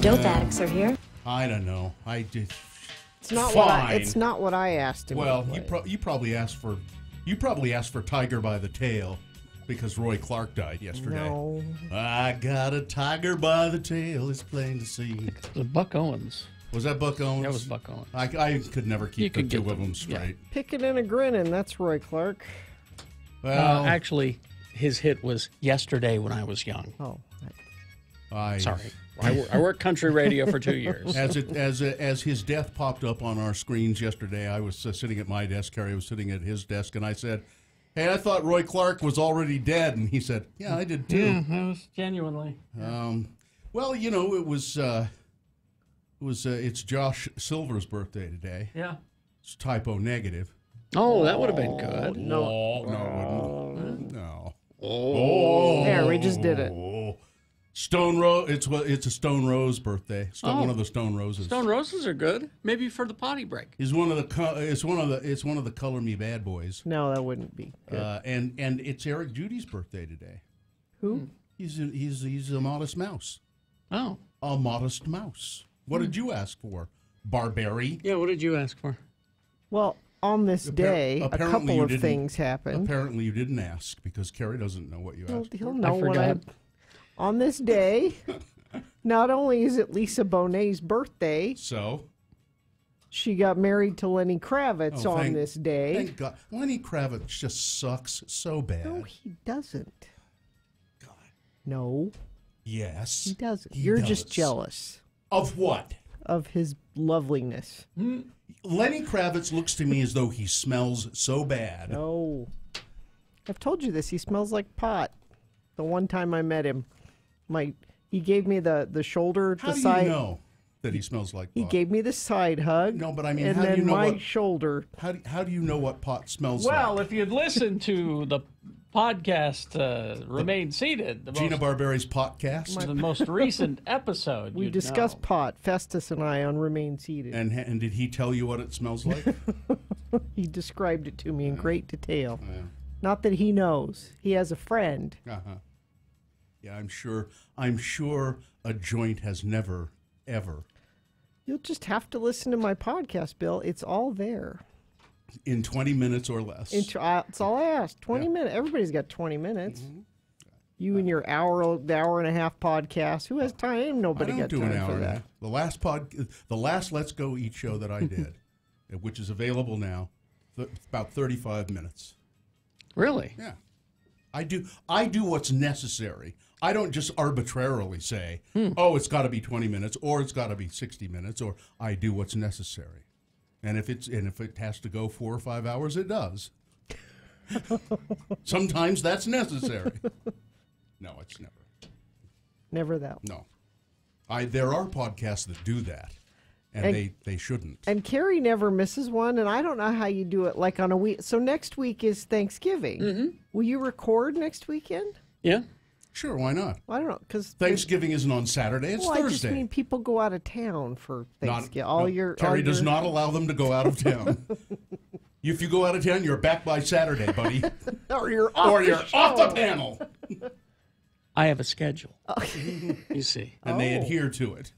Dope addicts are here. I don't know. I did. It's not Fine. it's not what I asked him. Well, to play. you probably asked for Tiger by the Tail because Roy Clark died yesterday. No. I got a tiger by the tail. It's plain to see. It was Buck Owens. Was that Buck Owens? That was Buck Owens. I could never keep the two of them Yeah. straight. Picking and a grinning. That's Roy Clark. Well, Actually, his hit was Yesterday When I Was Young. Oh. Sorry. I worked country radio for 2 years. As his death popped up on our screens yesterday, I was sitting at my desk. Carrie was sitting at his desk, and I said, "Hey, I thought Roy Clark was already dead." And he said, "Yeah, I did too." Yeah, that was genuinely. Well, you know, it's Josh Silver's birthday today. Yeah. It's typo negative. Oh, that would have been good. No, it wouldn't. No. There, we just did it. Stone Rose. It's a Stone Rose birthday. One of the Stone Roses. Stone Roses are good. Maybe for the potty break. Is one of the it's one of the Color Me Bad Boys. No, that wouldn't be good. And it's Eric Judy's birthday today. Who? He's a modest mouse. Oh. A modest mouse. What did you ask for, Barbary? Yeah, what did you ask for? Well, on this day, a apparently couple you of didn't- things happened. Apparently you didn't ask because Carrie doesn't know what you asked. He'll know I when I. forgot. On this day, not only is it Lisa Bonet's birthday, So, she got married to Lenny Kravitz on this day. Thank God. Lenny Kravitz just sucks so bad. No, he doesn't. God. No, Yes. he doesn't. he You're does. just jealous Of what? of his loveliness. Lenny Kravitz looks to me as though he smells so bad. No. I've told you this. He smells like pot. The one time I met him, he gave me the shoulder, How the do side. you know that he smells like pot? He gave me the side hug. No, but I mean, and how do then you know my what- shoulder. How do you know what pot smells Well, like? if you'd listened to the podcast Remain Seated, Gina Barberi's podcast? the most recent episode, We you'd discussed know. pot. Festus and I on Remain Seated. And did he tell you what it smells like? He described it to me in great detail. Yeah. Not that he knows. He has a friend. Uh-huh. Yeah, I'm sure a joint has never, ever, You'll just have to listen to my podcast, Bill. It's all there. in 20 minutes or less. It's all I asked. 20 minutes. Everybody's got 20 minutes. You and your hour and a half podcast. Who has time? Nobody I don't got do time an hour for and a that. half. The last Let's Go Eat show that I did, which is available now, about 35 minutes. Really? Yeah. I do what's necessary. I don't just arbitrarily say, oh, it's got to be 20 minutes or it's got to be 60 minutes, or I do what's necessary. And if it has to go 4 or 5 hours, it does. Sometimes that's necessary. No, it's never. Never that. No. There are podcasts that do that, and they shouldn't. And Carrie never misses one, and I don't know how you do it like on a week. So next week is Thanksgiving. Mm-hmm. Will you record next weekend? Yeah. Sure, why not? I don't know, because Thanksgiving isn't on Saturday, it's I just Thursday. mean people go out of town for Thanksgiving. Terry does not allow them to go out of town. If you go out of town, you're back by Saturday, buddy. or you're off off the panel. I have a schedule. You see. And they adhere to it.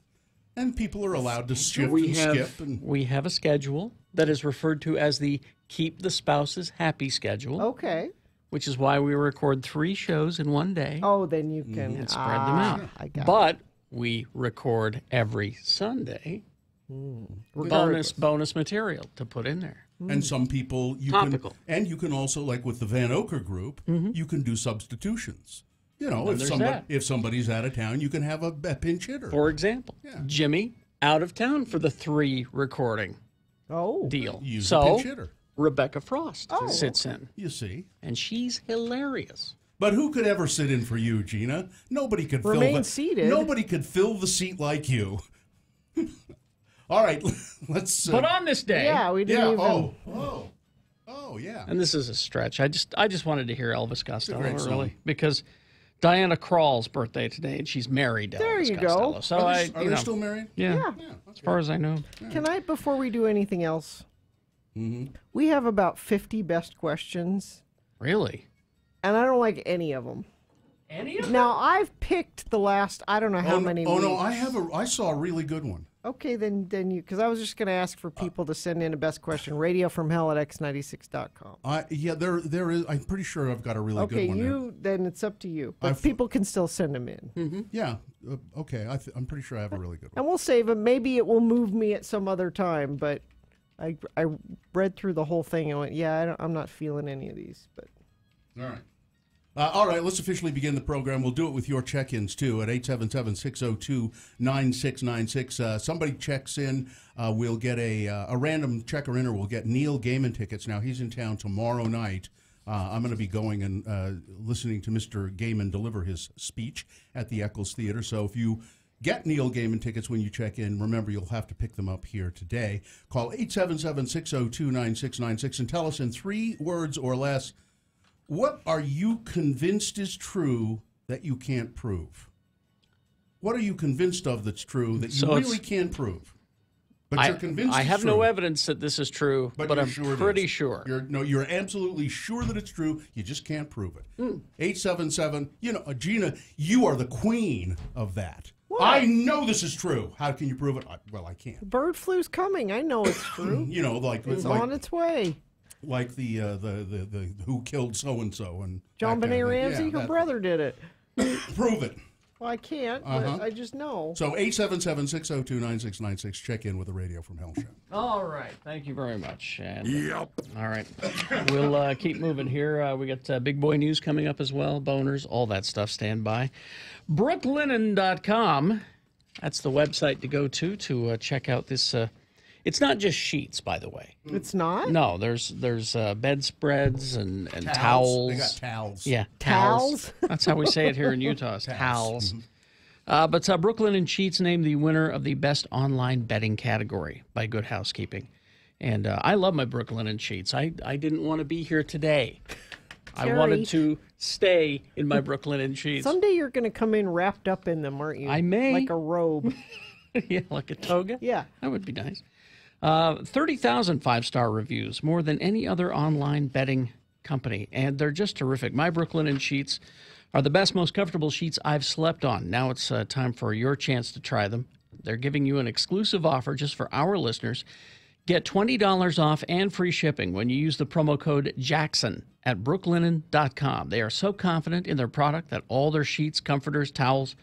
And people are allowed to shift We and have, skip. And we have a schedule that is referred to as the Keep the Spouses Happy schedule, Okay. which is why we record 3 shows in one day Oh, then you can and spread them out. I got But we record every Sunday bonus material to put in there. and some people Topical. you can also, like with the Van Oker group, you can do substitutions. You know, And there's that. if somebody's out of town, you can have a pinch hitter. For example, Jimmy out of town for the 3 recording Oh. deal. Use a So pinch hitter. Rebecca Frost sits in, You see. and she's hilarious. But who could ever sit in for you, Gina? Nobody could Remain seated. Nobody could fill the seat like you. All right, let's. But on this day, Yeah, we didn't even. Oh, yeah. and this is a stretch. I just wanted to hear Elvis Costello, great song. really, because Diana Krall's birthday today, and she's married to There Elvis you go. Costello. So Are they still married? yeah, as far as I know. Can I, before we do anything else, we have about 50 best questions, Really? and I don't like any of them. Any of them? Now I've picked the last. I don't know how many. Oh no, weeks. I saw a really good one. Okay, then you, because I was just going to ask for people to send in a best question. Radio from hell at x96.com. Yeah, there is. I'm pretty sure I've got a really Okay, good one. then it's up to you. But people can still send them in. Yeah. Okay. I'm pretty sure I have a really good one. And we'll save them. Maybe it will move me at some other time, but I read through the whole thing and went, yeah, I'm not feeling any of these. But All right. All right, let's officially begin the program. We'll do it with your check-ins, too, at 877-602-9696. Somebody checks in. We'll get a random checker-inner. We'll get Neil Gaiman tickets. Now, he's in town tomorrow night. I'm going to be going and listening to Mr. Gaiman deliver his speech at the Eccles Theater. So if you get Neil Gaiman tickets when you check in, remember, you'll have to pick them up here today. Call 877-602-9696 and tell us in 3 words or less, what are you convinced is true that you can't prove? What are you convinced of that's true that you really can't prove? But you're convinced I it's have true. no evidence that this is true, but I'm sure pretty sure. You're absolutely sure that it's true. You just can't prove it. 877, Gina, you are the queen of that. What? I know this is true. How can you prove it? Well, I can't. bird flu's coming. I know it's true. It's on its way. Like the who killed so and so and John Benet Ramsey, her brother did it. Prove it. Well, I can't, but I just know. So 877-602-9696. Check in with the Radio from Hell show. All right. Thank you very much. And, all right. We'll keep moving here. We got big boy news coming up as well. Boners, all that stuff. Stand by. Brooklinen.com. That's the website to go to check out this. It's not just sheets, by the way. It's not? No, there's bedspreads and towels. They got towels. Yeah, Towels? That's how we say it here in Utah. Is towels. But Brooklyn and Sheets named the winner of the best online bedding category by Good Housekeeping. And I love my Brooklyn and Sheets. I didn't want to be here today. Terry. I wanted to stay in my Brooklyn and Sheets. Someday you're going to come in wrapped up in them, aren't you? I may. Like a robe. Yeah, like a toga? Yeah. That would be nice. 30,000 5-star reviews, more than any other online bedding company, and they're just terrific. My Brooklyn and Sheets are the best, most comfortable sheets I've slept on. Now it's time for your chance to try them. They're giving you an exclusive offer just for our listeners. Get $20 off and free shipping when you use the promo code Jackson at brooklinen.com. They are so confident in their product that all their sheets, comforters, towels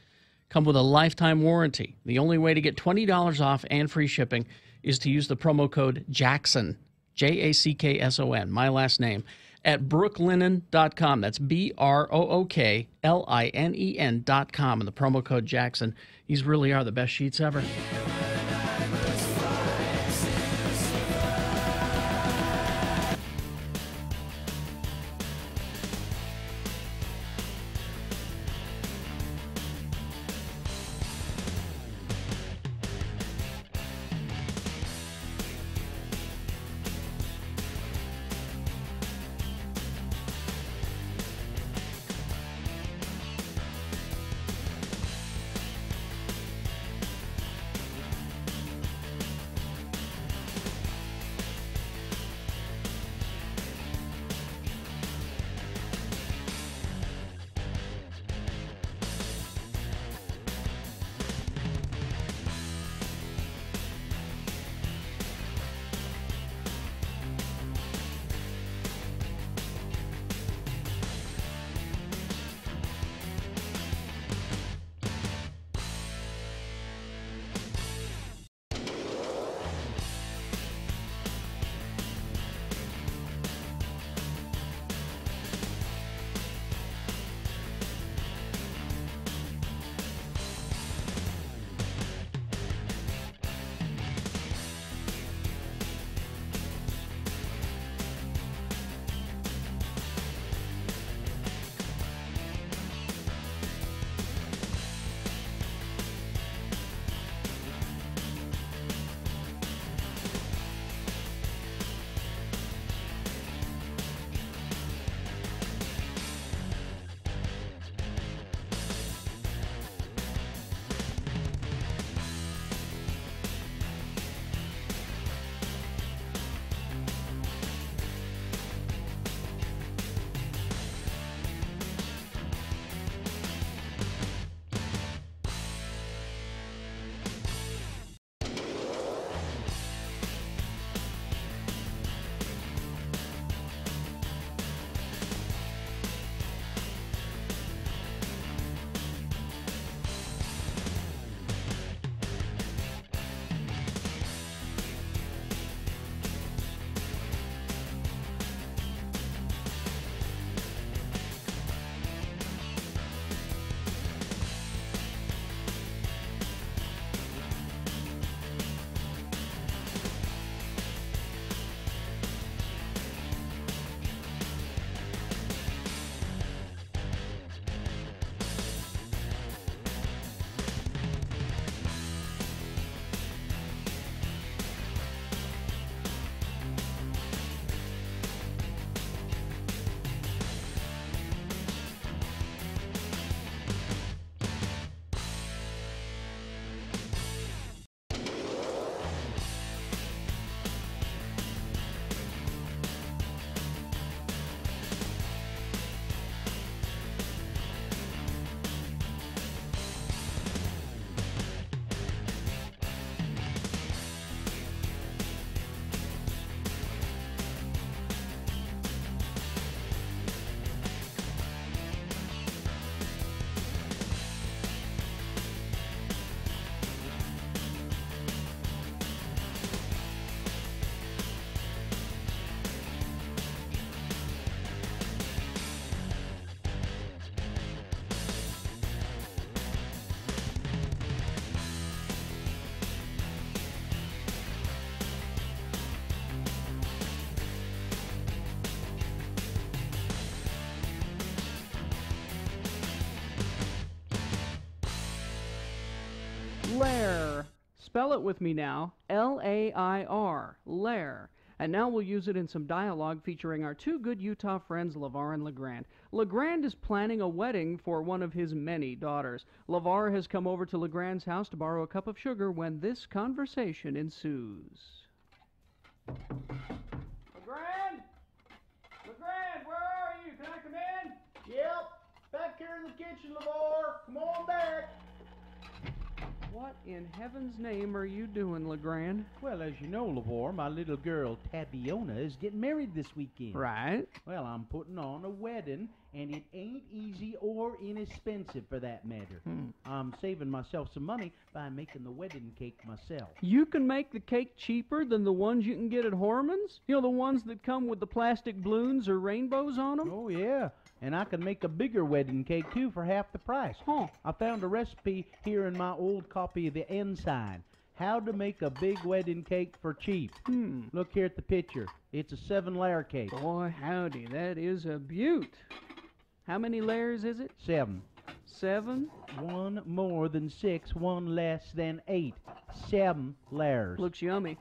come with a lifetime warranty. The only way to get $20 off and free shipping is to use the promo code Jackson, Jackson, my last name, at brooklinen.com. That's BROOKLINEN.com, and the promo code Jackson. These really are the best sheets ever. Lair. Spell it with me now. L-A-I-R. Lair. And now we'll use it in some dialogue featuring our two good Utah friends, Levar and Legrand. Legrand is planning a wedding for one of his many daughters. Levar has come over to Legrand's house to borrow a cup of sugar when this conversation ensues. Legrand? Legrand, where are you? Can I come in? Yep, back here in the kitchen, Levar. Come on back. What in heaven's name are you doing, Legrand? Well, as you know, Levar, my little girl, Tabiona, is getting married this weekend. Right. Well, I'm putting on a wedding, and it ain't easy or inexpensive for that matter. I'm saving myself some money by making the wedding cake myself. You can make the cake cheaper than the ones you can get at Horman's? You know, the ones that come with the plastic balloons or rainbows on them? Oh, yeah. And I can make a bigger wedding cake, too, for half the price. Huh. I found a recipe here in my old copy of the Ensign. How to make a big wedding cake for cheap. Look here at the picture. It's a 7-layer cake. Boy, howdy, that is a beaut. How many layers is it? 7. 7? 1 more than 6, 1 less than 8. 7 layers. Looks yummy.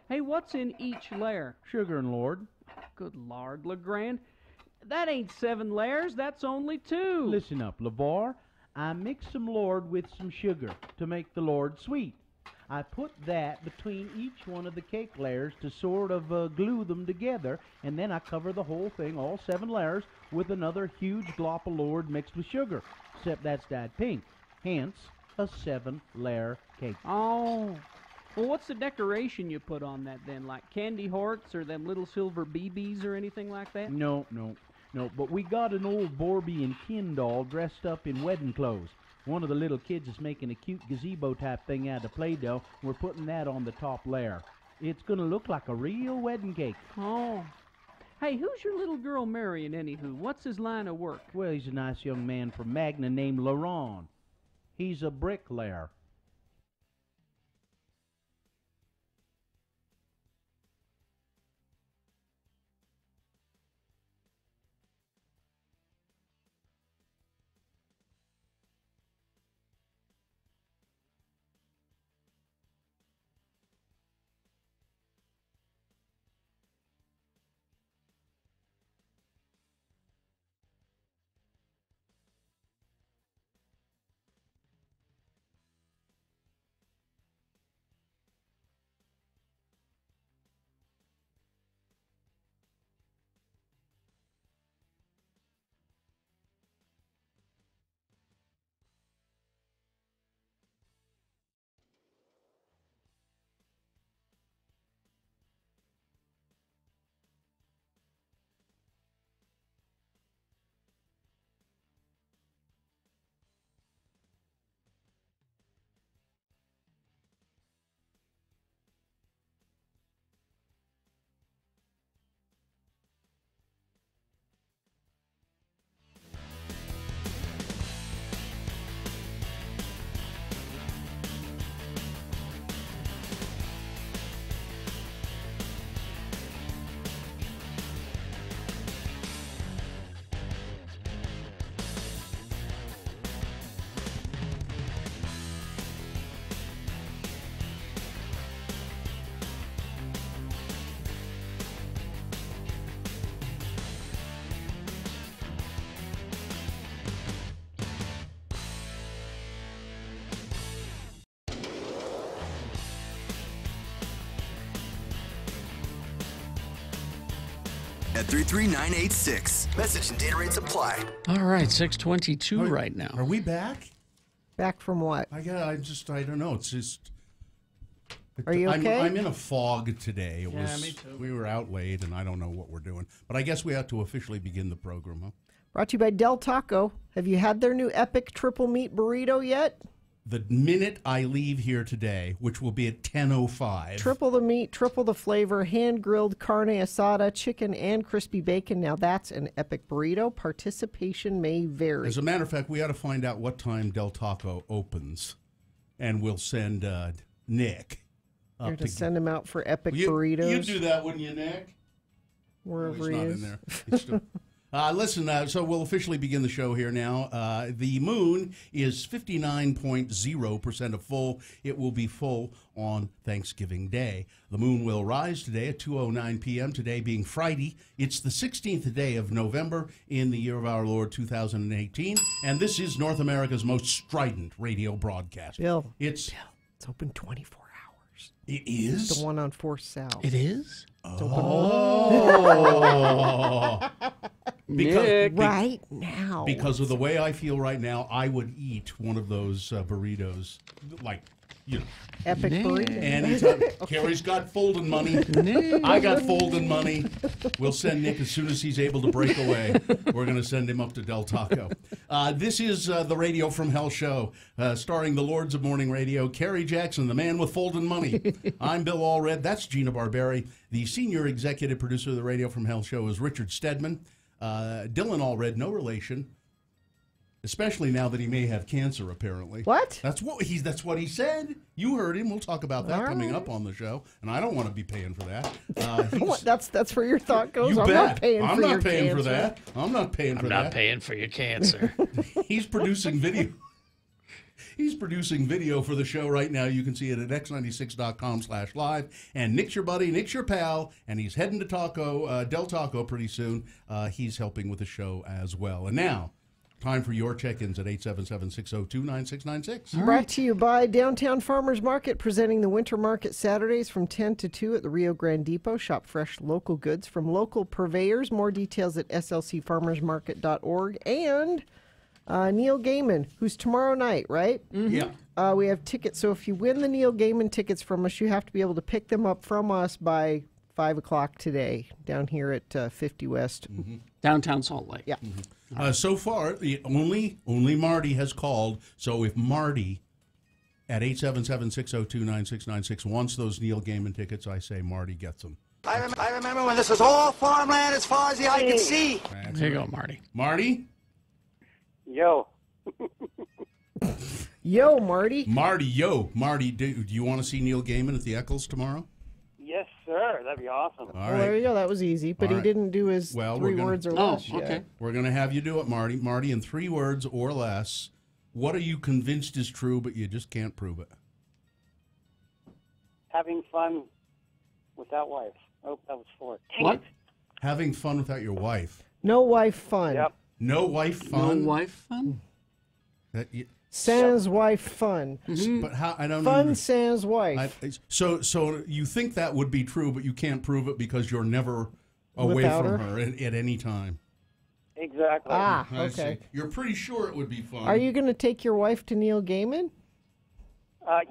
Hey, what's in each layer? Sugar and Lord. Good Lord, Legrand. That ain't 7 layers, that's only 2. Listen up, Levar. I mix some Lord with some sugar to make the Lord sweet. I put that between each one of the cake layers to sort of glue them together, and then I cover the whole thing, all 7 layers, with another huge glop of Lord mixed with sugar, except that's dyed pink. Hence, a 7-layer cake. Oh. Well, what's the decoration you put on that then? Like candy hearts or them little silver BBs or anything like that? No, but we got an old Barbie and Ken doll dressed up in wedding clothes. One of the little kids is making a cute gazebo-type thing out of Play-Doh. We're putting that on the top layer. It's going to look like a real wedding cake. Oh. Hey, who's your little girl marrying, anywho? What's his line of work? Well, he's a nice young man from Magna named Laron. He's a bricklayer. At 33986. Message and data rates apply. All right, 6:22 right now. Are we back? Back from what? I don't know. It's just. Are you okay? I'm in a fog today. Me too. We were out late, and I don't know what we're doing. But I guess we have to officially begin the program, huh? Brought to you by Del Taco. Have you had their new epic triple meat burrito yet? The minute I leave here today, which will be at 10:05. Triple the meat, triple the flavor, hand-grilled carne asada, chicken, and crispy bacon. Now that's an epic burrito. Participation may vary. As a matter of fact, we ought to find out what time Del Taco opens, and we'll send Nick up You're to send him out for epic burritos. You'd do that, wouldn't you, Nick? Wherever he's he not is. in there. He's still, Listen, so we'll officially begin the show here now. The moon is 59.0% of full. It will be full on Thanksgiving Day. The moon will rise today at 2:09 p.m., today being Friday. It's the 16th day of November in the year of our Lord 2018, and this is North America's most strident radio broadcast. Bill, It's it's open 24 hours. It is? The one on 4th South. It is? Oh. Nick. Right now. Because of the way I feel right now, I would eat one of those burritos, like, you know. Epic Nick. burrito. Anytime. Carrie's got folding money. I got folding money. We'll send Nick as soon as he's able to break away. We're going to send him up to Del Taco. This is the Radio from Hell show, starring the Lords of Morning Radio, Carrie Jackson, the man with folding money. I'm Bill Allred. That's Gina Barberi. The senior executive producer of the Radio from Hell show is Richard Stedman. Dylan Allred, no relation. Especially now that he may have cancer, apparently. What? That's what he said. You heard him. We'll talk about that All coming right. up on the show, and I don't want to be paying for that. What? That's where your thought goes. You I'm bet. not paying I'm for not your paying for cancer. that. I'm not paying for I'm that. not paying for your cancer. He's producing video. He's producing video for the show right now. You can see it at x96.com/live. And Nick's your buddy, Nick's your pal, and he's heading to Del Taco pretty soon. He's helping with the show as well. And now, time for your check-ins at 877-602-9696. Brought to you by Downtown Farmers Market, presenting the Winter Market Saturdays from 10 to 2 at the Rio Grande Depot. Shop fresh local goods from local purveyors. More details at slcfarmersmarket.org. And Neil Gaiman, who's tomorrow night, right? Yeah. We have tickets. So if you win the Neil Gaiman tickets from us, you have to be able to pick them up from us by 5 o'clock today down here at 50 West. Downtown Salt Lake. Yeah. So far, only Marty has called. So if Marty at 877-602-9696 wants those Neil Gaiman tickets, I say Marty gets them. I remember when this was all farmland as far as the eye could see. There you go, Marty. Marty? Yo. Yo, Marty. Marty, do you want to see Neil Gaiman at the Eccles tomorrow? Yes, sir. That'd be awesome. All Well, there right. you go. That was easy. But All he right. didn't do his Well, 3 we're gonna- words or Oh, less yet. okay. We're going to have you do it, Marty. Marty, in 3 words or less, what are you convinced is true, but you just can't prove it? Having fun without wife. Oh, that was 4. Dang What? it. Having fun without your wife. No wife fun. Yep. No wife fun? No wife fun? That you- Sans wife fun. But how? I don't Fun know. sans wife. So you think that would be true, but you can't prove it because you're never away Without from her? her at any time. Exactly. Ah, I see. okay. You're pretty sure it would be fun. Are you going to take your wife to Neil Gaiman?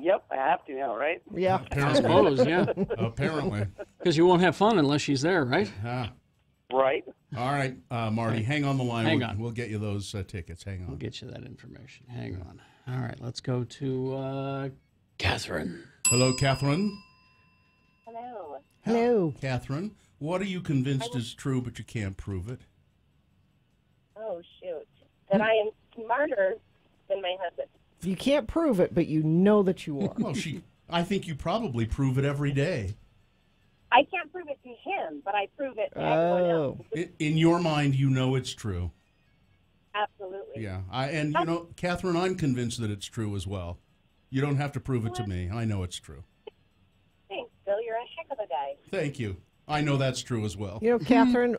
Yep, I have to now, right? Yeah. I Apparently. suppose, yeah. Apparently. Because you won't have fun unless she's there, right? Ah. Right. All right, Marty, hang on the line. Hang we'll, on. We'll get you those tickets. Hang on. We'll get you that information. Hang on. All right, let's go to Catherine. Hello, Catherine. Hello. Hello. Catherine, what are you convinced is true, but you can't prove it? Oh, shoot. That I am smarter than my husband. You can't prove it, but you know that you are. Well, I think you probably prove it every day. I can't prove it to him, but I prove it to everyone else. Oh. In your mind, you know it's true. Absolutely. Yeah, and you know, Catherine, I'm convinced that it's true as well. You don't have to prove it to me. I know it's true. Thanks, Bill. You're a heck of a guy. Thank you. I know that's true as well. You know, Catherine,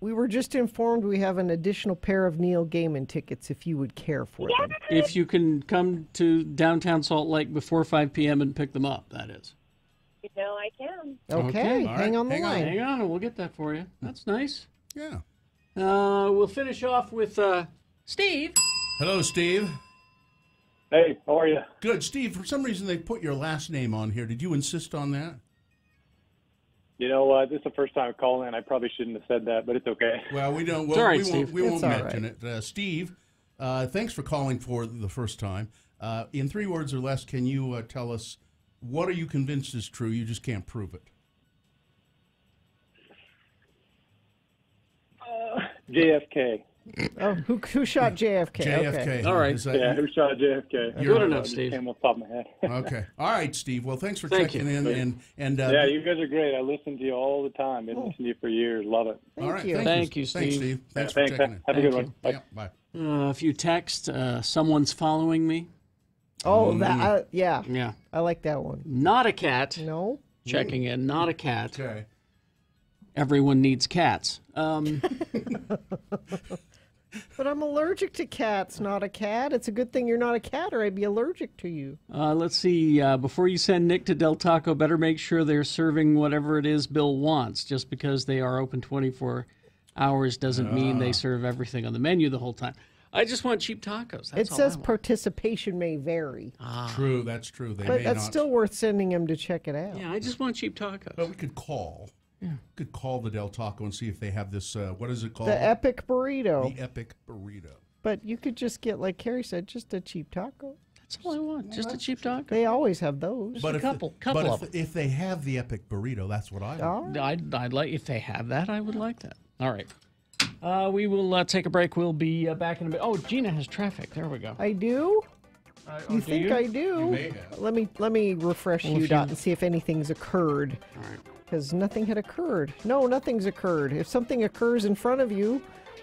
we were just informed we have an additional pair of Neil Gaiman tickets if you would care for them. If you can come to downtown Salt Lake before 5 p.m. and pick them up, that is. You know I can. Okay, All hang right, on the hang on. line. Hang on, and we'll get that for you. That's nice. Yeah. We'll finish off with Steve. Hello, Steve. Hey, how are you? Good, Steve. For some reason, they put your last name on here. Did you insist on that? You know, this is the first time calling, and I probably shouldn't have said that, but it's okay. Well, we don't. It's all right, we won't, Steve. we won't It's all mention it. Steve, thanks for calling for the first time. In 3 words or less, can you tell us what are you convinced is true? You just can't prove it. JFK. Oh, who shot JFK? JFK. Okay. All right. Is that- Yeah, who shot JFK? Good enough, Just Steve. Came off the top of my head. Okay. All right, Steve. Well, thanks for Thank checking you. in. And Yeah, you guys are great. I listen to you all the time. Been listening to you for years. Love it. all right. you. Thank you, Thanks, Steve. Steve. Thanks Yeah, for checking in. Have a good Thank one. Bye. Yeah, bye. A few texts. Someone's following me. Oh, that yeah. Yeah. I like that one. Not a cat. No. Checking in. Not a cat. Okay. Everyone needs cats. But I'm allergic to cats, not a cat. It's a good thing you're not a cat, or I'd be allergic to you. Let's see. Before you send Nick to Del Taco, better make sure they're serving whatever it is Bill wants. Just because they are open 24 hours doesn't mean they serve everything on the menu the whole time. I just want cheap tacos. That's It all says I want. participation may vary, True. That's true. They but may that's not. still worth sending him to check it out. Yeah, I just want cheap tacos. But we could call. Yeah. Could call the Del Taco and see if they have this. What is it called? The epic burrito. The epic burrito. But you could just get, like Carrie said, just a cheap taco. That's all I want. Just a cheap taco. They always have those. a couple of them. If they have the epic burrito, that's what I want. I'd like, if they have that, I would like that. All right. We will take a break. We'll be back in a bit. Oh, Gina has traffic. There we go. I do? You do think you? I do? You may have. Let me refresh Well, if UDOT you- and see if anything's occurred. All right. Because nothing had occurred. No, nothing's occurred. If something occurs in front of you,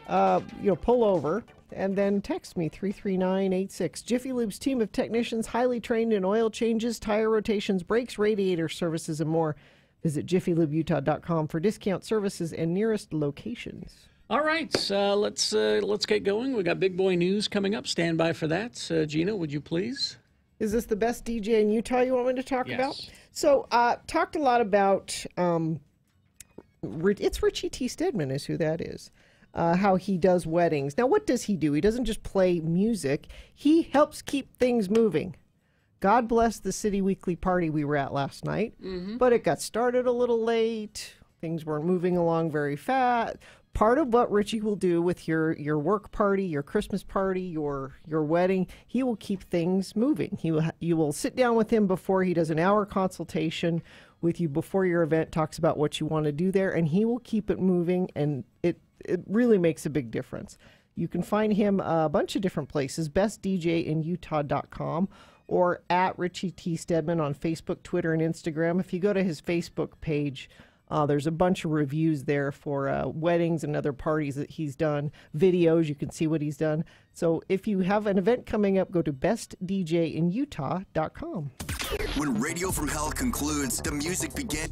pull over and then text me 33986. Jiffy Lube's team of technicians highly trained in oil changes, tire rotations, brakes, radiator services, and more. Visit jiffylubeutah.com for discount services and nearest locations. All right, let's get going. We got big boy news coming up. Stand by for that. Gina, would you please? Is this the best DJ in Utah you want me to talk Yes. about? So, talked a lot about, it's Richie T. Stedman is who that is, how he does weddings. Now, what does he do? He doesn't just play music. He helps keep things moving. God bless the City Weekly party we were at last night, but it got started a little late. Things weren't moving along very fast. Part of what Richie will do with your work party, your Christmas party, your wedding, he will keep things moving. You will sit down with him before he does an hour consultation with you before your event, talks about what you want to do there, and he will keep it moving, and it really makes a big difference. You can find him a bunch of different places, bestdjinutah.com or at Richie T. Stedman on Facebook, Twitter, and Instagram. If you go to his Facebook page, there's a bunch of reviews there for weddings and other parties that he's done, videos, you can see what he's done. So if you have an event coming up, go to bestdjinutah.com. When Radio from Hell concludes, the music begins.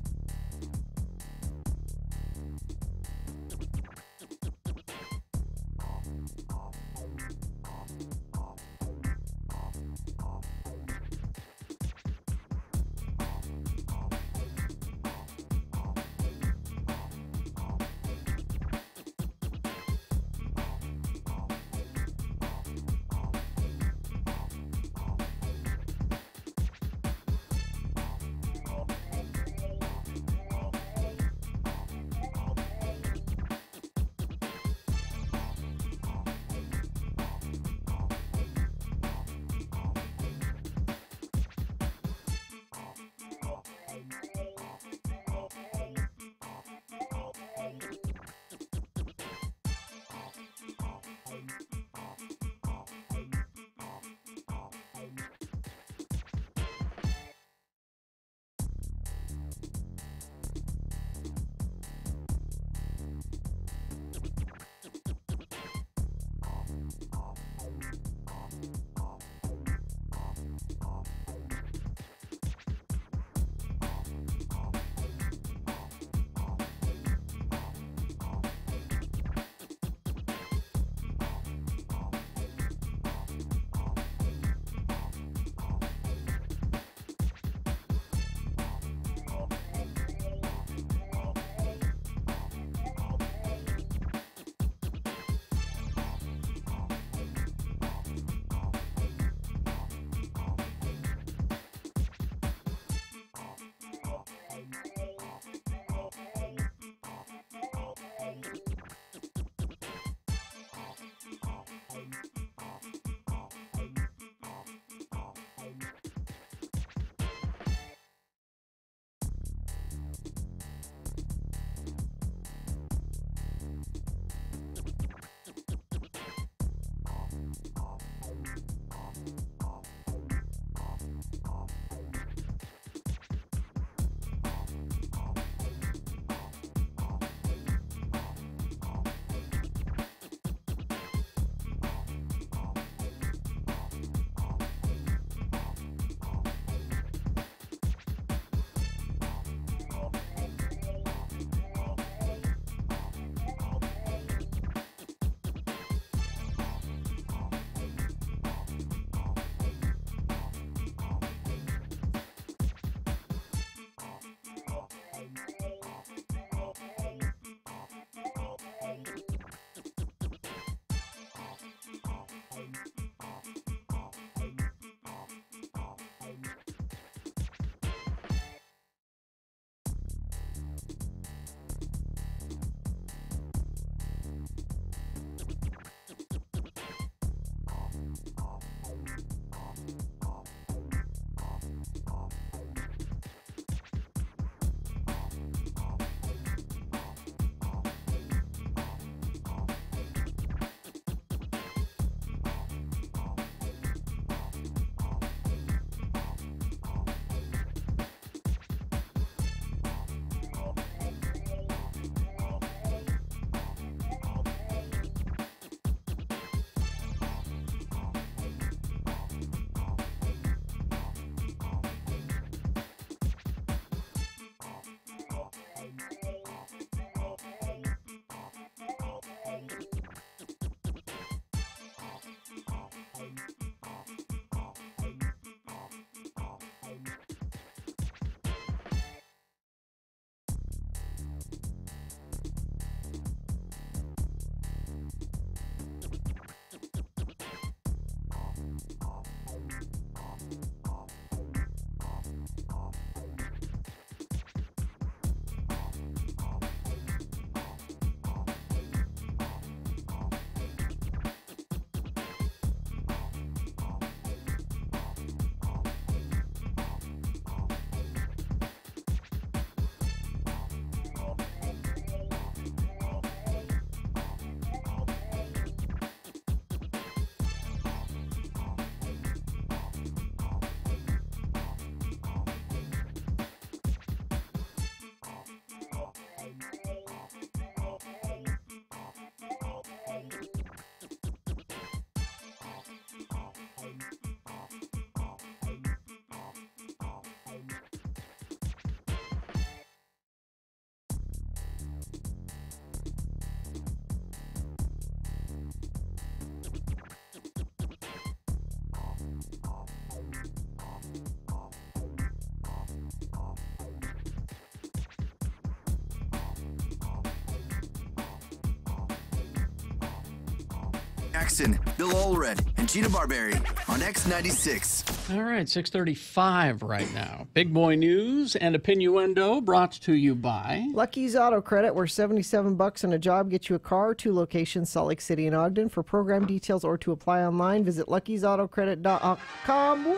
Jackson, Bill Allred, and Gina Barberi on X96. All right, 6:35 right now. Big boy news and Opinioendo brought to you by Lucky's Auto Credit, where $77 and a job gets you a car. 2 locations, Salt Lake City and Ogden. For program details or to apply online, visit luckysautocredit.com. Woo!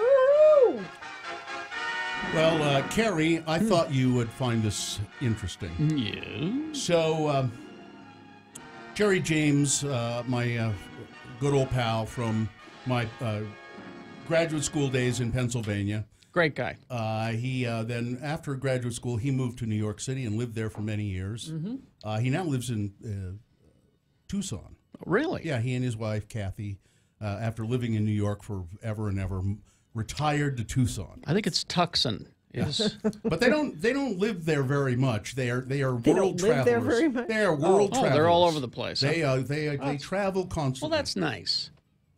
Well, Carrie, I thought you would find this interesting. you. So, Jerry James, my good old pal from my graduate school days in Pennsylvania. Great guy. He then, after graduate school, he moved to New York City and lived there for many years. He now lives in Tucson. Really? Yeah, he and his wife, Kathy, after living in New York forever and ever, retired to Tucson. I think it's Tucson. Yes. But they don't live there very much. They are world don't travelers. live there very much? They are world travelers. They're all over the place. They travel constantly. Well, that's nice.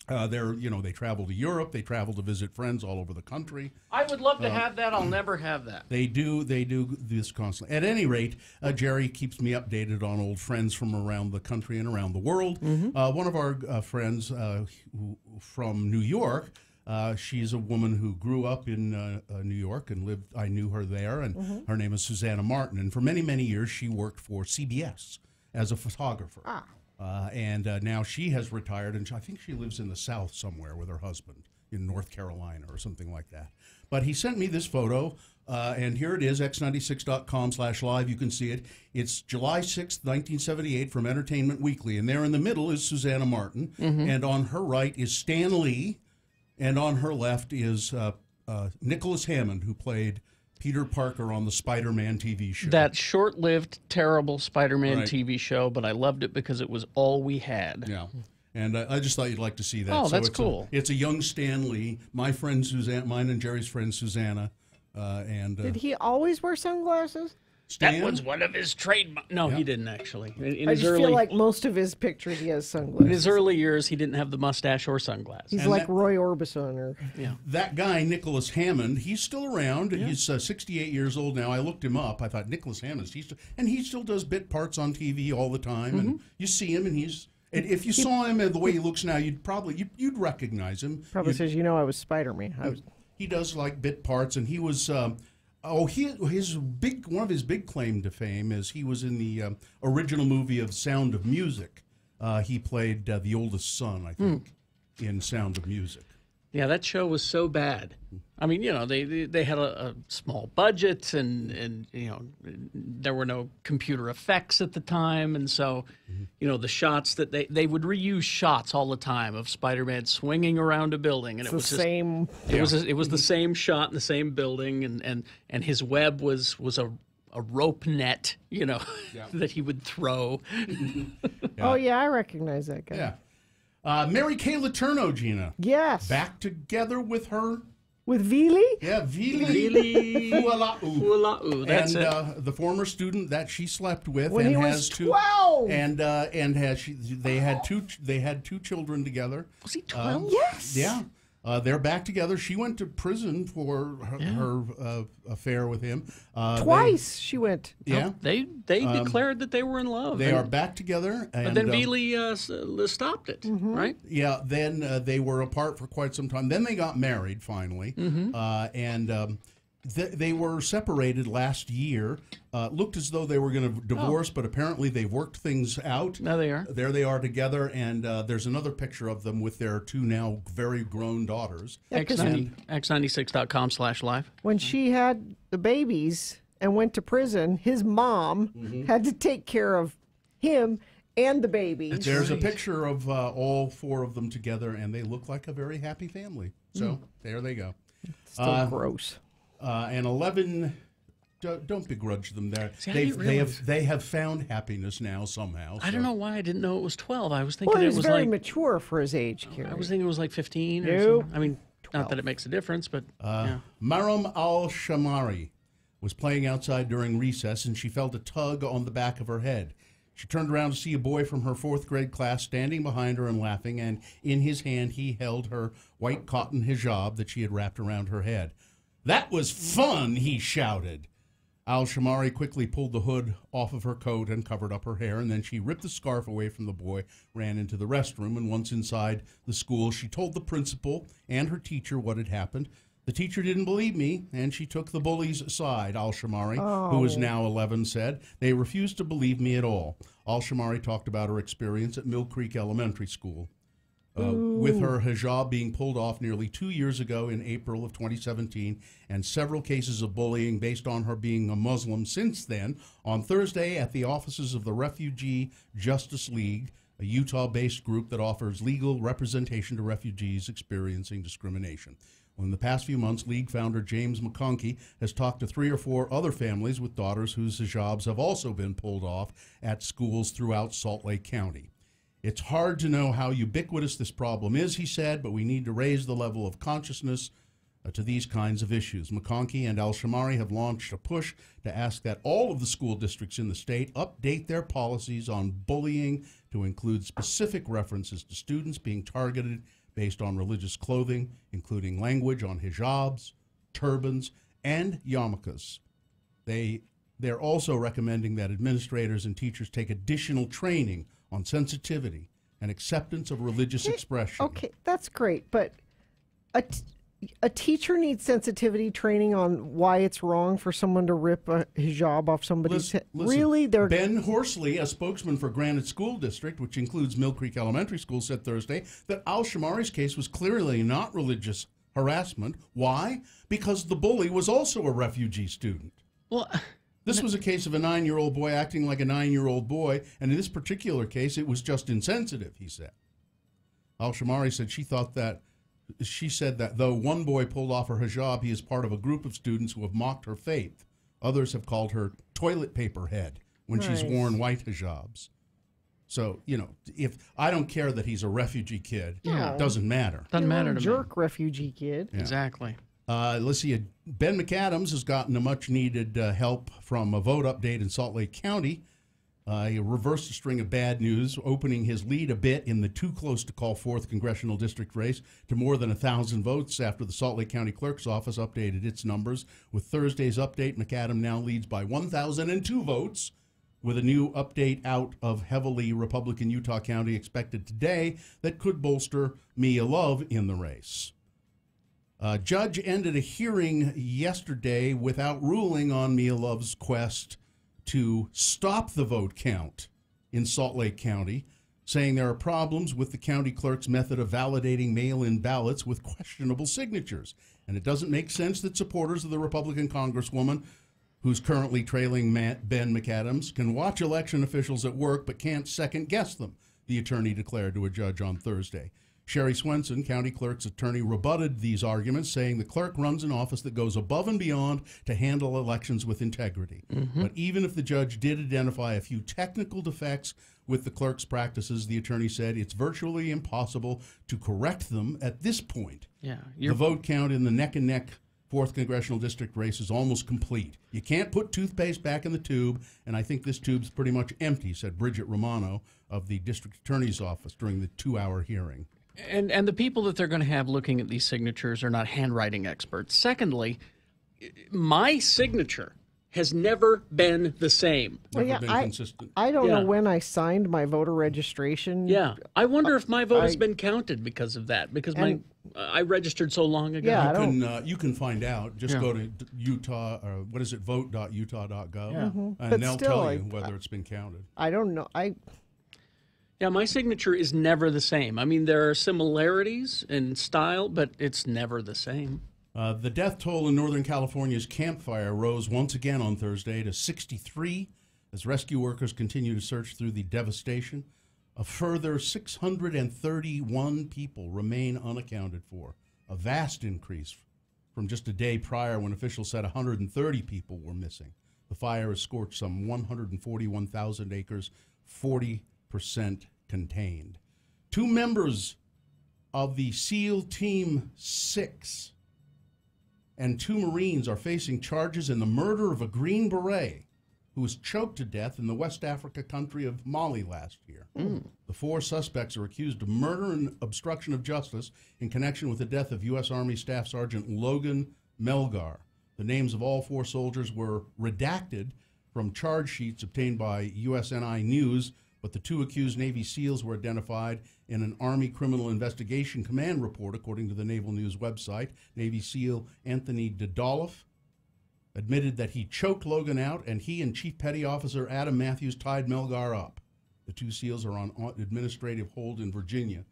They travel to Europe. They travel to visit friends all over the country. I would love to have that. I'll never have that. They do this constantly. At any rate, Jerry keeps me updated on old friends from around the country and around the world. One of our friends from New York. She's a woman who grew up in New York and lived. I knew her there, and her name is Susanna Martin. And for many, many years, she worked for CBS as a photographer. And now she has retired, and I think she lives in the South somewhere with her husband in North Carolina or something like that. But he sent me this photo, and here it is, x96.com/live. You can see it. It's July 6th, 1978 from Entertainment Weekly. And there in the middle is Susanna Martin, and on her right is Stan Lee. And on her left is Nicholas Hammond, who played Peter Parker on the Spider-Man TV show. That short-lived, terrible Spider-Man Right. TV show, but I loved it because it was all we had. Yeah. And I just thought you'd like to see that. Oh, So that's it's cool. It's a young Stan Lee, my friend Suzanne, mine and Jerry's friend Susanna. Did he always wear sunglasses? Stan? That was one of his trademark. No, he didn't actually. In I his just early, feel like most of his pictures he has in sunglasses. his early years, he didn't have the mustache or sunglasses. He's And like that- Roy Orbison or That guy, Nicholas Hammond, he's still around. He's 68 years old now. I looked him up. I thought, Nicholas Hammond, and he still does bit parts on TV all the time. And you see him, and and if you saw him and the way he looks now, you'd recognize him. probably says, I was Spider-Man. He does like bit parts, and he was. One of his big claim to fame is he was in the original movie of Sound of Music. He played the oldest son, I think, in Sound of Music. Yeah, that show was so bad. I mean, they had a small budget, and there were no computer effects at the time, and so the shots that they would reuse shots all the time of Spider-Man swinging around a building, and It's the same. It was the same shot in the same building, and his web was a rope net, that he would throw. Oh, yeah, I recognize that guy. Yeah. Mary Kay Letourneau, Gina. Yes. Back together with her. With Vili? Yeah, Vili. Vili Fuala'u. Fuala'u, that's and the former student that she slept with When and he has was two 12. and they had two children together. Was he 12? Yes. Yeah. They're back together. She went to prison for her affair with him. Twice she went. Yeah. They declared that they were in love. They are back together. And, But then Vili stopped it, right? Yeah, then they were apart for quite some time. Then they got married finally, and they were separated last year. Looked as though they were going to divorce, but apparently they've worked things out. Now they are. There they are together, and there's another picture of them with their two now very grown daughters. X96.com/live. When she had the babies and went to prison, his mom had to take care of him and the babies. There's a picture of all four of them together, and they look like a very happy family. So there they go. Still gross. And 11. Don't begrudge them there. See, they have found happiness now somehow. I don't know why I didn't know it was 12. I was thinking Well, he it was was very like mature for his age, Carrie. I was thinking it was like 15 or Nope. something. I mean, not that it makes a difference, but yeah. Maram al-Shamari was playing outside during recess, and she felt a tug on the back of her head. She turned around to see a boy from her fourth grade class standing behind her and laughing, and in his hand he held her white cotton hijab that she had wrapped around her head. "That was fun," he shouted. Al-Shamari quickly pulled the hood off of her coat and covered up her hair, and then she ripped the scarf away from the boy, ran into the restroom, and once inside the school, she told the principal and her teacher what had happened. The teacher didn't believe me, and she took the bully's side, Al-Shamari, who is now 11, said. They refused to believe me at all. Al-Shamari talked about her experience at Mill Creek Elementary School. With her hijab being pulled off nearly 2 years ago in April of 2017, and several cases of bullying based on her being a Muslim since then. On Thursday, at the offices of the Refugee Justice League, a Utah-based group that offers legal representation to refugees experiencing discrimination. Well, in the past few months, League founder James McConkey has talked to 3 or 4 other families with daughters whose hijabs have also been pulled off at schools throughout Salt Lake County. It's hard to know how ubiquitous this problem is, he said, but we need to raise the level of consciousness to these kinds of issues. McConkey and Al-Shamari have launched a push to ask that all of the school districts in the state update their policies on bullying to include specific references to students being targeted based on religious clothing, including language on hijabs, turbans, and yarmulkes. They're also recommending that administrators and teachers take additional training on sensitivity and acceptance of religious expression. Okay, that's great, but a teacher needs sensitivity training on why it's wrong for someone to rip a hijab off somebody's head. Really? Ben Horsley, a spokesman for Granite School District, which includes Mill Creek Elementary School, said Thursday that Al-Shamari's case was clearly not religious harassment. Why? Because the bully was also a refugee student. Well, this was a case of a 9-year-old boy acting like a 9-year-old boy, and in this particular case, it was just insensitive, he said. Al-Shamari said she said that though one boy pulled off her hijab, he is part of a group of students who have mocked her faith. Others have called her toilet paper head when she's worn white hijabs. So, if I don't care that he's a refugee kid, it doesn't matter. Doesn't matter to me. Jerk refugee kid. Yeah. Exactly. Let's see. Ben McAdams has gotten a much-needed help from a vote update in Salt Lake County. He reversed a string of bad news, opening his lead a bit in the too-close-to-call 4th congressional district race to more than 1,000 votes after the Salt Lake County Clerk's Office updated its numbers. With Thursday's update, McAdams now leads by 1,002 votes, with a new update out of heavily Republican Utah County expected today that could bolster Mia Love in the race. A judge ended a hearing yesterday without ruling on Mia Love's quest to stop the vote count in Salt Lake County, saying there are problems with the county clerk's method of validating mail-in ballots with questionable signatures. And it doesn't make sense that supporters of the Republican Congresswoman, who's currently trailing Ben McAdams, can watch election officials at work but can't second-guess them, the attorney declared to a judge on Thursday. Sherry Swenson, county clerk's attorney, rebutted these arguments, saying the clerk runs an office that goes above and beyond to handle elections with integrity. But even if the judge did identify a few technical defects with the clerk's practices, the attorney said it's virtually impossible to correct them at this point. Yeah, the vote count in the neck-and-neck 4th congressional district race is almost complete. You can't put toothpaste back in the tube, and I think this tube's pretty much empty, said Bridget Romano of the district attorney's office during the 2-hour hearing. And the people that they're going to have looking at these signatures are not handwriting experts. Secondly, my signature has never been the same. Never been consistent. I don't know when I signed my voter registration. Yeah. I wonder if my vote has been counted because of that, because I registered so long ago. Yeah, you can find out. Just go to Utah, vote.utah.gov, and they'll tell you whether it's been counted. I don't know. Yeah, my signature is never the same. I mean, there are similarities in style, but it's never the same. The death toll in Northern California's Camp Fire rose once again on Thursday to 63 as rescue workers continue to search through the devastation. A further 631 people remain unaccounted for, a vast increase from just a day prior when officials said 130 people were missing. The fire has scorched some 141,000 acres, 40% contained. 2 members of the SEAL Team 6 and 2 Marines are facing charges in the murder of a Green Beret who was choked to death in the West Africa country of Mali last year. The 4 suspects are accused of murder and obstruction of justice in connection with the death of U.S. Army Staff Sergeant Logan Melgar. The names of all 4 soldiers were redacted from charge sheets obtained by USNI News, but the 2 accused Navy SEALs were identified in an Army Criminal Investigation Command report, according to the Naval News website. Navy SEAL Anthony Dodoloff admitted that he choked Logan out, and he and Chief Petty Officer Adam Matthews tied Melgar up. The 2 SEALs are on administrative hold in Virginia.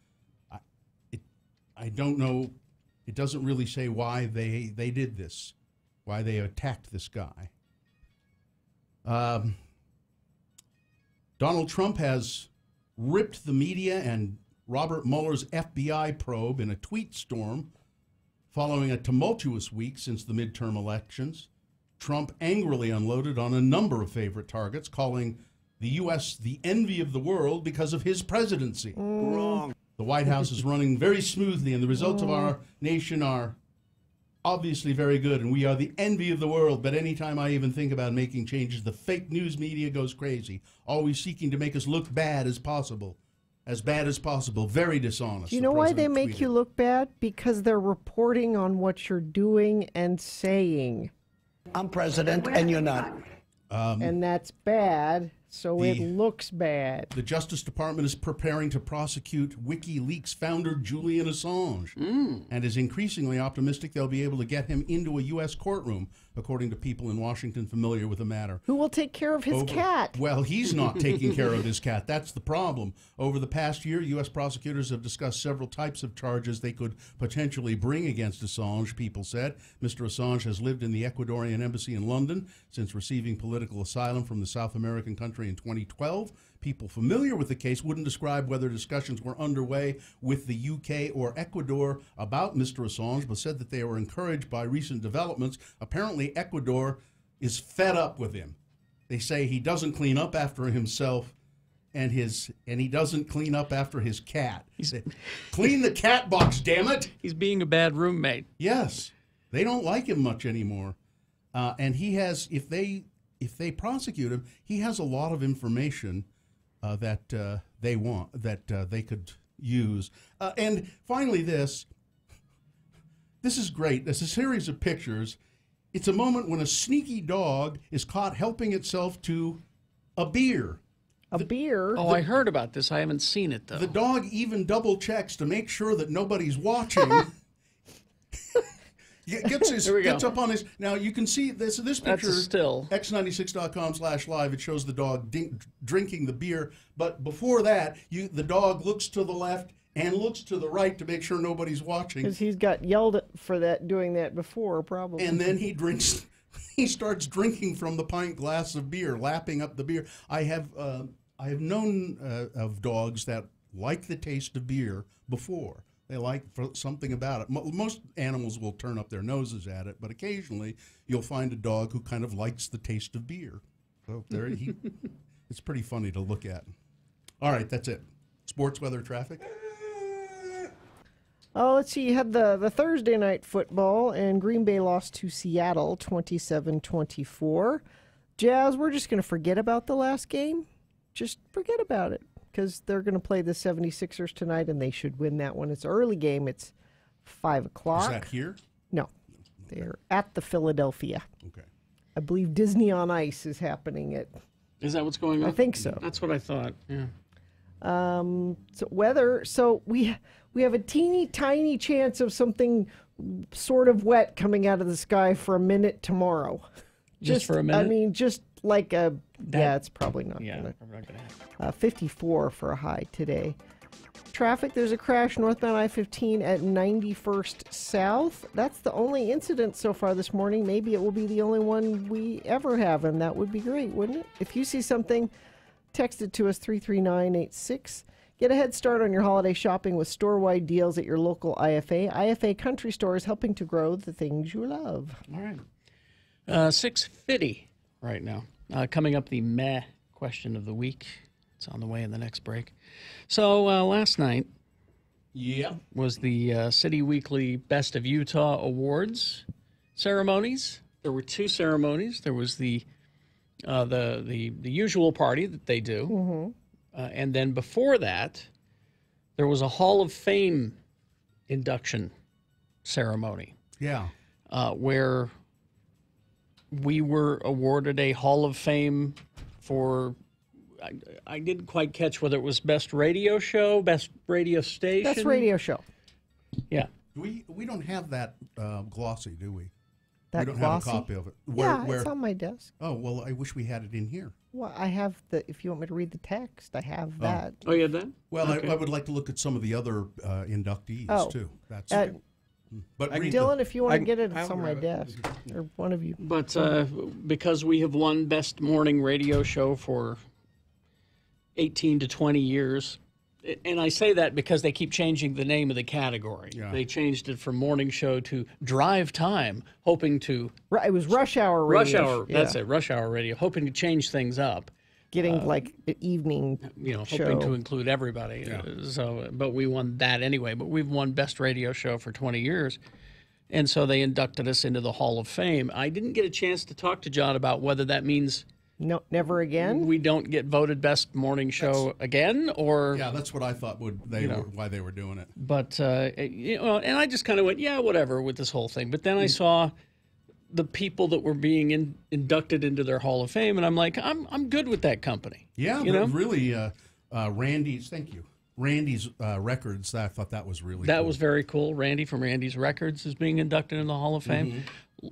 I don't know. It doesn't really say why they did this, why they attacked this guy. Donald Trump has ripped the media and Robert Mueller's FBI probe in a tweet storm following a tumultuous week since the midterm elections. Trump angrily unloaded on a number of favorite targets, calling the U.S. the envy of the world because of his presidency. Wrong. The White House is running very smoothly, and the results of our nation are obviously very good, and we are the envy of the world. But anytime I even think about making changes, the fake news media goes crazy, always seeking to make us look bad as possible. Very dishonest. Do you know why they make tweeted. you look bad? Because they're reporting on what you're doing and saying. I'm president and you're not. And that's bad, so it looks bad. The Justice Department is preparing to prosecute WikiLeaks founder Julian Assange and is increasingly optimistic they'll be able to get him into a U.S. courtroom, according to people in Washington familiar with the matter. Who will take care of his cat? Well, he's not taking care of his cat. That's the problem. Over the past year, U.S. prosecutors have discussed several types of charges they could potentially bring against Assange, people said. Mr. Assange has lived in the Ecuadorian embassy in London since receiving political asylum from the South American country in 2012. People familiar with the case wouldn't describe whether discussions were underway with the UK or Ecuador about Mr. Assange, but said that they were encouraged by recent developments. Apparently, Ecuador is fed up with him. They say he doesn't clean up after himself, and he doesn't clean up after his cat. Clean the cat box, damn it! He's being a bad roommate. Yes, they don't like him much anymore, and he has. If they prosecute him, he has a lot of information that they want, that they could use. And finally, this is great. It's a series of pictures. It's a moment when a sneaky dog is caught helping itself to a beer. Beer? Oh, I heard about this. I haven't seen it, though. The dog even double checks to make sure that nobody's watching. Gets up on his. Now you can see this picture. That's a still. X96.com/live. It shows the dog drinking the beer. But before that, the dog looks to the left and looks to the right to make sure nobody's watching. Because he's got yelled at for doing that before, probably. And then he drinks. He starts drinking from the pint glass of beer, lapping up the beer. I have known of dogs that like the taste of beer before. They like something about it. Most animals will turn up their noses at it, but occasionally you'll find a dog who kind of likes the taste of beer. So it's pretty funny to look at. All right, that's it. Sports, weather, traffic. Oh, let's see. You had the Thursday night football, and Green Bay lost to Seattle 27-24. Jazz, we're just going to forget about the last game. Just forget about it. Because they're going to play the 76ers tonight, and they should win that one. It's an early game. It's 5 o'clock. Is that here? No. They're at the Philadelphia. Okay. I believe Disney on Ice is happening at... Is that what's going on? I think so. That's what I thought, yeah. So weather. So we have a teeny tiny chance of something sort of wet coming out of the sky for a minute tomorrow. Just for a minute? I mean, just like a... yeah, it's probably not Yeah, going to... probably not going to happen. 54 for a high today. Traffic, there's a crash northbound I-15 at 91st South. That's the only incident so far this morning. Maybe it will be the only one we ever have, and that would be great, wouldn't it? If you see something, text it to us, 33986. Get a head start on your holiday shopping with store-wide deals at your local IFA. IFA Country Store is helping to grow the things you love. All right. 6:50 right now. Coming up, the meh question of the week. It's on the way in the next break. So last night was the City Weekly Best of Utah Awards ceremonies. There were 2 ceremonies. There was the usual party that they do. And then before that, there was a Hall of Fame induction ceremony. Yeah. Where we were awarded a Hall of Fame for. I didn't quite catch whether it was best radio show, best radio station. Best radio show. Yeah. We don't have that glossy, do we? That we don't glossy? have a copy of it. It's on my desk. Oh, well, I wish we had it in here. Well, I have if you want me to read the text, I have that. Oh, you have that? Well, Okay. I would like to look at some of the other inductees, too. That's But read Dylan, if you want to get it, I'll it's on my grab it. desk. Or one of you. But because we have won Best Morning Radio Show for 18 to 20 years, and I say that because they keep changing the name of the category. Yeah. They changed it from Morning Show to Drive Time, hoping to... It was Rush Hour Radio. Rush Hour, that's it, Rush Hour Radio, hoping to change things up. Getting like an evening show. Hoping to include everybody. Yeah. But we won that anyway. But we've won Best Radio Show for 20 years. And so they inducted us into the Hall of Fame. I didn't get a chance to talk to John about whether that means No, never again. we don't get voted Best Morning Show again, or Yeah, that's what I thought why they were doing it. But and I just kind of went, yeah, whatever, with this whole thing. But then I saw the people that were being inducted into their Hall of Fame, and I'm like, I'm good with that company. Yeah, you know? really, Randy's. Thank you. Randy's records. I thought that was really. That cool. was very cool. Randy from Randy's Records is being inducted into the Hall of Fame.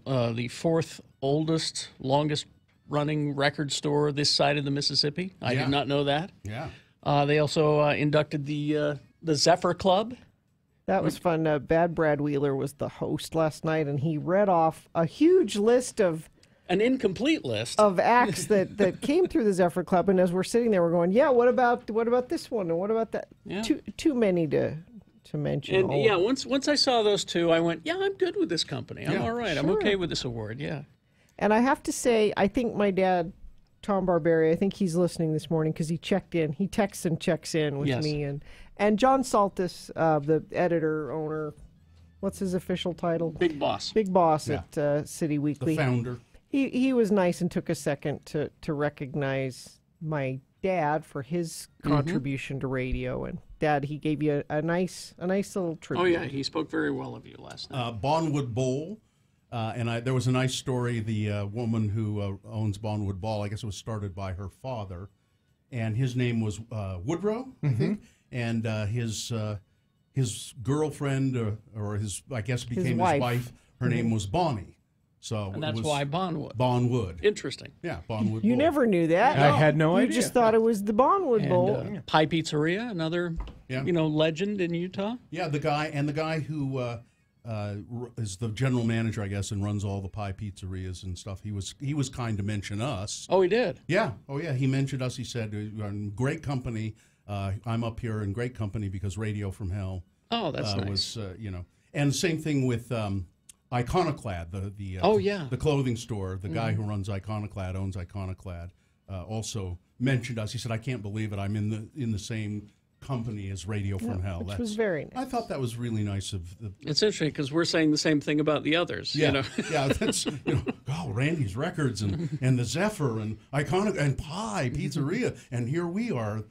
The fourth oldest, longest running record store this side of the Mississippi. I Yeah. did not know that. Yeah. They also inducted the Zephyr Club. That was fun. Bad Brad Wheeler was the host last night, and he read off a huge list of An incomplete list. acts that came through the Zephyr Club. And as we're sitting there, we're going, "Yeah, what about this one, and what about that?" Yeah. Too many to mention. And all yeah, of them. once I saw those two, I went, yeah, I'm good with this company. I'm Yeah. all right. I'm Sure. okay with this award. Yeah. And I have to say, I think my dad, Tom Barberi, I think he's listening this morning because he checked in. He texts and checks in with Yes. me. And John Saltis, the editor, owner, what's his official title? Big boss. Big boss Yeah. at City The Weekly. founder. He was nice and took a second to recognize my dad for his contribution to radio. And Dad, he gave you a nice little tribute. Oh, yeah. He spoke very well of you last night. Bonwood Bowl. There was a nice story. The woman who owns Bonwood Bowl, I guess it was started by her father, and his name was Woodrow, I think, and his girlfriend or his, I guess, became his wife. Her name was Bonnie. So And that's it was why Bonwood. Bonwood. Interesting. Yeah, Bonwood. You Bowl. never knew that. I had no You idea. just thought it was the Bonwood And Bowl. Pie Pizzeria, another, Yeah. legend in Utah. Yeah, the guy who is the general manager, I guess, and runs all the pie pizzerias and stuff. He was kind to mention us. Oh, he did. Yeah. Oh, yeah. He mentioned us. He said, "We're in great company. I'm up here in great company because Radio from Hell." Oh, that's nice. Was and same thing with Iconoclad, the clothing store. The guy who runs Iconoclad owns Iconoclad. Also mentioned us. He said, "I can't believe it. I'm in the same company as Radio from Hell." Which was very nice. I thought that was really nice of the. It's interesting because we're saying the same thing about the others. Yeah, yeah. That's Randy's Records and the Zephyr and Iconic and Pie Pizzeria, and here we are.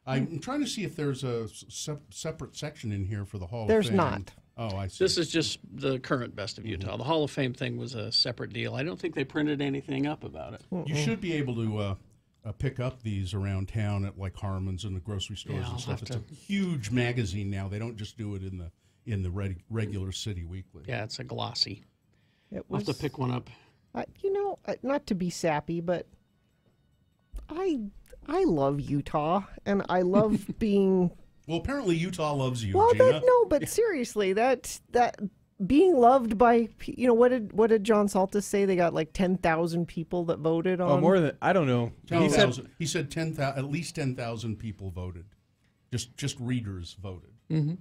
I'm trying to see if there's a separate section in here for the Hall There's of Fame. not. Oh, I see. This is just the current Best of Utah. The Hall of Fame thing was a separate deal. I don't think they printed anything up about it. You should be able to pick up these around town at like Harmon's and the grocery stores Yeah, and I'll stuff. have It's a huge magazine now. They don't just do it in the regular City Weekly. Yeah, it's a glossy. It I'll was, have to pick one up. not to be sappy, but I love Utah, and I love being. Well, apparently Utah loves you, Well, Gina. but seriously, that being loved by what did John Saltis say? They got like 10,000 people that voted on. Oh, more than I don't know. 10,000. He said 10,000. At least 10,000 people voted. Just readers voted.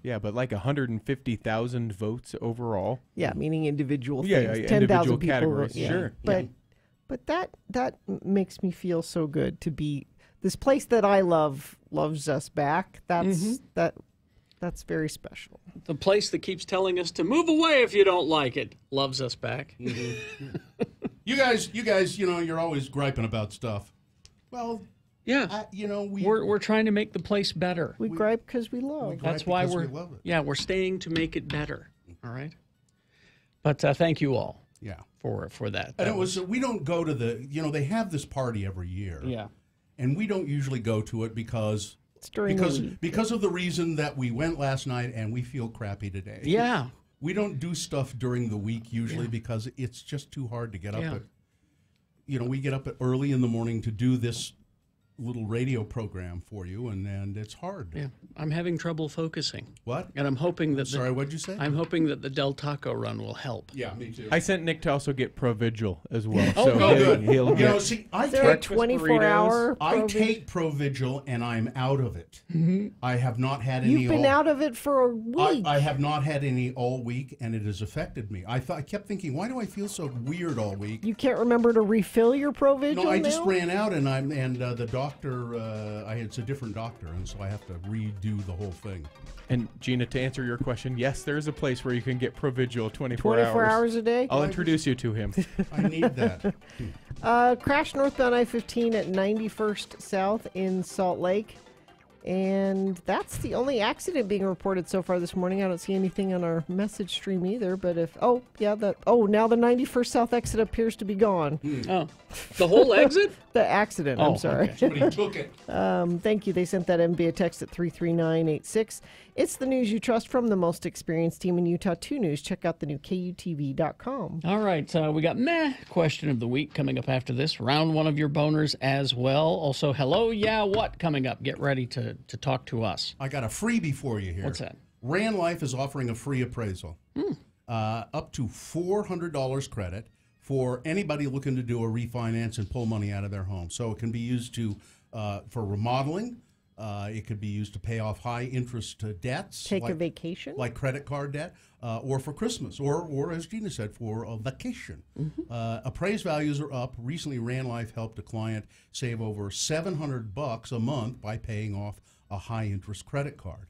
Yeah, but like 150,000 votes overall. Yeah, meaning individual Yeah, things. yeah, 10,000 individual people. categories, Yeah. sure. But that makes me feel so good to be this place that I love loves us back. That's very special. The place that keeps telling us to move away if you don't like it loves us back. You guys, you're always griping about stuff. Well, Yeah. we're We're trying to make the place better. We gripe because we love. That's why we love it. we're staying to make it better. All right. But thank you all. Yeah. For that. And it was we don't go to the they have this party every year. Yeah. And we don't usually go to it because during the week. Because of the reason that we went last night and we feel crappy today. Yeah. We don't do stuff during the week usually because it's just too hard to get up at. We get up early in the morning to do this little radio program for you, and it's hard. Yeah, I'm having trouble focusing. What? And I'm hoping that. Sorry, what'd you say? I'm hoping that the Del Taco run will help. Yeah, me too. I sent Nick to also get Provigil as well. Oh, so good. He'll get See, I take take 24-hour. I take Provigil, and I'm out of it. I have not had any. You've been out of it for a week. I have not had any all week, and it has affected me. I kept thinking, why do I feel so weird all week? You can't remember to refill your Provigil No, I now? just ran out, and the doctor. It's a different doctor, and so I have to redo the whole thing. And Gina, to answer your question, yes, there is a place where you can get Provigil 24 hours a day? I'll introduce you to him. I need that. Crash northbound I-15 at 91st South in Salt Lake. And that's the only accident being reported so far this morning. I don't see anything on our message stream either. But now the 91st South exit appears to be gone. Oh, the whole exit? The accident, I'm sorry. Okay. Somebody took it. Thank you. They sent that in via text at 33986. It's the news you trust from the most experienced team in Utah 2 News. Check out the new KUTV.com. All right. We got question of the week coming up after this. Round one of your boners as well. Also, hello, yeah, what coming up. Get ready to talk to us. I got a freebie for you here. What's that? Rand Life is offering a free appraisal. Up to $400 credit for anybody looking to do a refinance and pull money out of their home. So it can be used for remodeling. It could be used to pay off high interest debts. Take a vacation? Like credit card debt, or for Christmas, or as Gina said, for a vacation. Appraised values are up. Recently, Rand Life helped a client save over $700 a month by paying off a high interest credit card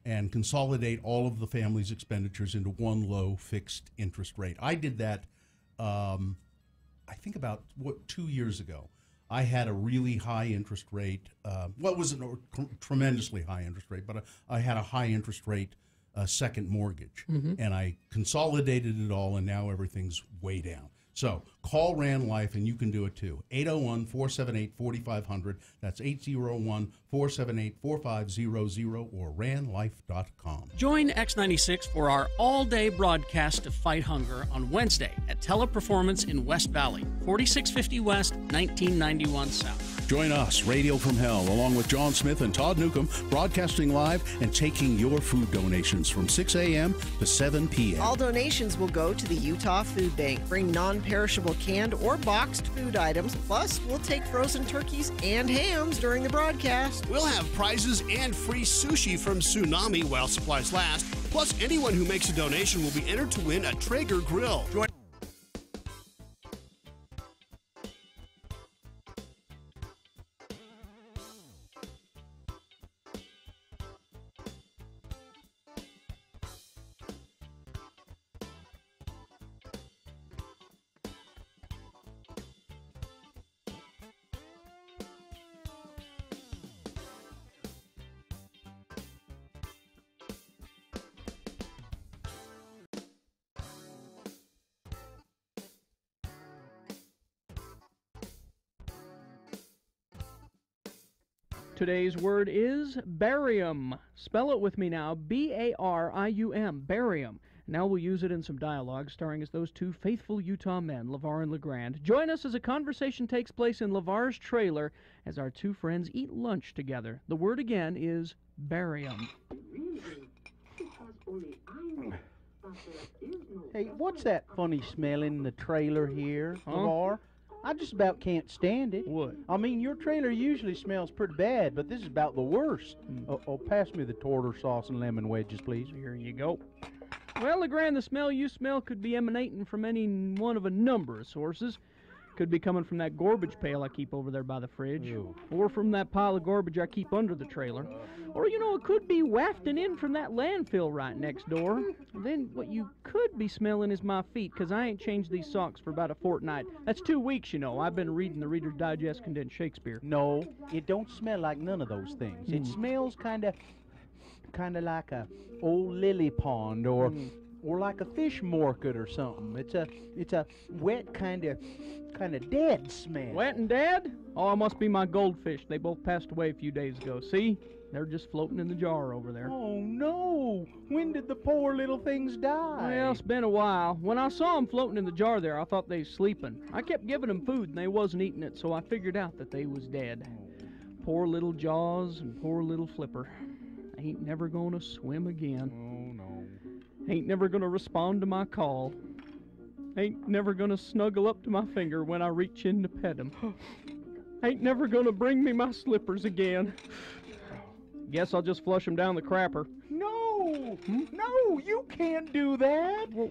and consolidate all of the family's expenditures into one low fixed interest rate. I did that, I think about 2 years ago. I had a really high interest rate. It wasn't a tremendously high interest rate, but I had a high interest rate second mortgage. And I consolidated it all, and now everything's way down. So call Rand Life, and you can do it too. 801-478-4500. That's 801-478-4500 or randlife.com. Join X96 for our all-day broadcast to fight hunger on Wednesday at Teleperformance in West Valley, 4650 West, 1991 South. Join us, Radio from Hell, along with John Smith and Todd Newcomb, broadcasting live and taking your food donations from 6 a.m. to 7 p.m. All donations will go to the Utah Food Bank. Bring non-perishable canned or boxed food items. Plus, we'll take frozen turkeys and hams during the broadcast. We'll have prizes and free sushi from Tsunami while supplies last. Plus, anyone who makes a donation will be entered to win a Traeger grill. Today's word is barium. Spell it with me now, B-A-R-I-U-M, barium. Now we'll use it in some dialogue starring as those two faithful Utah men, Levar and Legrand. Join us as a conversation takes place in Levar's trailer as our two friends eat lunch together. The word again is barium. Hey, what's that funny smell in the trailer here, Levar? I just about can't stand it. What? I mean, your trailer usually smells pretty bad, but this is about the worst. Pass me the tartar sauce and lemon wedges, please. Here you go. Well, Legrand, the smell you smell could be emanating from any one of a number of sources. Could be coming from that garbage pail I keep over there by the fridge. Ew. Or from that pile of garbage I keep under the trailer. Or, it could be wafting in from that landfill right next door. Then what you could be smelling is my feet, because I ain't changed these socks for about a fortnight. That's 2 weeks, I've been reading the Reader's Digest condensed Shakespeare. No, it don't smell like none of those things. It smells kind of like a old lily pond or or like a fish market or something. It's a wet kind of dead smell. Wet and dead? Oh, it must be my goldfish. They both passed away a few days ago. See? They're just floating in the jar over there. Oh, no. When did the poor little things die? Well, it's been a while. When I saw them floating in the jar there, I thought they was sleeping. I kept giving them food, and they wasn't eating it, so I figured out that they was dead. Poor little Jaws and poor little Flipper. Ain't never gonna swim again. Oh, no. Ain't never gonna respond to my call. Ain't never gonna snuggle up to my finger when I reach in to pet him. Ain't never gonna bring me my slippers again. Guess I'll just flush them down the crapper. No! No, you can't do that. Well,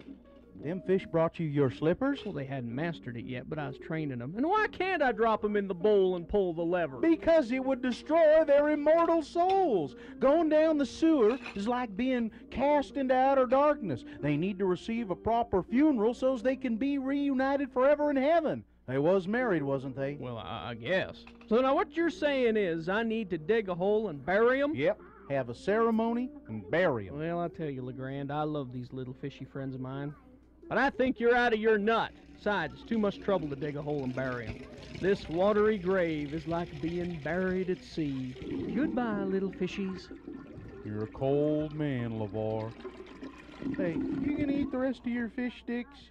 them fish brought you your slippers? Well, they hadn't mastered it yet, but I was training them. And why can't I drop them in the bowl and pull the lever? Because it would destroy their immortal souls. Going down the sewer is like being cast into outer darkness. They need to receive a proper funeral so they can be reunited forever in heaven. They was married, wasn't they? Well, I guess. So now what you're saying is I need to dig a hole and bury them? Yep. Have a ceremony and bury them. Well, I tell you, Legrand, I love these little fishy friends of mine. But I think you're out of your nut. Besides, it's too much trouble to dig a hole and bury them. This watery grave is like being buried at sea. Goodbye, little fishies. You're a cold man, Levar. Hey, you gonna eat the rest of your fish sticks?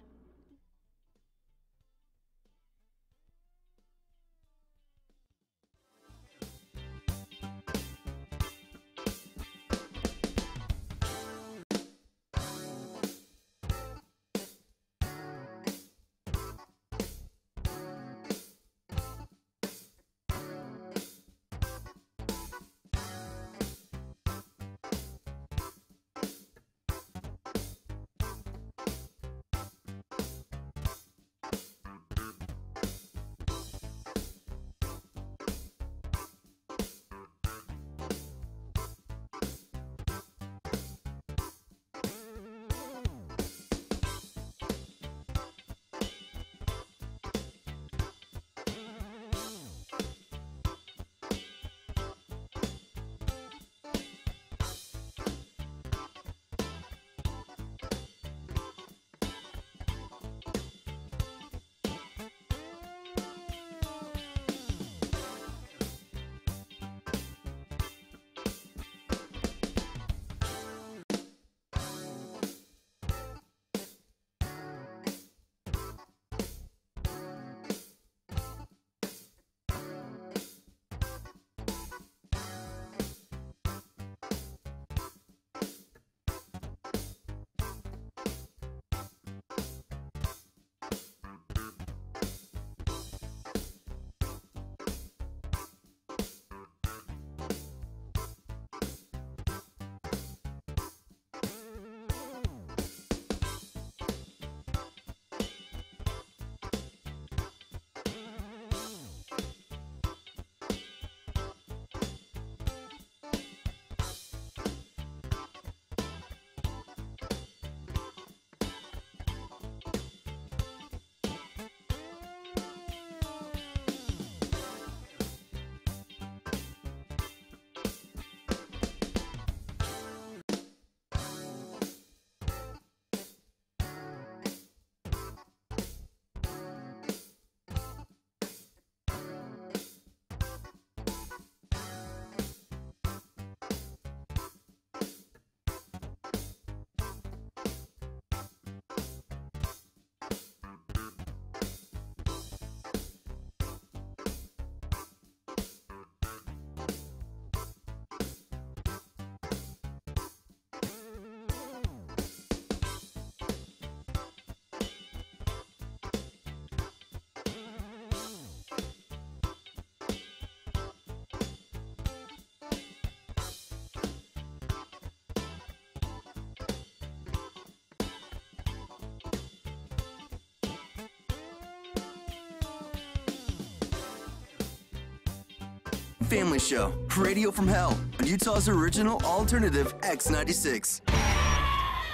Family Show, radio from hell, on Utah's original alternative X96.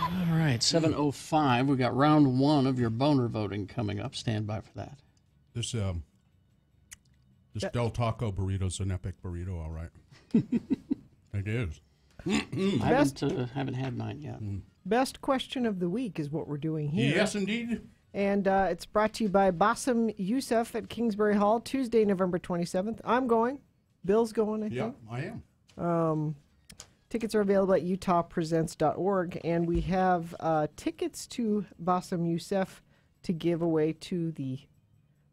All right, 7:05. We got round one of your boner voting coming up. Stand by for that. This Del Taco burrito's an epic burrito, all right. It is. I haven't had mine yet. Best question of the week is what we're doing here. Yes, indeed. And it's brought to you by Bassem Youssef at Kingsbury Hall, Tuesday, November 27th. I'm going. Bill's going, I think. Yeah, I am. Tickets are available at utahpresents.org, and we have tickets to Bassem Youssef to give away to the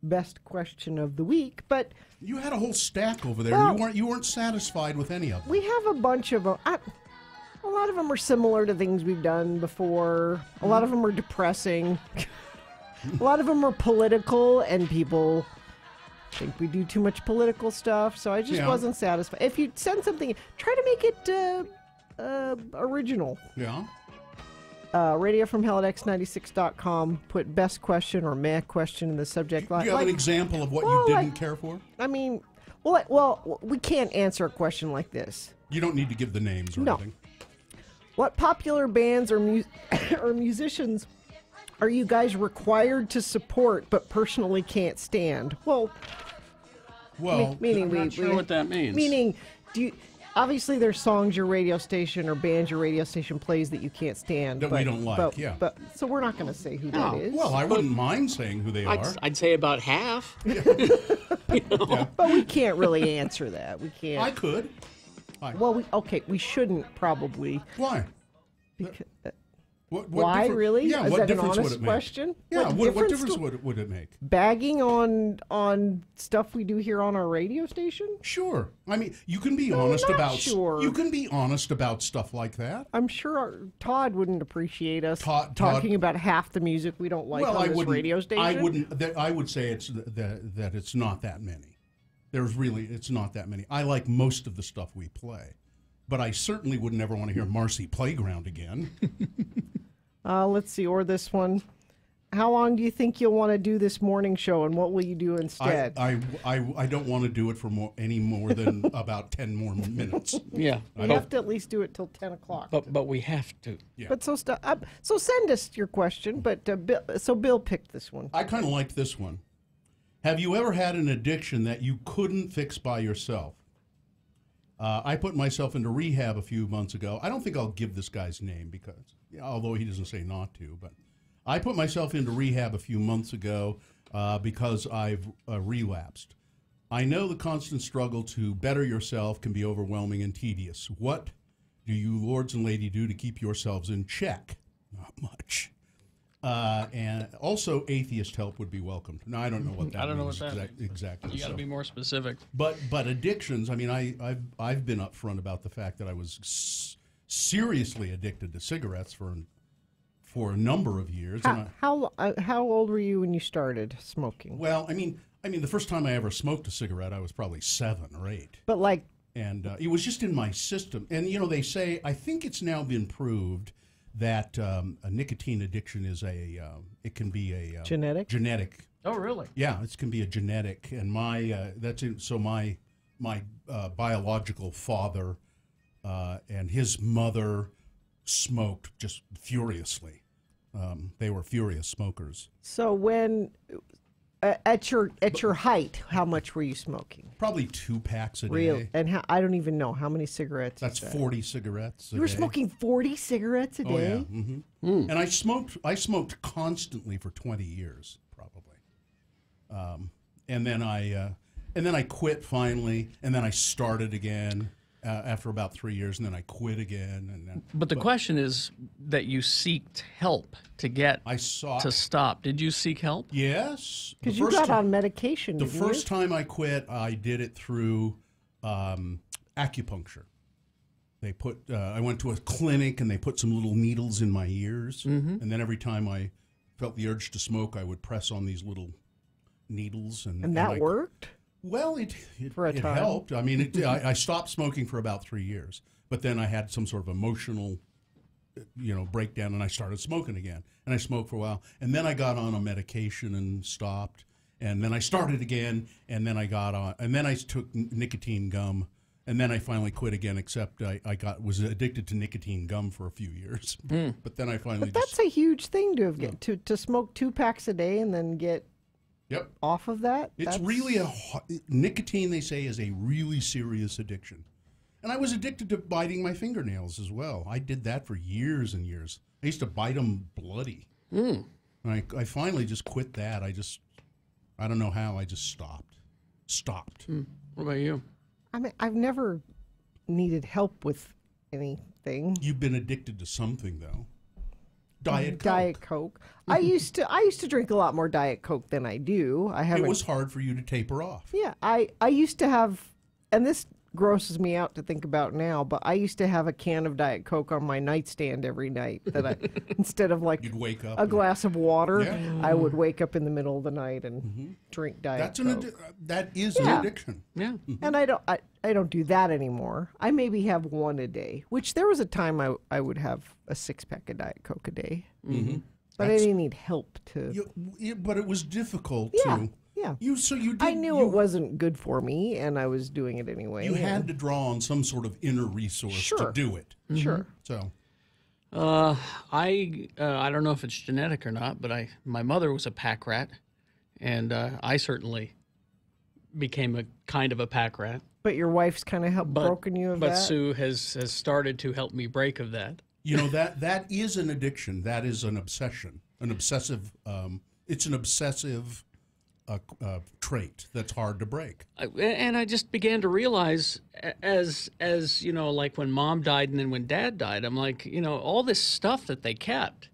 best question of the week. But you had a whole stack over there. Well, You weren't satisfied with any of them. we have a bunch of them. A lot of them are similar to things we've done before. A lot of them are depressing. A lot of them are political, and people think we do too much political stuff, so I just wasn't satisfied. If you send something, try to make it original. Yeah. Radio from Hell at x96.com. Put best question or meh question in the subject line. Do you have an example of what you didn't care for? I mean, well, we can't answer a question like this. You don't need to give the names or anything. What popular bands or musicians are you guys required to support but personally can't stand? Well, meaning I'm not sure what that means. Meaning, obviously there's songs your radio station or bands your radio station plays that you can't stand. That we don't like, yeah. But so we're not going to say who that is. Well, I wouldn't mind saying who they are. I'd say about half. Yeah. But we can't really answer that. We can't. I could. Well, we shouldn't probably. Why? Because, Why really? Yeah, Is what that an difference would honest it make? question? Yeah, what difference do- would it make? Bagging on stuff we do here on our radio station? Sure. I mean, you can be honest not about sure. You can be honest about stuff like that. I'm sure Todd wouldn't appreciate us Todd- talking about half the music we don't like on this radio station. I wouldn't. I would say that it's not that many. It's not that many. I like most of the stuff we play, but I certainly would never want to hear Marcy Playground again. Let's see, or this one. How long do you think you'll want to do this morning show, and what will you do instead? I don't want to do it for any more than about 10 more minutes. Yeah. We have to at least do it till 10 o'clock. But we have to. Yeah. But so send us your question. But Bill picked this one. I kind of liked this one. Have you ever had an addiction that you couldn't fix by yourself? I put myself into rehab a few months ago. I don't think I'll give this guy's name because, although he doesn't say not to, but I put myself into rehab a few months ago because I've relapsed. I know the constant struggle to better yourself can be overwhelming and tedious. What do you lords and lady do to keep yourselves in check? Not much. And also, atheist help would be welcomed. Now, I don't know what that means. I don't know what that means. Exactly. You got to be more specific. But addictions. I mean, I've been upfront about the fact that I was seriously addicted to cigarettes for a number of years. How old were you when you started smoking? Well, I mean, the first time I ever smoked a cigarette, I was probably 7 or 8. But like, and it was just in my system. And they say, I think it's now been proved that a nicotine addiction is it can be a genetic. Genetic. Oh, really? Yeah, it can be a genetic, and my biological father and his mother smoked just furiously. They were furious smokers. So when at your height, how much were you smoking? Probably 2 packs a day. Real, and I don't even know how many cigarettes. That's 40 cigarettes. You were smoking 40 cigarettes a day. Oh yeah. Mm-hmm. And I smoked constantly for 20 years, probably. And then I quit finally, and then I started again after about 3 years, and then I quit again. But the question is that you seeked help to get to stop. Did you seek help? Yes. Because you got on medication. The first time I quit, I did it through acupuncture. I went to a clinic, and they put some little needles in my ears, and then every time I felt the urge to smoke, I would press on these little needles, and that worked. Well, it helped. I mean, I stopped smoking for about 3 years, but then I had some sort of emotional, breakdown, and I started smoking again. And I smoked for a while, and then I got on a medication and stopped, and then I started again, and then I took nicotine gum, and then I finally quit again. Except I was addicted to nicotine gum for a few years, but then I finally. But that's a huge thing to smoke 2 packs a day and then get. Yep. Off of that? It's really nicotine, they say, is a really serious addiction. And I was addicted to biting my fingernails as well. I did that for years and years. I used to bite them bloody. And I finally just quit that. I don't know how, I just stopped. What about you? I mean, I've never needed help with anything. You've been addicted to something, though. Diet Coke. Diet Coke. I used to drink a lot more Diet Coke than I do. It was hard for you to taper off. Yeah, I used to have, and this grosses me out to think about now, but I used to have a can of Diet Coke on my nightstand every night. That I, instead of like you'd wake up a glass of water, Yeah. I would wake up in the middle of the night and drink Diet Coke. That is an addiction. Yeah. And I don't do that anymore. I maybe have one a day, which there was a time I would have a 6-pack of Diet Coke a day. But I didn't need help to. But it was difficult Yeah. to. Yeah. I knew it wasn't good for me, and I was doing it anyway. You had to draw on some sort of inner resource to do it. Sure. So. I don't know if it's genetic or not, but my mother was a pack rat, and I certainly became a kind of a pack rat. But your wife's kind of broken you of that? But Sue has started to help me break of that. You know, that is an addiction. That is an obsession. An obsessive, it's an obsessive trait that's hard to break. And I just began to realize as you know, like when Mom died and then when Dad died, I'm like, you know, all this stuff that they kept.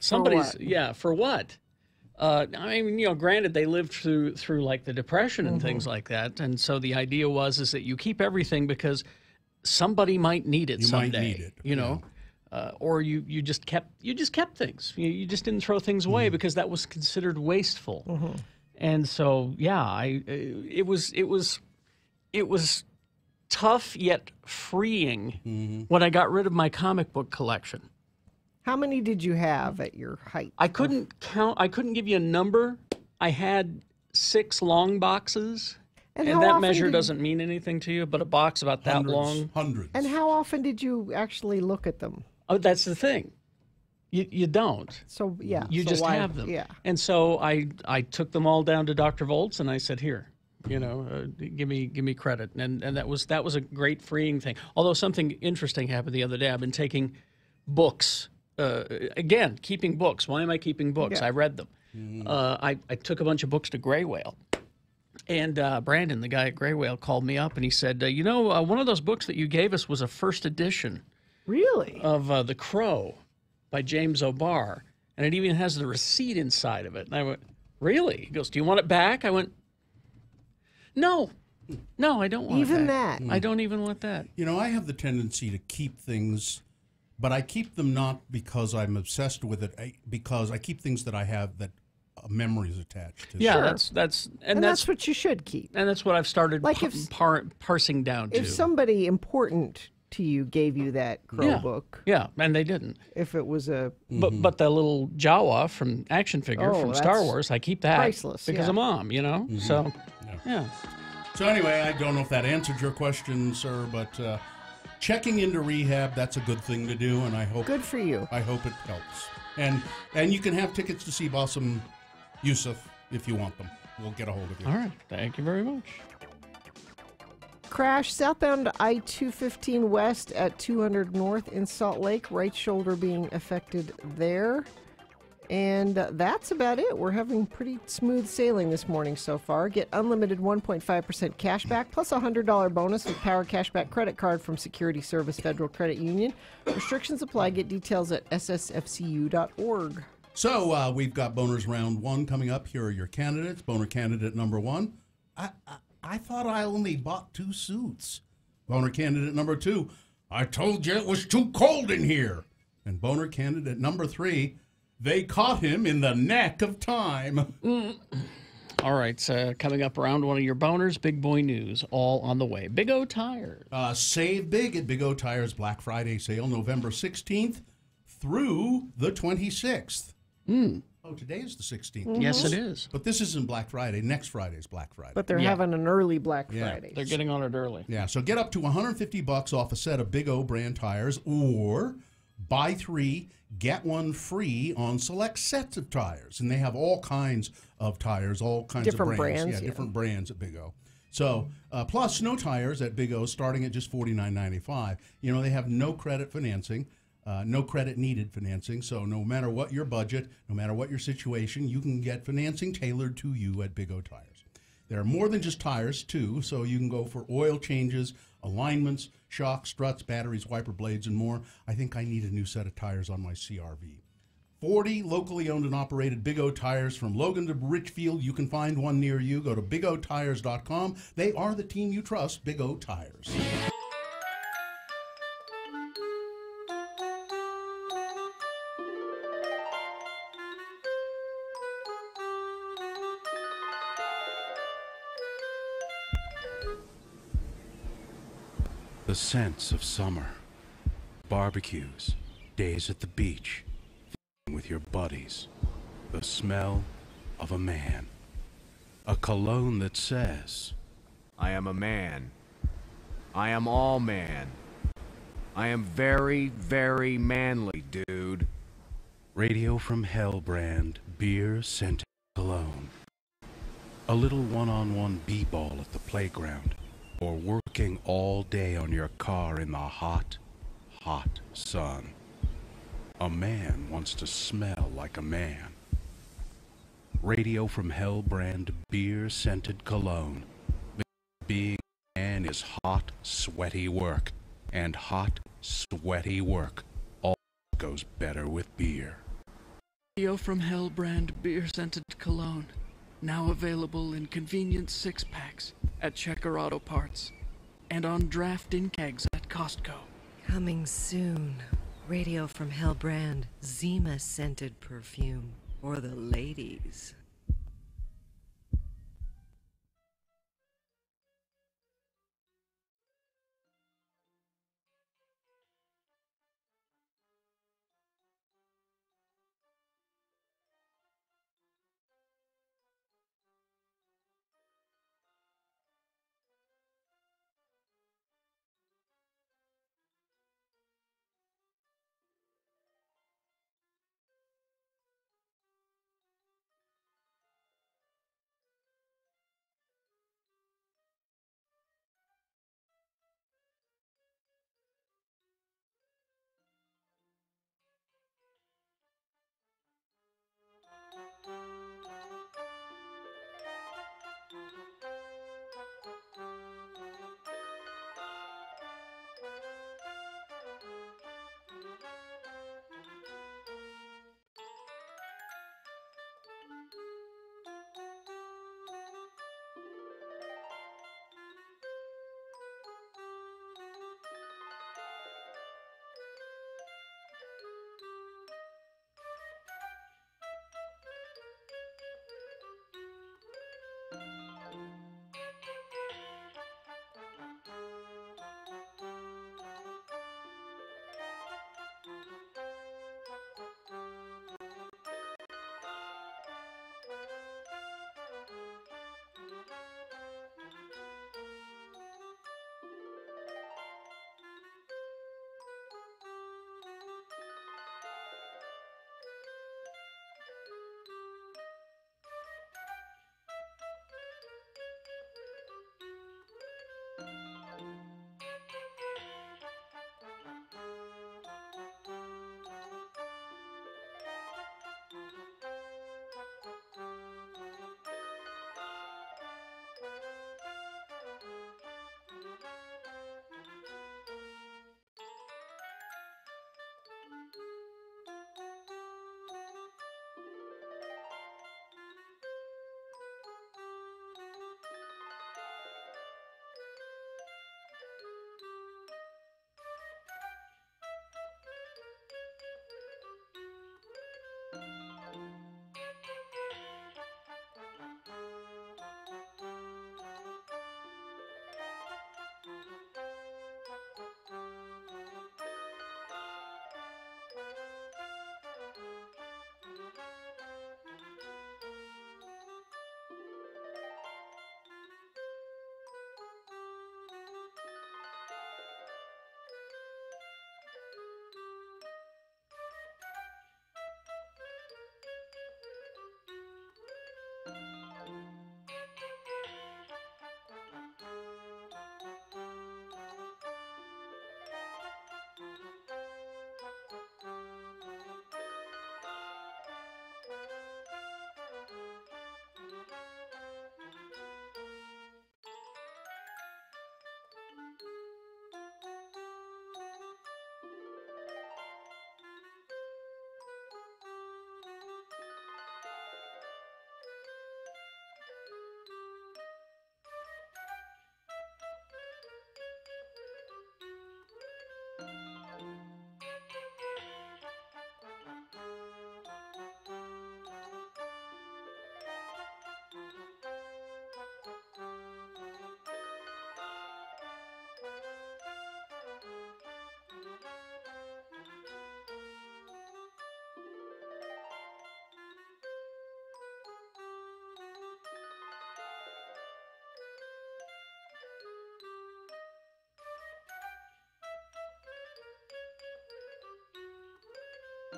For what? I mean, you know, granted, they lived through like the Depression and things like that, and so the idea was that you keep everything because somebody might need it someday. You might need it, you know, or you just kept things. You just didn't throw things away because that was considered wasteful. And so, yeah, it was tough yet freeing when I got rid of my comic book collection. How many did you have at your height? I couldn't count. I couldn't give you a number. I had 6 long boxes, and that measure doesn't mean anything to you, but a box about that long. Hundreds. And how often did you actually look at them? Oh, that's the thing. You don't. So, yeah. You just have them. Yeah. And so I took them all down to Dr. Volt's, and I said, here, you know, give me credit. And that was a great freeing thing. Although something interesting happened the other day. I've been taking books. Again, keeping books. Why am I keeping books? Yeah. I read them. I took a bunch of books to Gray Whale. And Brandon, the guy at Gray Whale, called me up and he said, you know, one of those books that you gave us was a first edition. Really? Of The Crow by James O'Barr. And it even has the receipt inside of it. And I went, really? He goes, do you want it back? I went, no, I don't want even it back. that. I don't even want that. You know, I have the tendency to keep things, but I keep them not because I'm obsessed with it, because I keep things that I have that memories attached to. Yeah, Sure. that's what you should keep. And that's what I've started Like parsing down to. If somebody important to you gave you that Crow book. Yeah, and they didn't. If it was a... But the little Jawa from action figure from Star Wars, I keep that. Priceless, because of Mom, you know? So, yeah. So anyway, I don't know if that answered your question, sir, but checking into rehab, that's a good thing to do, and I hope... Good for you. I hope it helps. And you can have tickets to see Bassem Youssef if you want them. We'll get a hold of you. All right. Thank you very much. Crash southbound I-215 west at 200 north in Salt Lake. Right shoulder being affected there. And that's about it. We're having pretty smooth sailing this morning so far. Get unlimited 1.5% cash back plus a $100 bonus with Power Cashback credit card from Security Service Federal Credit Union. Restrictions apply. Get details at ssfcu.org. So we've got Boners Round 1 coming up. Here are your candidates. Boner candidate number 1. I thought I only bought 2 suits. Boner candidate number 2. I told you it was too cold in here. And boner candidate number 3. They caught him in the neck of time. All right, coming up around one of your boners, Big Boy News, all on the way. Big O Tires. Save big at Big O Tires Black Friday sale, November 16th through the 26th. Oh, today is the 16th. Yes, it is. But this isn't Black Friday. Next Friday is Black Friday. But they're having an early Black Friday. They're getting on it early. Yeah, so get up to $150 off a set of Big O brand tires, or buy 3, get 1 free on select sets of tires. And they have all kinds of tires, all kinds Different of brands. brands, Yeah, different brands at Big O. So, plus snow tires at Big O starting at just $49.95. You know, they have no credit financing, no credit needed financing. So no matter what your budget, no matter what your situation, you can get financing tailored to you at Big O Tires. There are more than just tires, too, so you can go for oil changes, alignments, shocks, struts, batteries, wiper blades, and more. I think I need a new set of tires on my CRV. 40 locally owned and operated Big O Tires from Logan to Richfield. You can find one near you. Go to bigotires.com. They are the team you trust, Big O Tires. The scents of summer, barbecues, days at the beach, with your buddies, the smell of a man, a cologne that says, I am a man. I am all man. I am very, very manly, dude. Radio from Hell brand beer scented cologne. A little one-on-one b-ball at the playground, or working all day on your car in the hot, hot sun. A man wants to smell like a man. Radio from Hell brand beer scented cologne. Being a man is hot, sweaty work, and hot, sweaty work all goes better with beer. Radio from Hell brand beer scented cologne. Now available in convenient 6-packs at Checker Auto Parts and on draft in kegs at Costco. Coming soon. Radio from Hell brand Zima scented perfume for the ladies.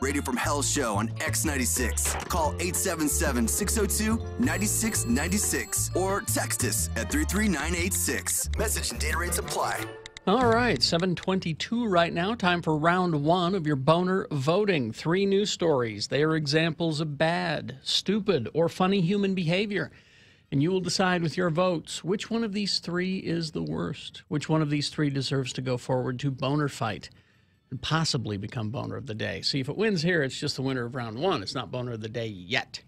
Radio from Hell show on X96. Call 877-602-9696 or text us at 33986. Message and data rates apply. All right, 7:22 right now. Time for round one of your boner voting. 3 news stories. They are examples of bad, stupid, or funny human behavior. And you will decide with your votes which one of these 3 is the worst. Which one of these 3 deserves to go forward to boner fight and possibly become boner of the day. See, if it wins here, it's just the winner of round 1. It's not boner of the day yet.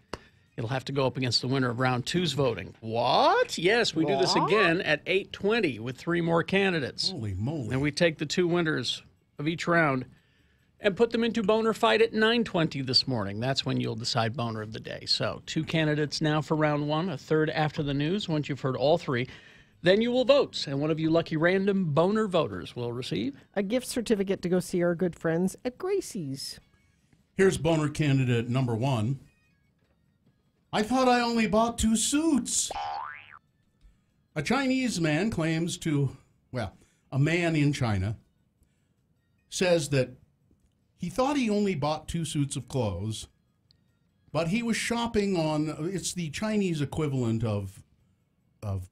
It'll have to go up against the winner of round 2's voting. What? Yes, we do this again at 8:20 with 3 more candidates. Holy moly. And we take the 2 winners of each round and put them into boner fight at 9:20 this morning. That's when you'll decide boner of the day. So 2 candidates now for round 1, a third after the news. Once you've heard all 3, then you will vote. And one of you lucky random boner voters will receive a gift certificate to go see our good friends at Gracie's. Here's boner candidate number 1. I thought I only bought 2 suits. A Chinese man claims to, a man in China says that he thought he only bought 2 suits of clothes, but he was shopping on, it's the Chinese equivalent of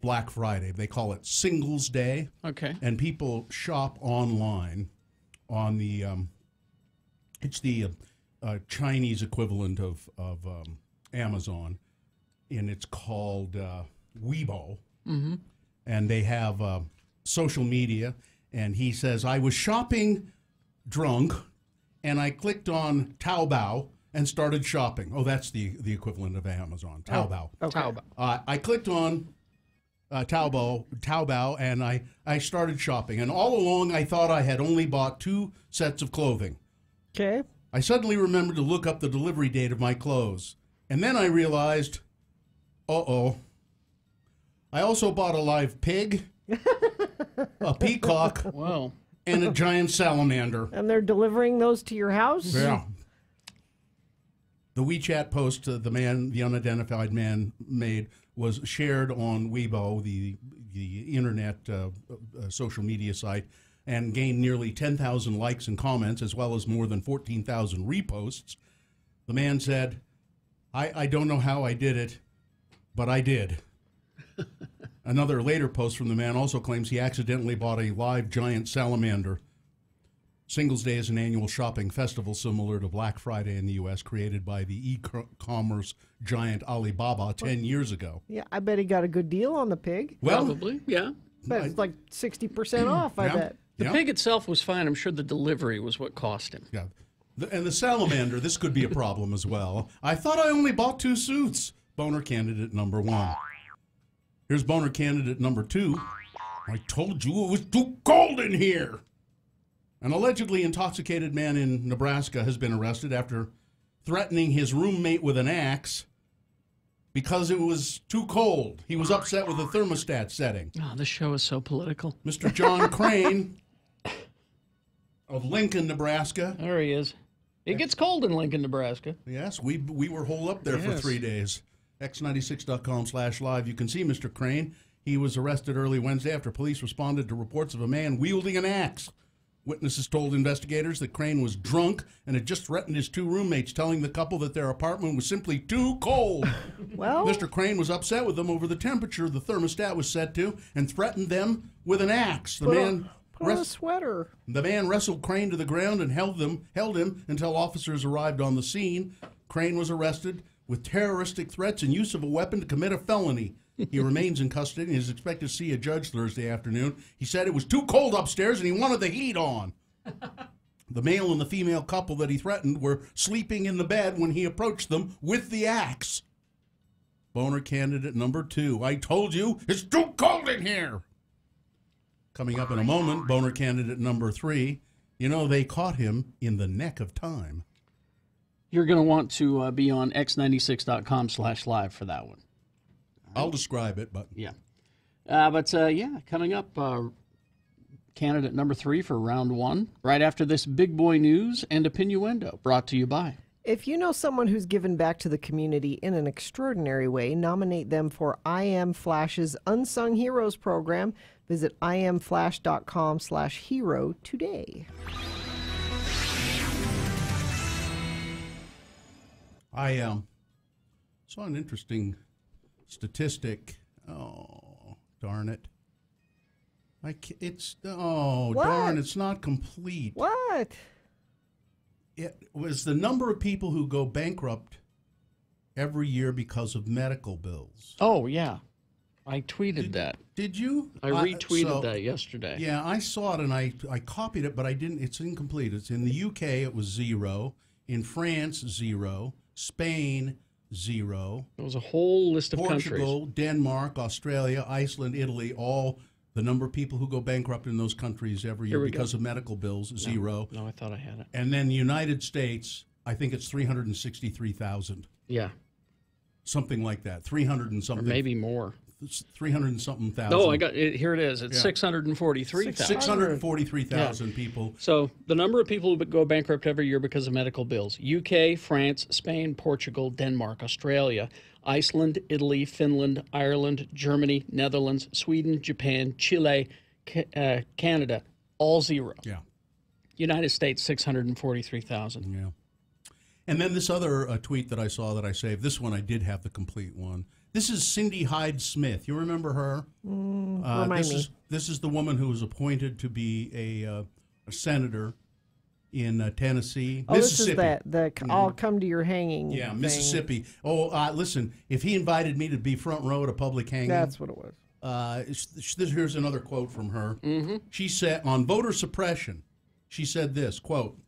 Black Friday. They call it Singles Day. Okay. And people shop online on the, it's the Chinese equivalent of Amazon, and it's called Weibo. Mm-hmm. And they have social media, and he says, I was shopping drunk, and I clicked on Taobao and started shopping. Oh, that's the equivalent of Amazon, Taobao. Oh, okay. Taobao. I clicked on Taobao, and I started shopping. And all along, I thought I had only bought 2 sets of clothing. Okay. I suddenly remembered to look up the delivery date of my clothes. And then I realized, I also bought a live pig, a peacock, wow, and a giant salamander. And they're delivering those to your house? Yeah. The WeChat post the unidentified man made was shared on Weibo, the internet social media site, and gained nearly 10,000 likes and comments, as well as more than 14,000 reposts. The man said, I don't know how I did it, but I did. Another later post from the man also claims he accidentally bought a live giant salamander. Singles Day is an annual shopping festival similar to Black Friday in the U.S., created by the e-commerce giant Alibaba 10 years ago. Yeah, I bet he got a good deal on the pig. Well, probably, yeah. But it's like 60% off, I bet. The pig itself was fine. I'm sure the delivery was what cost him. Yeah. And the salamander, this could be a problem as well. I thought I only bought 2 suits. Boner candidate number 1. Here's boner candidate number 2. I told you it was too cold in here. An allegedly intoxicated man in Nebraska has been arrested after threatening his roommate with an axe because it was too cold. He was upset with the thermostat setting. Oh, this show is so political. Mr. John Crane of Lincoln, Nebraska. There he is. It gets cold in Lincoln, Nebraska. Yes, we were holed up there for 3 days. X96.com/live. You can see Mr. Crane. He was arrested early Wednesday after police responded to reports of a man wielding an axe. Witnesses told investigators that Crane was drunk and had just threatened his 2 roommates, telling the couple that their apartment was simply too cold. Well, Mr. Crane was upset with them over the temperature the thermostat was set to and threatened them with an axe. Put on a sweater. The man wrestled Crane to the ground and held him until officers arrived on the scene. Crane was arrested with terroristic threats and use of a weapon to commit a felony. He remains in custody and is expected to see a judge Thursday afternoon. He said it was too cold upstairs and he wanted the heat on. The male and the female couple that he threatened were sleeping in the bed when he approached them with the axe. Boner candidate number 2. I told you, it's too cold in here. Coming up in a moment, boner candidate number 3. You know, they caught him in the neck of time. You're going to want to be on x96.com/live for that one. I'll describe it, but... Yeah. Coming up, candidate number 3 for round 1, right after this big boy news and opinioendo, brought to you by... If you know someone who's given back to the community in an extraordinary way, nominate them for I Am Flash's Unsung Heroes program. Visit iamflash.com/hero today. I saw an interesting statistic. Oh, darn it. Darn, it's not complete. What? It was the number of people who go bankrupt every year because of medical bills. Oh, yeah. I tweeted that. Did you? I retweeted that yesterday. Yeah, I saw it and I copied it, but I didn't. It's incomplete. It's in the UK, it was 0. In France, 0. Spain, 0. It was a whole list of Portugal, countries. Denmark, Australia, Iceland, Italy, all the number of people who go bankrupt in those countries every year because of medical bills, 0. No, I thought I had it. And then the United States, I think it's 363,000. Yeah. Something like that. 300 and something. Or maybe more. 300 and something thousand. No, I got it. Here it is. It's 643,000. 643,000 people. So the number of people who go bankrupt every year because of medical bills: UK, France, Spain, Portugal, Denmark, Australia, Iceland, Italy, Finland, Ireland, Germany, Netherlands, Sweden, Japan, Chile, Canada, all 0. Yeah. United States, 643,000. Yeah. And then this other tweet that I saw that I saved. This one I did have the complete one. This is Cindy Hyde-Smith. You remember her? Remind me. This is the woman who was appointed to be a senator in Tennessee, Mississippi. This is that I'll come to your hanging. Yeah, thing. Mississippi. Oh, listen, if he invited me to be front row at a public hanging. That's what it was. Here's another quote from her. Mm-hmm. She said, on voter suppression, she said this, quote,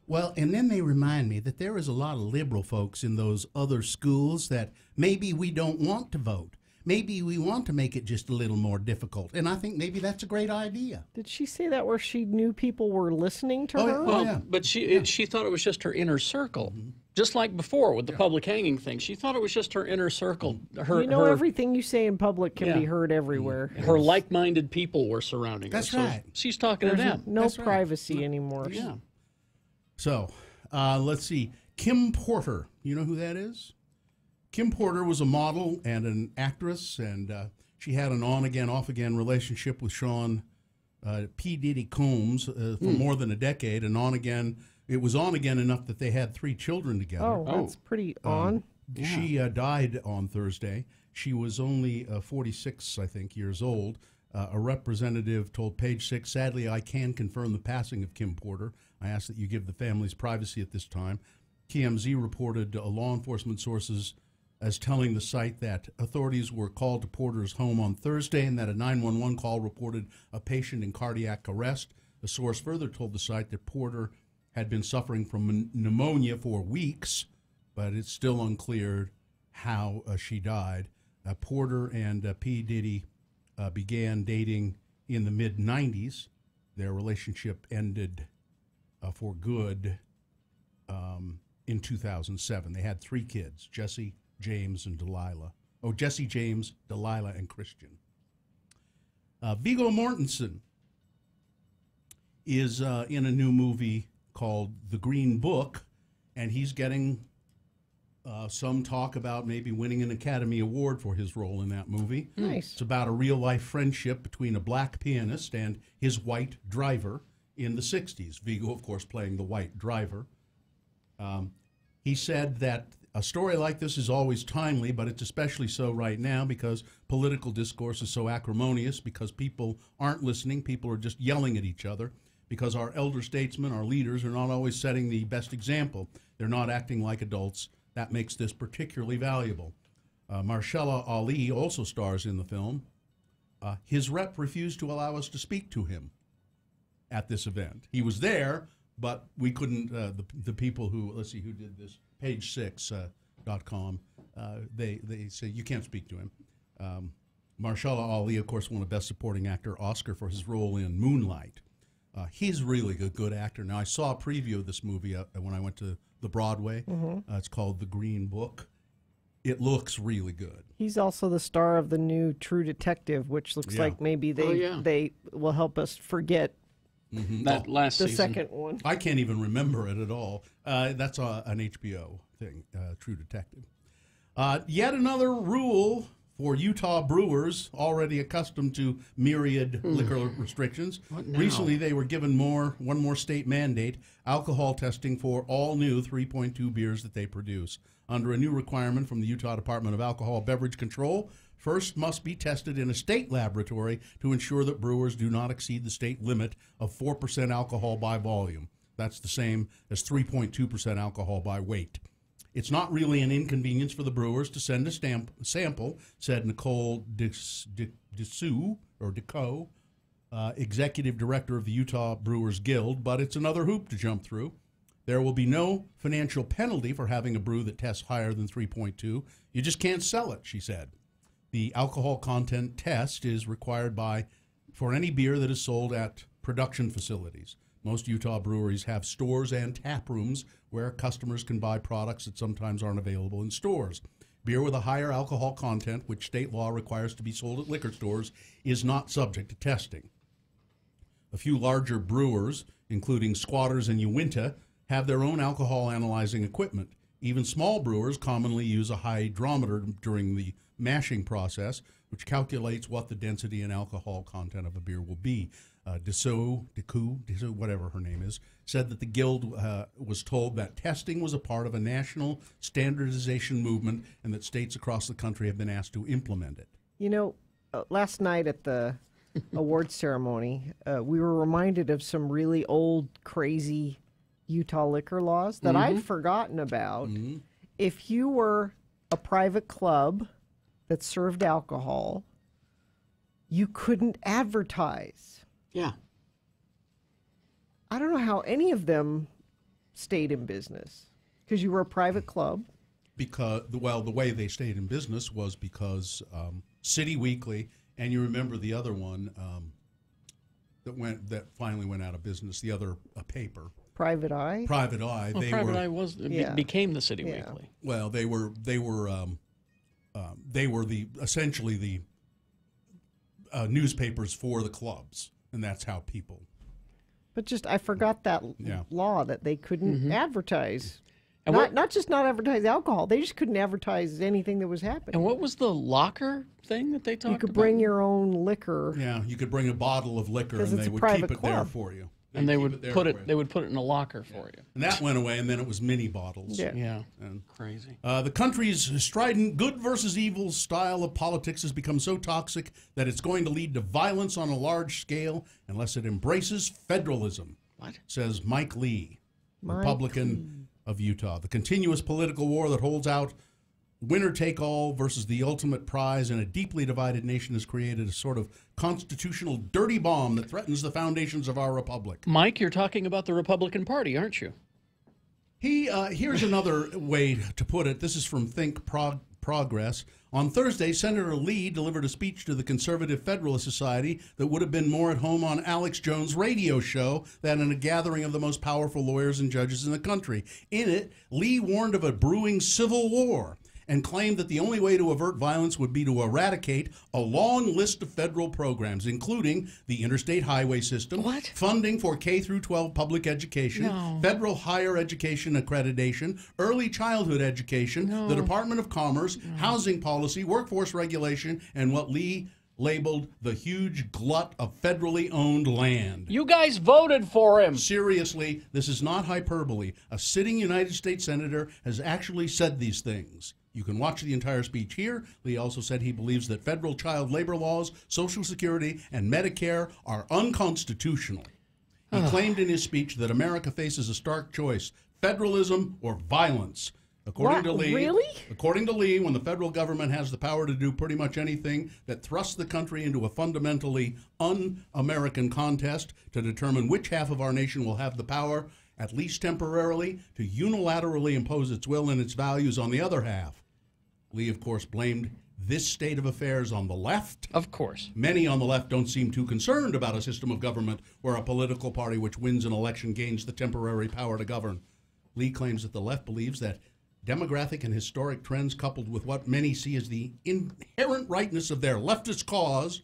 "Well, and then they remind me that there is a lot of liberal folks in those other schools that maybe we don't want to vote. Maybe we want to make it just a little more difficult. And I think maybe that's a great idea." Did she say that where she knew people were listening to her? Oh, yeah. But she thought it was just her inner circle. Mm-hmm. Just like before with the public hanging thing. She thought it was just her inner circle. Everything you say in public can be heard everywhere. Her like-minded people were surrounding her. That's right. So she's talking to them. No privacy anymore. Yeah. So, let's see. Kim Porter. You know who that is? Kim Porter was a model and an actress, and she had an on-again, off-again relationship with Sean P. Diddy Combs for more than a decade. And on-again, it was on-again enough that they had 3 children together. Oh, that's pretty on. Yeah. She died on Thursday. She was only 46, I think, years old. A representative told Page 6, "Sadly, I can confirm the passing of Kim Porter. I ask that you give the families privacy at this time." TMZ reported law enforcement sources as telling the site that authorities were called to Porter's home on Thursday and that a 911 call reported a patient in cardiac arrest. A source further told the site that Porter had been suffering from pneumonia for weeks, but it's still unclear how she died. Porter and P. Diddy began dating in the mid-'90s. Their relationship ended for good in 2007. They had 3 kids, Jesse, James, and Delilah. Oh, Jesse, James, Delilah, and Christian. Viggo Mortensen is in a new movie called The Green Book, and he's getting some talk about maybe winning an Academy Award for his role in that movie. Nice. It's about a real-life friendship between a black pianist and his white driver in the 60s. Viggo, of course, playing the white driver. He said that a story like this is always timely, but it's especially so right now because political discourse is so acrimonious, because people aren't listening, people are just yelling at each other, because our elder statesmen, our leaders, are not always setting the best example. They're not acting like adults. That makes this particularly valuable. Mahershala Ali also stars in the film. His rep refused to allow us to speak to him at this event. He was there, but we couldn't, the people who, let's see, who did this, page6.com, they say you can't speak to him. Mahershala Ali, of course, won a Best Supporting Actor Oscar for his role in Moonlight. He's really a good actor. Now, I saw a preview of this movie when I went to the Broadway. It's called The Green Book. It looks really good. He's also the star of the new True Detective, which looks like maybe they will help us forget that last the season. second one. I can't even remember it at all. That's an HBO thing, True Detective. Yet another rule For Utah brewers already accustomed to myriad liquor restrictions, What now? recently they were given one more state mandate, alcohol testing for all new 3.2 beers that they produce. Under a new requirement from the Utah Department of Alcohol Beverage Control, first must be tested in a state laboratory to ensure that brewers do not exceed the state limit of 4% alcohol by volume. That's the same as 3.2% alcohol by weight. It's not really an inconvenience for the brewers to send a sample, said Nicole Decoe, executive director of the Utah Brewers Guild, but it's another hoop to jump through. There will be no financial penalty for having a brew that tests higher than 3.2. You just can't sell it, she said. The alcohol content test is required for any beer that is sold at production facilities. Most Utah breweries have stores and tap rooms where customers can buy products that sometimes aren't available in stores. Beer with a higher alcohol content, which state law requires to be sold at liquor stores, is not subject to testing. A few larger brewers, including Squatters and Uinta, have their own alcohol analyzing equipment. Even small brewers commonly use a hydrometer during the mashing process, which calculates what the density and alcohol content of a beer will be. Decoe, whatever her name is, said that the Guild was told that testing was a part of a national standardization movement and that states across the country have been asked to implement it. You know, last night at the awards ceremony, we were reminded of some really old, crazy Utah liquor laws that I'd forgotten about. If you were a private club that served alcohol, you couldn't advertise. Yeah. I don't know how any of them stayed in business because you were a private club. Because, well, the way they stayed in business was because City Weekly, and you remember the other one that finally went out of business, the other paper. Private Eye. Private Eye. Well, Private Eye became the City Weekly. Well, they were essentially the newspapers for the clubs. And that's how people. But just, I forgot that law that they couldn't advertise. And not just not advertise alcohol. They just couldn't advertise anything that was happening. And what was the locker thing that they talked about? You could bring your own liquor. Yeah, you could bring a bottle of liquor and they would keep it there for you. And they would put it in a locker for you. And that went away, and then it was mini bottles. Yeah. And, crazy. The country's strident good versus evil style of politics has become so toxic that it's going to lead to violence on a large scale unless it embraces federalism. What? Says Mike Lee, Republican of Utah. The continuous political war that holds out winner take all versus the ultimate prize in a deeply divided nation has created a sort of constitutional dirty bomb that threatens the foundations of our republic. Mike, you're talking about the Republican Party, aren't you? Here's another way to put it. This is from Think Progress. On Thursday, Senator Lee delivered a speech to the Conservative Federalist Society that would have been more at home on Alex Jones' radio show than in a gathering of the most powerful lawyers and judges in the country. In it, Lee warned of a brewing civil war and claimed that the only way to avert violence would be to eradicate a long list of federal programs, including the interstate highway system, funding for K-12 public education, federal higher education accreditation, early childhood education, the Department of Commerce, housing policy, workforce regulation, and what Lee labeled the huge glut of federally owned land. You guys voted for him. Seriously, this is not hyperbole. A sitting United States senator has actually said these things. You can watch the entire speech here. Lee also said he believes that federal child labor laws, Social Security, and Medicare are unconstitutional. He claimed in his speech that America faces a stark choice, federalism or violence. According to Lee, when the federal government has the power to do pretty much anything, that thrusts the country into a fundamentally un-American contest to determine which half of our nation will have the power, at least temporarily, to unilaterally impose its will and its values on the other half. Lee, of course, blamed this state of affairs on the left. Of course. Many on the left don't seem too concerned about a system of government where a political party which wins an election gains the temporary power to govern. Lee claims that the left believes that demographic and historic trends coupled with what many see as the inherent rightness of their leftist cause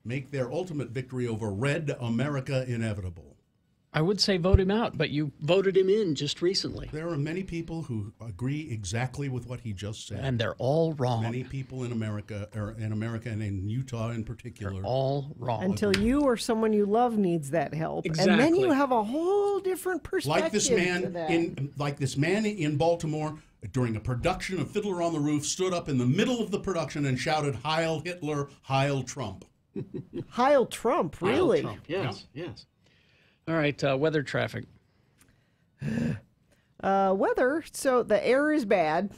make their ultimate victory over red America inevitable. I would say vote him out, but you voted him in just recently. There are many people who agree exactly with what he just said. And they're all wrong. Many people in America, and in Utah in particular. They're all wrong. Until you or someone you love needs that help. And then you have a whole different perspective Like this man in Baltimore, during a production of Fiddler on the Roof, stood up in the middle of the production and shouted, "Heil Hitler, Heil Trump." Heil Trump, really? Heil Trump, yes, yes. All right, weather traffic. Weather, so the air is bad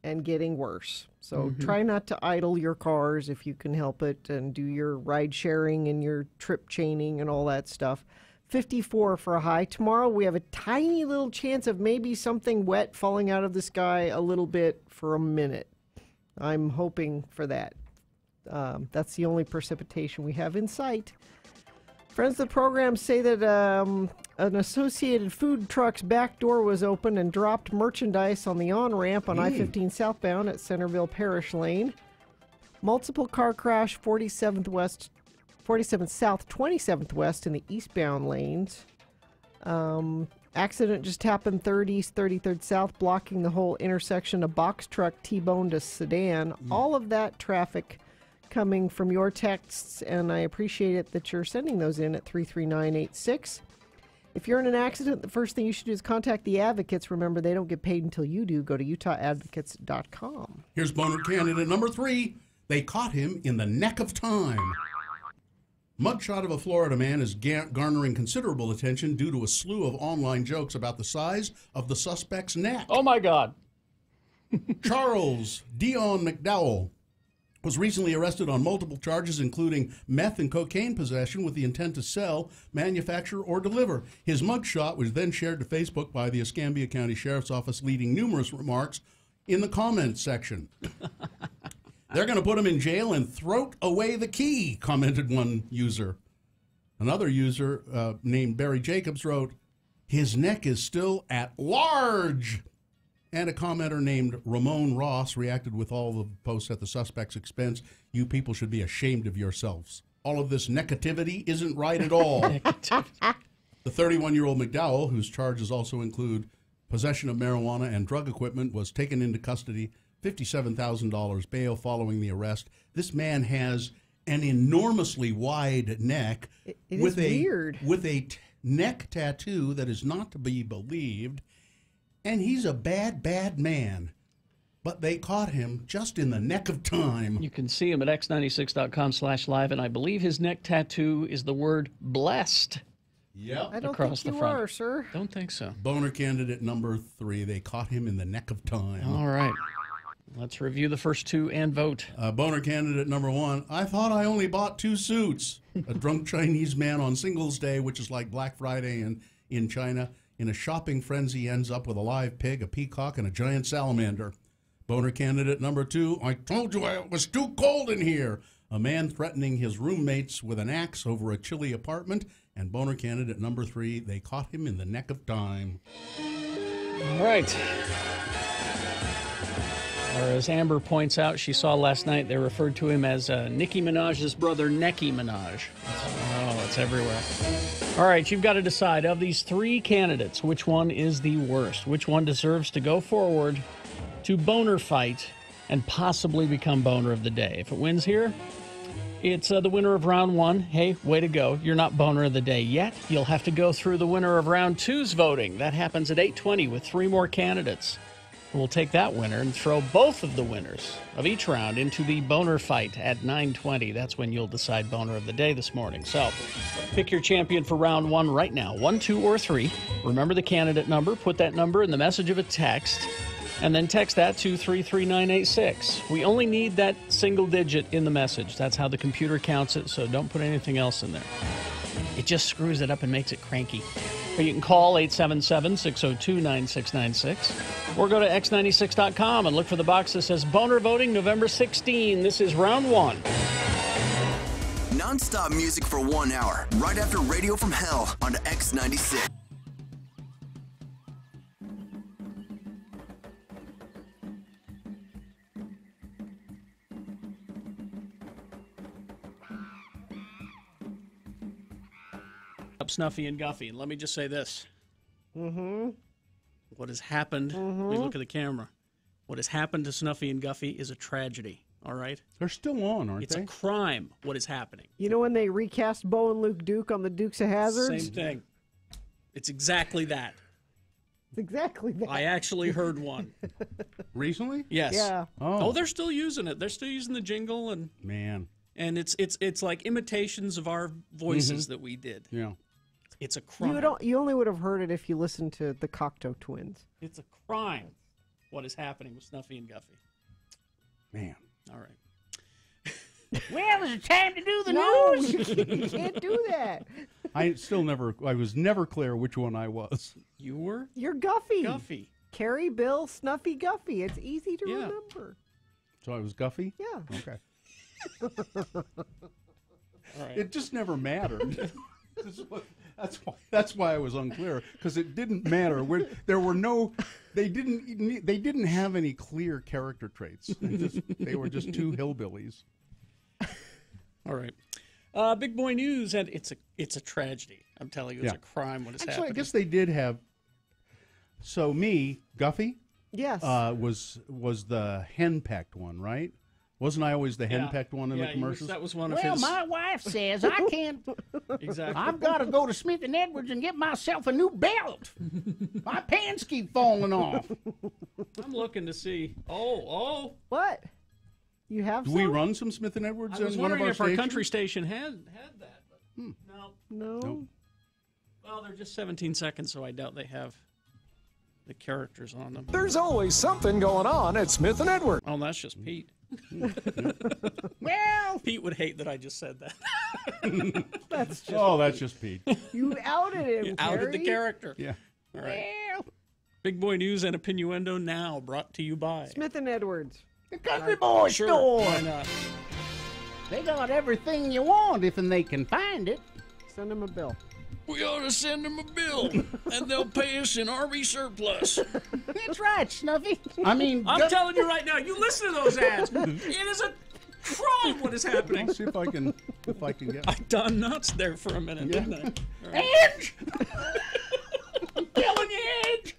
and getting worse. So try not to idle your cars if you can help it, and do your ride sharing and your trip chaining and all that stuff. 54 for a high. Tomorrow we have a tiny little chance of maybe something wet falling out of the sky a little bit for a minute. I'm hoping for that. That's the only precipitation we have in sight. Friends of the program say that an Associated Food Truck's back door was open and dropped merchandise on the on-ramp on I-15 southbound at Centerville Parish Lane. Multiple car crash 47th South, 27th West in the eastbound lanes. Accident just happened 3rd East, 33rd South, blocking the whole intersection. A box truck T-boned a sedan. All of that traffic coming from your texts, and I appreciate it that you're sending those in at 33986. If you're in an accident, the first thing you should do is contact the advocates. Remember, they don't get paid until you do. Go to utahadvocates.com. Here's boner candidate number 3. They caught him in the neck of time. Mugshot of a Florida man is garnering considerable attention due to a slew of online jokes about the size of the suspect's neck. Oh, my God. Charles Dion McDowell was recently arrested on multiple charges, including meth and cocaine possession with the intent to sell, manufacture, or deliver. His mugshot was then shared to Facebook by the Escambia County Sheriff's Office, leading numerous remarks in the comments section. "They're going to put him in jail and throw away the key," commented one user. Another user named Barry Jacobs wrote, "His neck is still at large." And a commenter named Ramon Ross reacted with all the posts at the suspect's expense. "You people should be ashamed of yourselves. All of this negativity isn't right at all." The 31-year-old McDowell, whose charges also include possession of marijuana and drug equipment, was taken into custody, $57,000 bail following the arrest. This man has an enormously wide neck with a neck tattoo that is not to be believed. And he's a bad, bad man. But they caught him just in the neck of time. You can see him at x96.com/live, and I believe his neck tattoo is the word blessed. Yep. I don't across think the you front. are, sir. Don't think so. Boner candidate number 3. They caught him in the neck of time. All right. Let's review the first two and vote. Boner candidate number 1. I thought I only bought 2 suits. A drunk Chinese man on Singles Day, which is like Black Friday in China, in a shopping frenzy ends up with a live pig, a peacock, and a giant salamander. Boner candidate number 2. I told you it was too cold in here. A man threatening his roommates with an axe over a chilly apartment. And boner candidate number 3. They caught him in the neck of time. All right. Or as Amber points out, she saw last night, they referred to him as Nicki Minaj's brother, Nicki Minaj. Oh, it's everywhere. All right, you've got to decide, of these 3 candidates, which one is the worst? Which one deserves to go forward to boner fight and possibly become boner of the day? If it wins here, it's the winner of round 1. Hey, way to go. You're not boner of the day yet. You'll have to go through the winner of round 2's voting. That happens at 8:20 with 3 more candidates. We'll take that winner and throw both of the winners of each round into the boner fight at 9:20. That's when you'll decide boner of the day this morning. So pick your champion for round 1 right now, 1, 2, or 3. Remember the candidate number. Put that number in the message of a text, and then text that to 33986. We only need that single digit in the message. That's how the computer counts it, so don't put anything else in there. It just screws it up and makes it cranky. Or you can call 877-602-9696 or go to x96.com and look for the box that says Boner Voting November 16. This is round 1. Non-stop music for 1 hour, right after Radio from Hell on X96. up Snuffy and Guffy. And let me just say this. Mm-hmm. What has happened, let me look at the camera. What has happened to Snuffy and Guffy is a tragedy, all right? They're still on, aren't It's they? a crime, what is happening. You know when they recast Bo and Luke Duke on the Dukes of Hazzard? Same thing. It's exactly that. It's exactly that. I actually heard one. Recently? Yes. Yeah. Oh, they're still using it. They're still using the jingle, and it's like imitations of our voices that we did. Yeah. It's a crime. You only would have heard it if you listened to the Cocteau Twins. It's a crime. What is happening with Snuffy and Guffy? Man. All right. Well, is it time to do the news? news? You can't do that. I was never clear which one I was. You were? You're Guffy. Guffy. Carrie, Bill, Snuffy, Guffy. It's easy to remember. So I was Guffy? Yeah. Okay. All right. It just never mattered. That's why I was unclear, because it didn't matter. There were no, they didn't have any clear character traits. They were just two hillbillies. All right. Big boy news, and it's a tragedy. I'm telling you, it's a crime what is Actually, happening. I guess they did have. So me, Guffy, yes, was the henpecked one, right? Wasn't I always the henpecked one in the commercials? That was one of Well, his. my wife says I can't. Exactly. I've got to go to Smith and Edwards and get myself a new belt. My pants keep falling off. I'm looking to see. Oh. What? You have Do some? we run some Smith and Edwards I was in one of wondering our if our stations? country station had that. But No. No. Well, they're just 17 seconds, so I doubt they have the characters on them. There's always something going on at Smith and Edward. Oh, that's just Pete. Well, Pete would hate that I just said that. That's just Pete. You outed him, You outed the Carrie. character. Yeah. All right. Big boy news and opinioendo now brought to you by Smith and Edwards. the country boy Sure, store. why not? They got everything you want if they can find it. Send him a bill. We ought to send them a bill, and they'll pay us in RV surplus. That's right, Snuffy. I'm telling you right now, you listen to those ads. It is a crime what is happening. I'll see if I can get. I done nuts there for a minute, didn't I? All right. Edge! I'm telling you, Edge!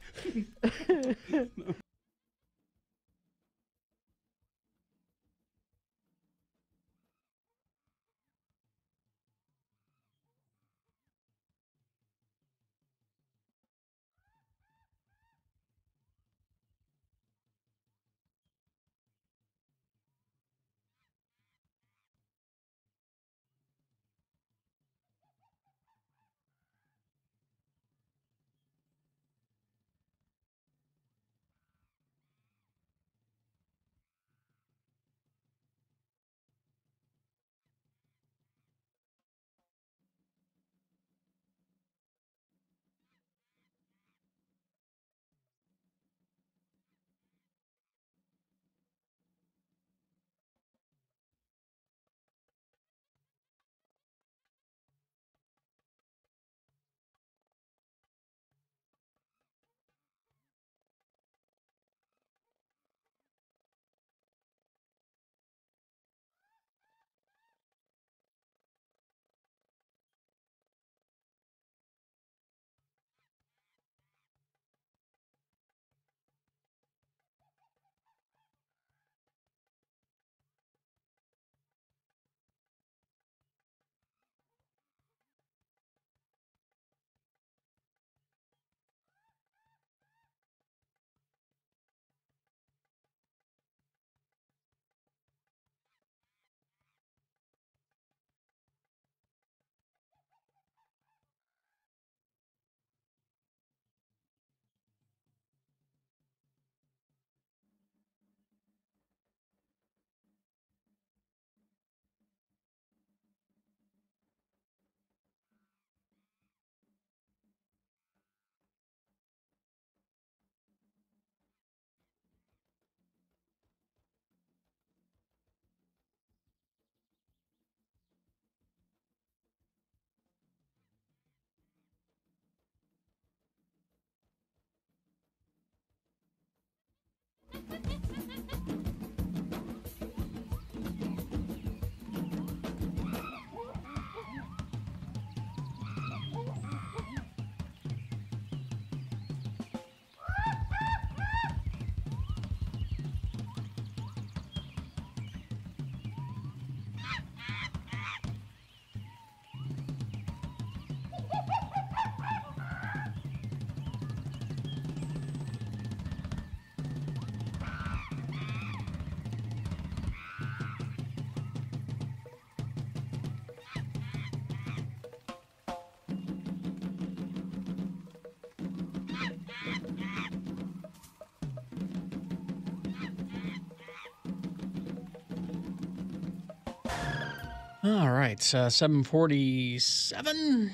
All right, 7:47.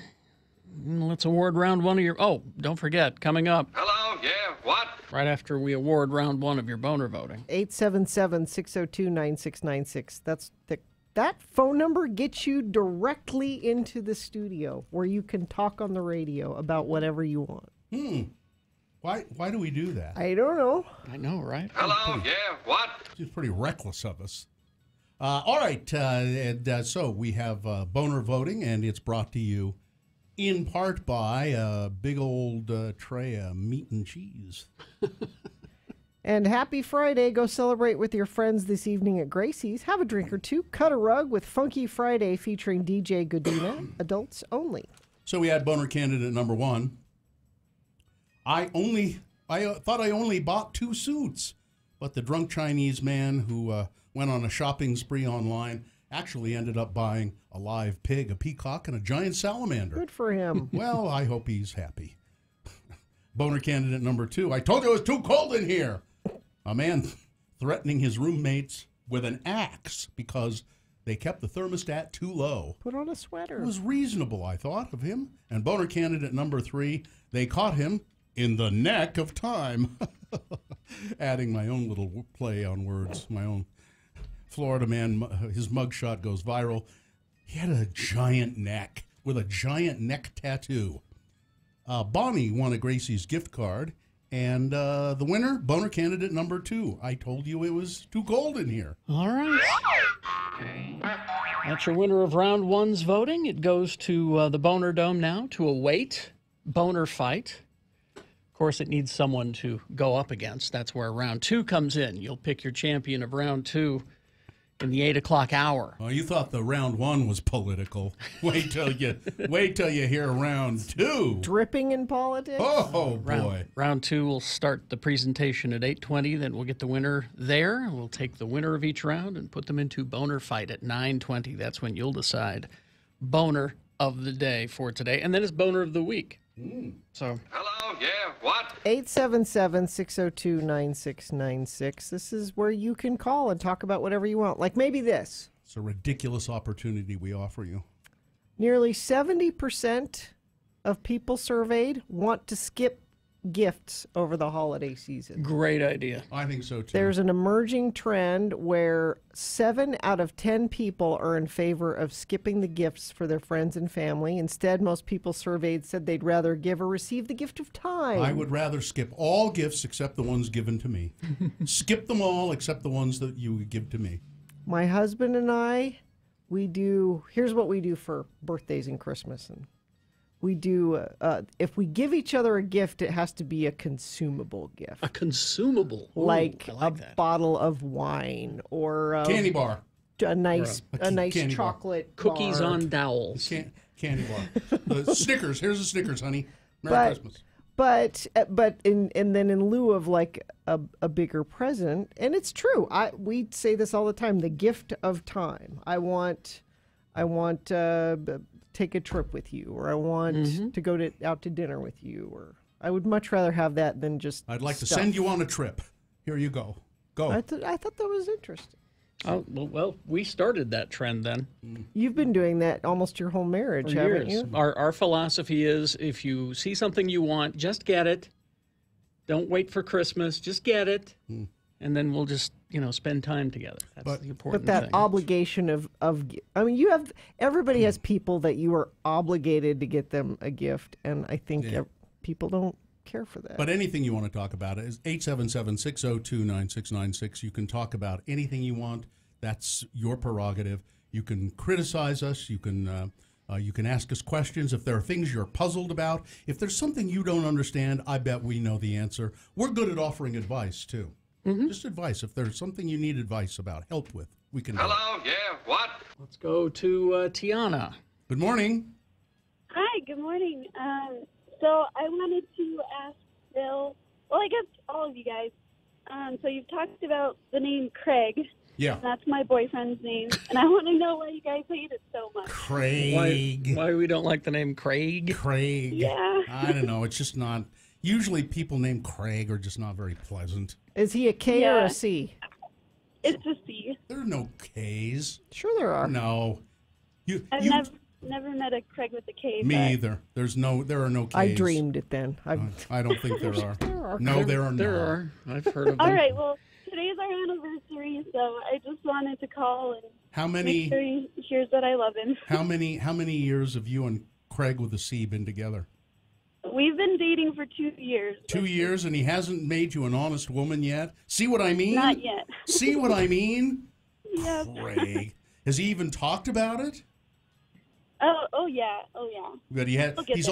Let's award round one of your... Oh, don't forget, coming up. Hello, yeah, what? Right after we award round one of your boner voting. 877-602-9696. That phone number gets you directly into the studio where you can talk on the radio about whatever you want. Why do we do that? I don't know. I know, right? Hello, yeah, what? It's pretty reckless of us. All right, so we have boner voting, and it's brought to you in part by a big old tray of meat and cheese. And happy Friday. Go celebrate with your friends this evening at Gracie's. Have a drink or two. Cut a rug with Funky Friday featuring DJ Godina. Adults only. So we had boner candidate number one. I thought I only bought 2 suits, but the drunk Chinese man who went on a shopping spree online actually ended up buying a live pig, a peacock, and a giant salamander. Good for him. Well, I hope he's happy. Boner candidate number 2. I told you it was too cold in here. A man threatening his roommates with an axe because they kept the thermostat too low. Put on a sweater. It was reasonable, I thought, of him. And boner candidate number 3, they caught him in the neck of time. Adding my own little play on words, my own. Florida man, his mugshot goes viral. He had a giant neck with a giant neck tattoo. Bonnie won a Gracie's gift card. And the winner, boner candidate number 2. I told you it was too cold in here. All right. That's your winner of round one's voting. It goes to the Boner Dome now to await boner fight. Of course, it needs someone to go up against. That's where round 2 comes in. You'll pick your champion of round 2 in the 8 o'clock hour. Oh, you thought the round 1 was political. Wait till you hear round 2. Dripping in politics? Oh, boy. Round 2 will start the presentation at 8:20. Then we'll get the winner there. We'll take the winner of each round and put them into boner fight at 9:20. That's when you'll decide boner of the day for today. And then it's boner of the week. So. Hello, yeah, what? 877-602-9696. This is where you can call and talk about whatever you want. Like maybe this. It's a ridiculous opportunity we offer you. Nearly 70% of people surveyed want to skip gifts over the holiday season. Great idea. I think so, too. There's an emerging trend where 7 out of 10 people are in favor of skipping the gifts for their friends and family. Instead, most people surveyed said they'd rather give or receive the gift of time. I would rather skip all gifts except the ones given to me. Skip them all except the ones that you would give to me. My husband and I, here's what we do for birthdays and Christmas. And we do, if we give each other a gift, it has to be a consumable gift. A consumable? Ooh, like I like a that. bottle of wine or candy bar. A nice candy chocolate bar. Cookies bar. on dowels. Candy bar. Snickers. Here's a Snickers, honey. Merry Christmas. But then in lieu of like a bigger present, and it's true. We say this all the time. The gift of time. I want take a trip with you, or I want to go out to dinner with you, or I would much rather have that than just. I'd like stuff. to send you on a trip. Here you go. Go. I thought that was interesting. Oh, well, we started that trend then. You've been doing that almost your whole marriage, For haven't years. you? Our philosophy is if you see something you want, just get it. Don't wait for Christmas. Just get it. And then we'll just, spend time together. That's the important But that thing. obligation of everybody has people that you are obligated to get them a gift, and I think people don't care for that. But anything you want to talk about is 877-602-9696. You can talk about anything you want. That's your prerogative. You can criticize us. You can ask us questions. If there are things you're puzzled about, if there's something you don't understand, I bet we know the answer. We're good at offering advice, too. Just advice. If there's something you need advice about, help with, we can help. Hello, yeah, what? Let's go to Tiana. Good morning. Hi, good morning. So I wanted to ask Bill, well, I guess all of you guys. So you've talked about the name Craig. Yeah. That's my boyfriend's name. And I want to know why you guys hate it so much. Craig. Why we don't like the name Craig? Craig. Yeah. I don't know. It's just not. Usually people named Craig are just not very pleasant. Is he a K or a C? It's a C. There are no Ks. Sure there are. No. I've never met a Craig with a K. Me but either. There are no Ks. I dreamed it then. I don't think there are. No, there are not. There are. I've heard of them. All right, well, today's our anniversary, so I just wanted to call and How many? make sure he hears that I love him. How many years have you and Craig with a C been together? We've been dating for 2 years. 2 years, and he hasn't made you an honest woman yet? See what I mean? Not yet. See what I mean? Yes. Craig. Has he even talked about it? Oh yeah. But We'll get there. he's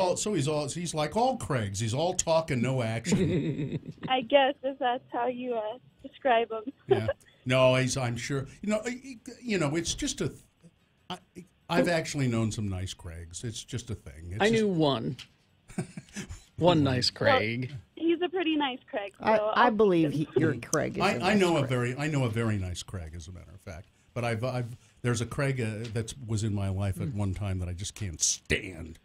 like all Craigs. He's all talk and no action. I guess if that's how you describe him. Yeah. No, I'm sure. It's just I've actually known some nice Craigs. It's just a thing. I knew one. One nice Craig. Well, he's a pretty nice Craig. So I believe your Craig is I know a very nice Craig, as a matter of fact. But there's a Craig that was in my life at one time that I just can't stand.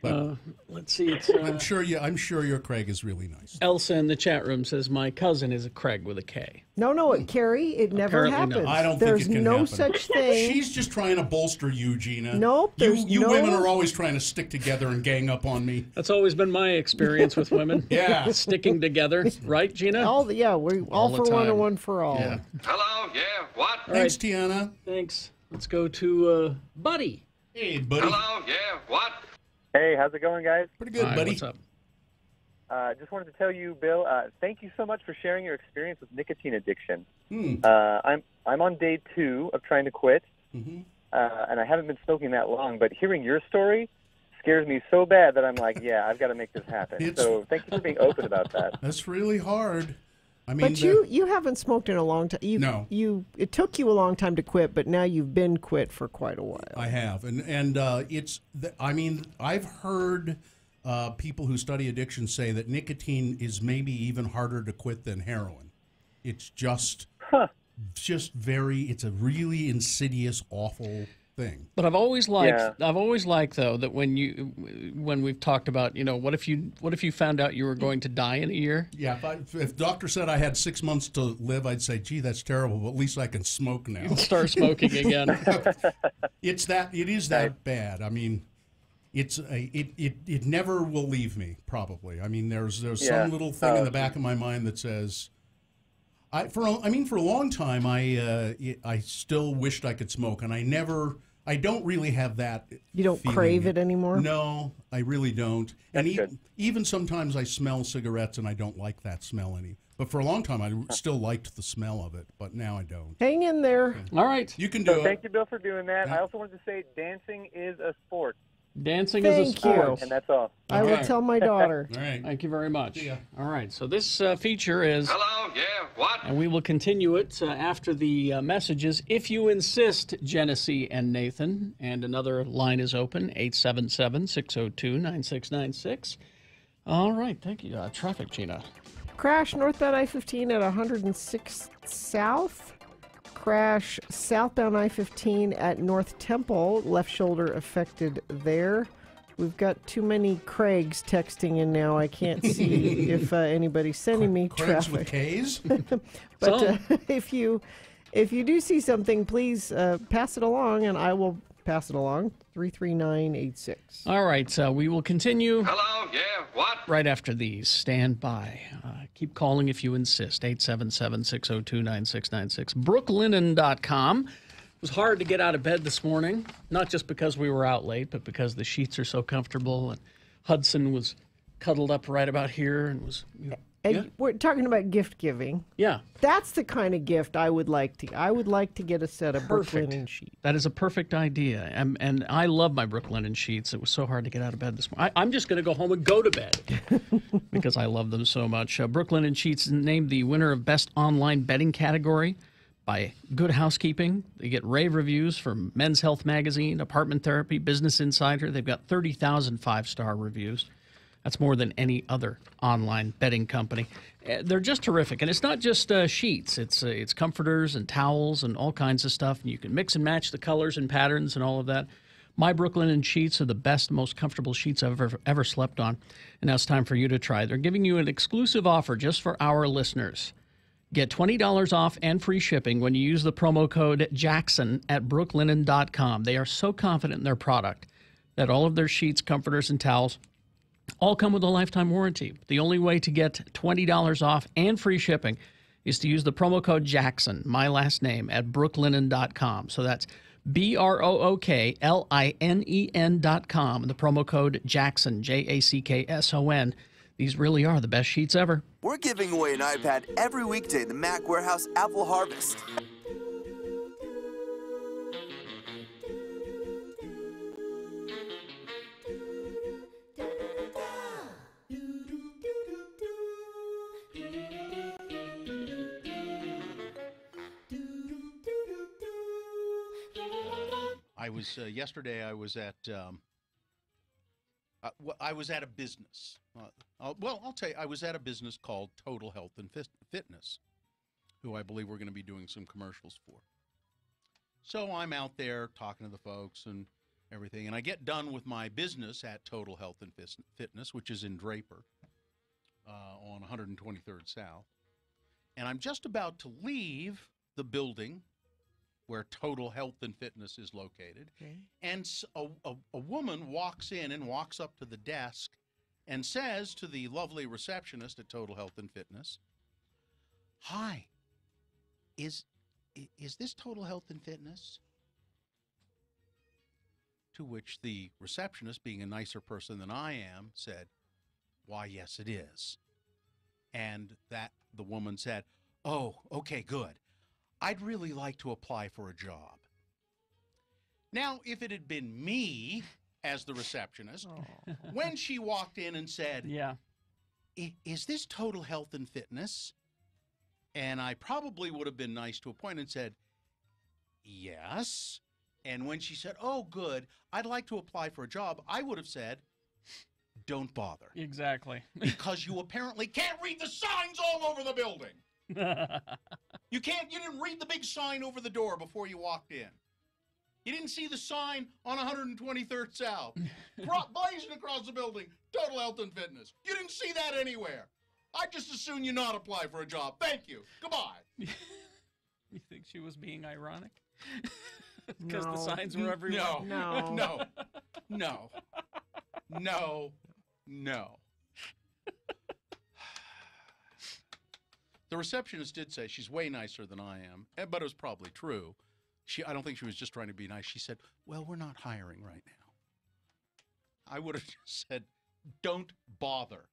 But let's see. It's, I'm sure your Craig is really nice. Elsa in the chat room says my cousin is a Craig with a K. No, Carrie, it never Apparently happens. not. I don't There's think it can no happen. such thing. She's just trying to bolster you, Gina. Nope, you women are always trying to stick together and gang up on me. That's always been my experience with women. Yeah. Sticking together, right, Gina? We all for one and one for all. Yeah. Hello, yeah, what? Thanks, Tiana. Thanks. Let's go to Buddy. Hey, Buddy. Hello, yeah, what? Hey, how's it going, guys? Pretty good, buddy. What's up? Just wanted to tell you, Bill, thank you so much for sharing your experience with nicotine addiction. I'm on day 2 of trying to quit, and I haven't been smoking that long, but hearing your story scares me so bad that I'm like, yeah, I've got to make this happen. So thank you for being open about that. That's really hard. I mean, But you haven't smoked in a long time. No. It took you a long time to quit, but now you've been quit for quite a while. I have, and I've heard people who study addiction say that nicotine is maybe even harder to quit than heroin. It's just it's a really insidious, awful thing. But I've always liked though that when we've talked about, what if you found out you were going to die in a year? Yeah, if doctor said I had 6 months to live, I'd say, gee, that's terrible, but at least I can smoke now. You can start smoking again. It is that bad. I mean, it never will leave me, probably. I mean, there's some little thing in the back of my mind that says, for a long time I still wished I could smoke, and I don't really have that. You don't feeling. crave it anymore? No, I really don't. And even sometimes I smell cigarettes and I don't like that smell any. But for a long time I still liked the smell of it, but now I don't. Hang in there. All right. You can do it. Thank you, Bill, for doing that. I also wanted to say dancing is a sport. Dancing is a sport. And that's all. I will tell my daughter. All right. Thank you very much. See ya. All right. So this feature is... Hello, yeah, what? And we will continue it after the messages. If you insist, Genesee and Nathan. And another line is open, 877-602-9696. All right. Thank you. Traffic, Gina. Crash northbound I-15 at 106th South. Crash southbound I-15 at North Temple. Left shoulder affected there. We've got too many Craigs texting in now. I can't see if anybody's sending me Craigs traffic. with K's? But if you do see something, please pass it along, and I will pass it along. 33986. All right. So we will continue. Hello, yeah, what? Right after these. Stand by. Keep calling if you insist. 877-602-9696. Brooklinen.com. It was hard to get out of bed this morning, not just because we were out late, but because the sheets are so comfortable. And Hudson was cuddled up right about here and was... We're talking about gift giving. Yeah. That's the kind of gift I would like to. I would like to get a set of Brooklinen sheets. That is a perfect idea. And I love my Brooklinen sheets. It was so hard to get out of bed this morning. I'm just going to go home and go to bed because I love them so much. Brooklinen sheets named the winner of Best Online Bedding category by Good Housekeeping. They get rave reviews from Men's Health Magazine, Apartment Therapy, Business Insider. They've got 30,000 5-star reviews. That's more than any other online bedding company. They're just terrific. And it's not just sheets. It's comforters and towels and all kinds of stuff. And you can mix and match the colors and patterns and all of that. My Brooklinen sheets are the best, most comfortable sheets I've ever slept on. And now it's time for you to try. They're giving you an exclusive offer just for our listeners. Get $20 off and free shipping when you use the promo code Jackson at brooklinen.com. They are so confident in their product that all of their sheets, comforters, and towels all come with a lifetime warranty. The only way to get $20 off and free shipping is to use the promo code Jackson, my last name, at brooklinen.com. So that's BROOKLINEN.com, and the promo code Jackson, JACKSON. These really are the best sheets ever. We're giving away an iPad every weekday in the Mac Warehouse Apple Harvest. I was yesterday. I was at I was at a business. Well, I'll tell you, I was at a business called Total Health and Fitness, who I believe we're going to be doing some commercials for. So I'm out there talking to the folks and everything, and I get done with my business at Total Health and Fitness, which is in Draper on 123rd South, and I'm just about to leave the building where Total Health and Fitness is located. Okay. And a woman walks in and walks up to the desk and says to the lovely receptionist at Total Health and Fitness, "Hi, is this Total Health and Fitness?" To which the receptionist, being a nicer person than I am, said, "Why, yes, it is." And that the woman said, "Oh, okay, good. I'd really like to apply for a job." Now, if it had been me as the receptionist, when she walked in and said, "Yeah, is this Total Health and Fitness?" And I probably would have been nice to a point and said, "Yes." And when she said, "Oh, good, I'd like to apply for a job," I would have said, "Don't bother." Exactly. Because you apparently can't read the signs all over the building. You didn't read the big sign over the door before you walked in. You didn't see the sign on 123rd South, blazing across the building, Total Health and Fitness. You didn't see that anywhere. I'd just as soon you not apply for a job. Thank you. Goodbye. You think she was being ironic? Because the No. signs were everywhere? No. No. No. No. No. The receptionist did say she's way nicer than I am, but it was probably true. I don't think she was just trying to be nice. She said, "Well, we're not hiring right now." I would have just said, "Don't bother."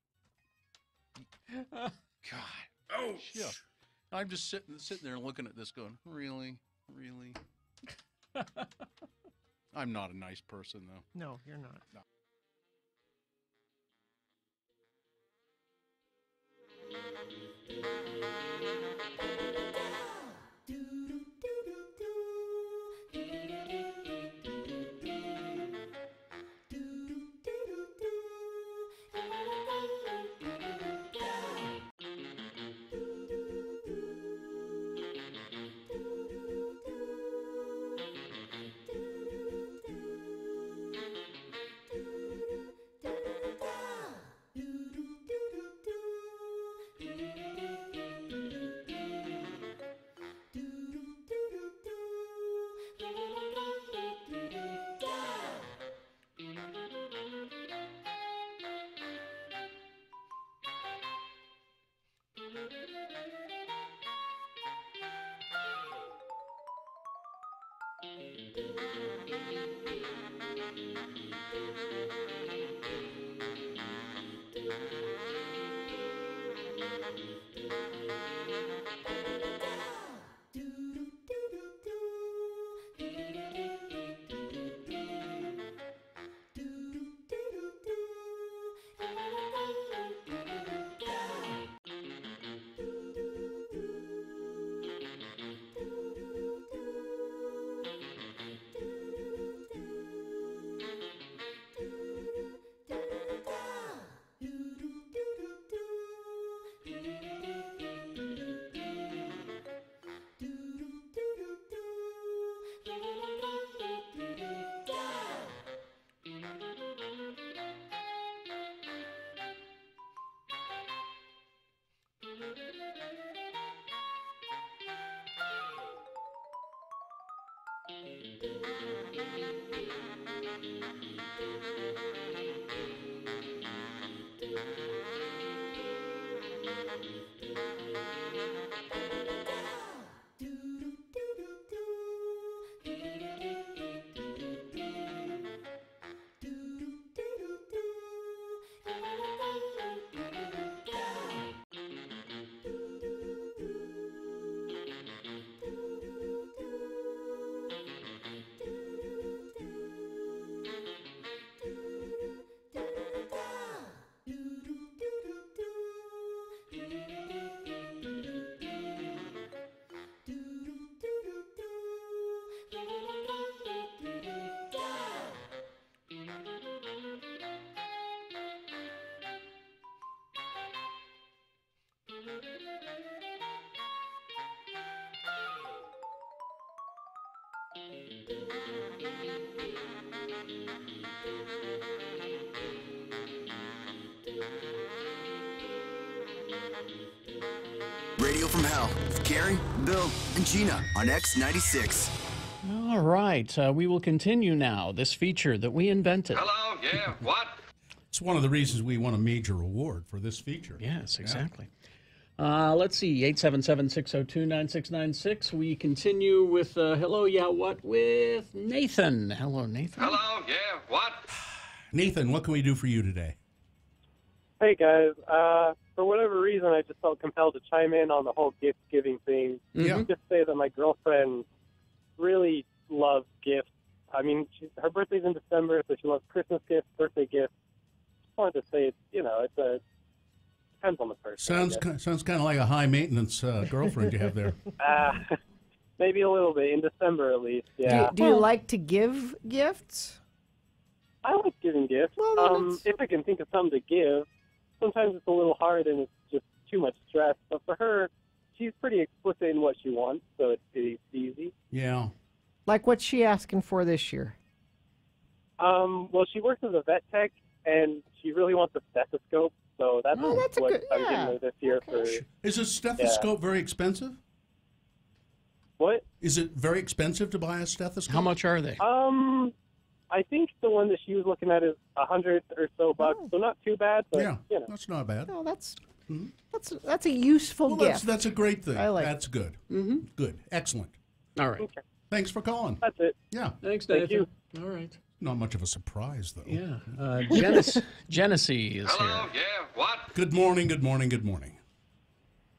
God. Oh, shit. I'm just sitting there looking at this going, really? Really? I'm not a nice person, though. No, you're not. No. Radio from Hell with Gary, Bill, and Gina on X96. All right, we will continue now. This feature that we invented. Hello, yeah, what? It's one of the reasons we won a major award for this feature. Yes, exactly. Let's see, 877-602-9696. We continue with Hello, Yeah, What with Nathan. Hello, Nathan. Hello, yeah, what? Nathan, what can we do for you today? Hey, guys. For whatever reason, I just felt compelled to chime in on the whole gift-giving thing. Yeah. Just say that my girlfriend really loves gifts. I mean, her birthday's in December, so she loves Christmas gifts, birthday gifts. Just wanted to say, depends on the person. Sounds kind of like a high-maintenance girlfriend you have there. Maybe a little bit, in December at least, yeah. Do you like to give gifts? I like giving gifts. Well, if I can think of something to give. Sometimes it's a little hard and it's just too much stress. But for her, she's pretty explicit in what she wants, so it's easy. Yeah. Like what's she asking for this year? Well, she works as a vet tech, and she really wants a stethoscope. So that's what I'm giving her this year. Is a stethoscope very expensive? What? Is it very expensive to buy a stethoscope? How much are they? I think the one that she was looking at is $100 or so bucks, so not too bad. But, Yeah, that's not bad. No, that's a useful gift. That's a great thing. I like That's good. Mm-hmm. Good. Excellent. All right. Okay. Thanks for calling. That's it. Yeah. Thanks, Thank Nathan. you. All right. Not much of a surprise, though. Yeah. Genesee is Hello, here. yeah, what? Good morning, good morning, good morning.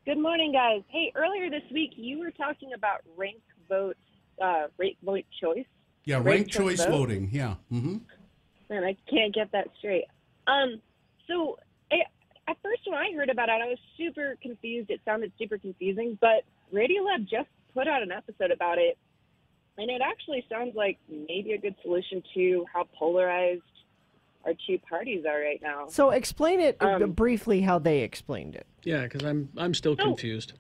Good morning, guys. Hey, earlier this week you were talking about rank vote choice. Yeah, ranked choice vote. voting. Yeah. Mm-hmm. Man, I can't get that straight. So at first when I heard about it, I was super confused. It sounded super confusing, but Radiolab just put out an episode about it, and it actually sounds like maybe a good solution to how polarized our two parties are right now. So explain it briefly how they explained it. Yeah, because I'm still confused.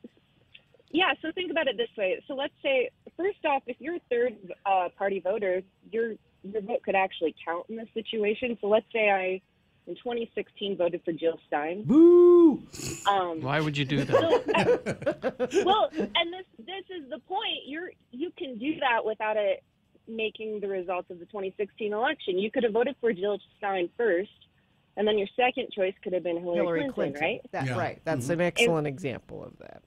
Yeah, so think about it this way. So let's say, first off, if you're a third-party voter, your vote could actually count in this situation. So let's say I, in 2016, voted for Jill Stein. Woo! Why would you do that? Well, and this is the point. You can do that without it making the results of the 2016 election. You could have voted for Jill Stein first, and then your second choice could have been Hillary Clinton, right? Right. That's an excellent example of that.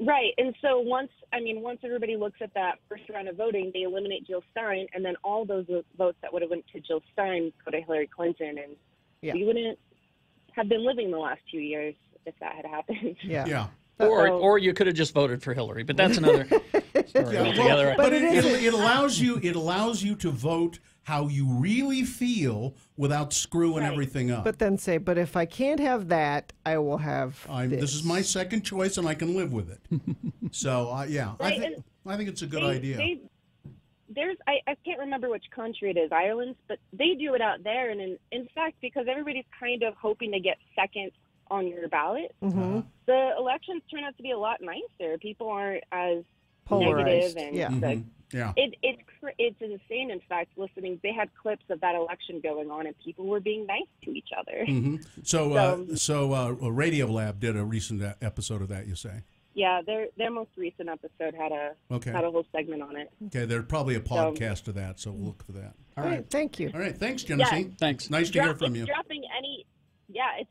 Right, and so once everybody looks at that first round of voting, they eliminate Jill Stein, and then all those votes that would have went to Jill Stein go to Hillary Clinton, and we wouldn't have been living the last 2 years if that had happened. Yeah. Or you could have just voted for Hillary, but that's another story altogether. But it allows you to vote how you really feel without screwing everything up. But then say, but if I can't have that, I will have this is my second choice, and I can live with it. So, I think it's a good idea. I can't remember which country it is, Ireland, but they do it out there, and in fact, because everybody's kind of hoping to get second on your ballot, the elections turn out to be a lot nicer. People aren't as polarized. Negative, and it's insane. In fact, listening, they had clips of that election going on, and people were being nice to each other. So Radiolab did a recent episode of that. You say? Yeah, their most recent episode had a whole segment on it. Okay, there's probably a podcast of that, so we'll look for that. All right, thank you. All right, thanks, Genesee. Yeah. Thanks. Nice to hear from you. It's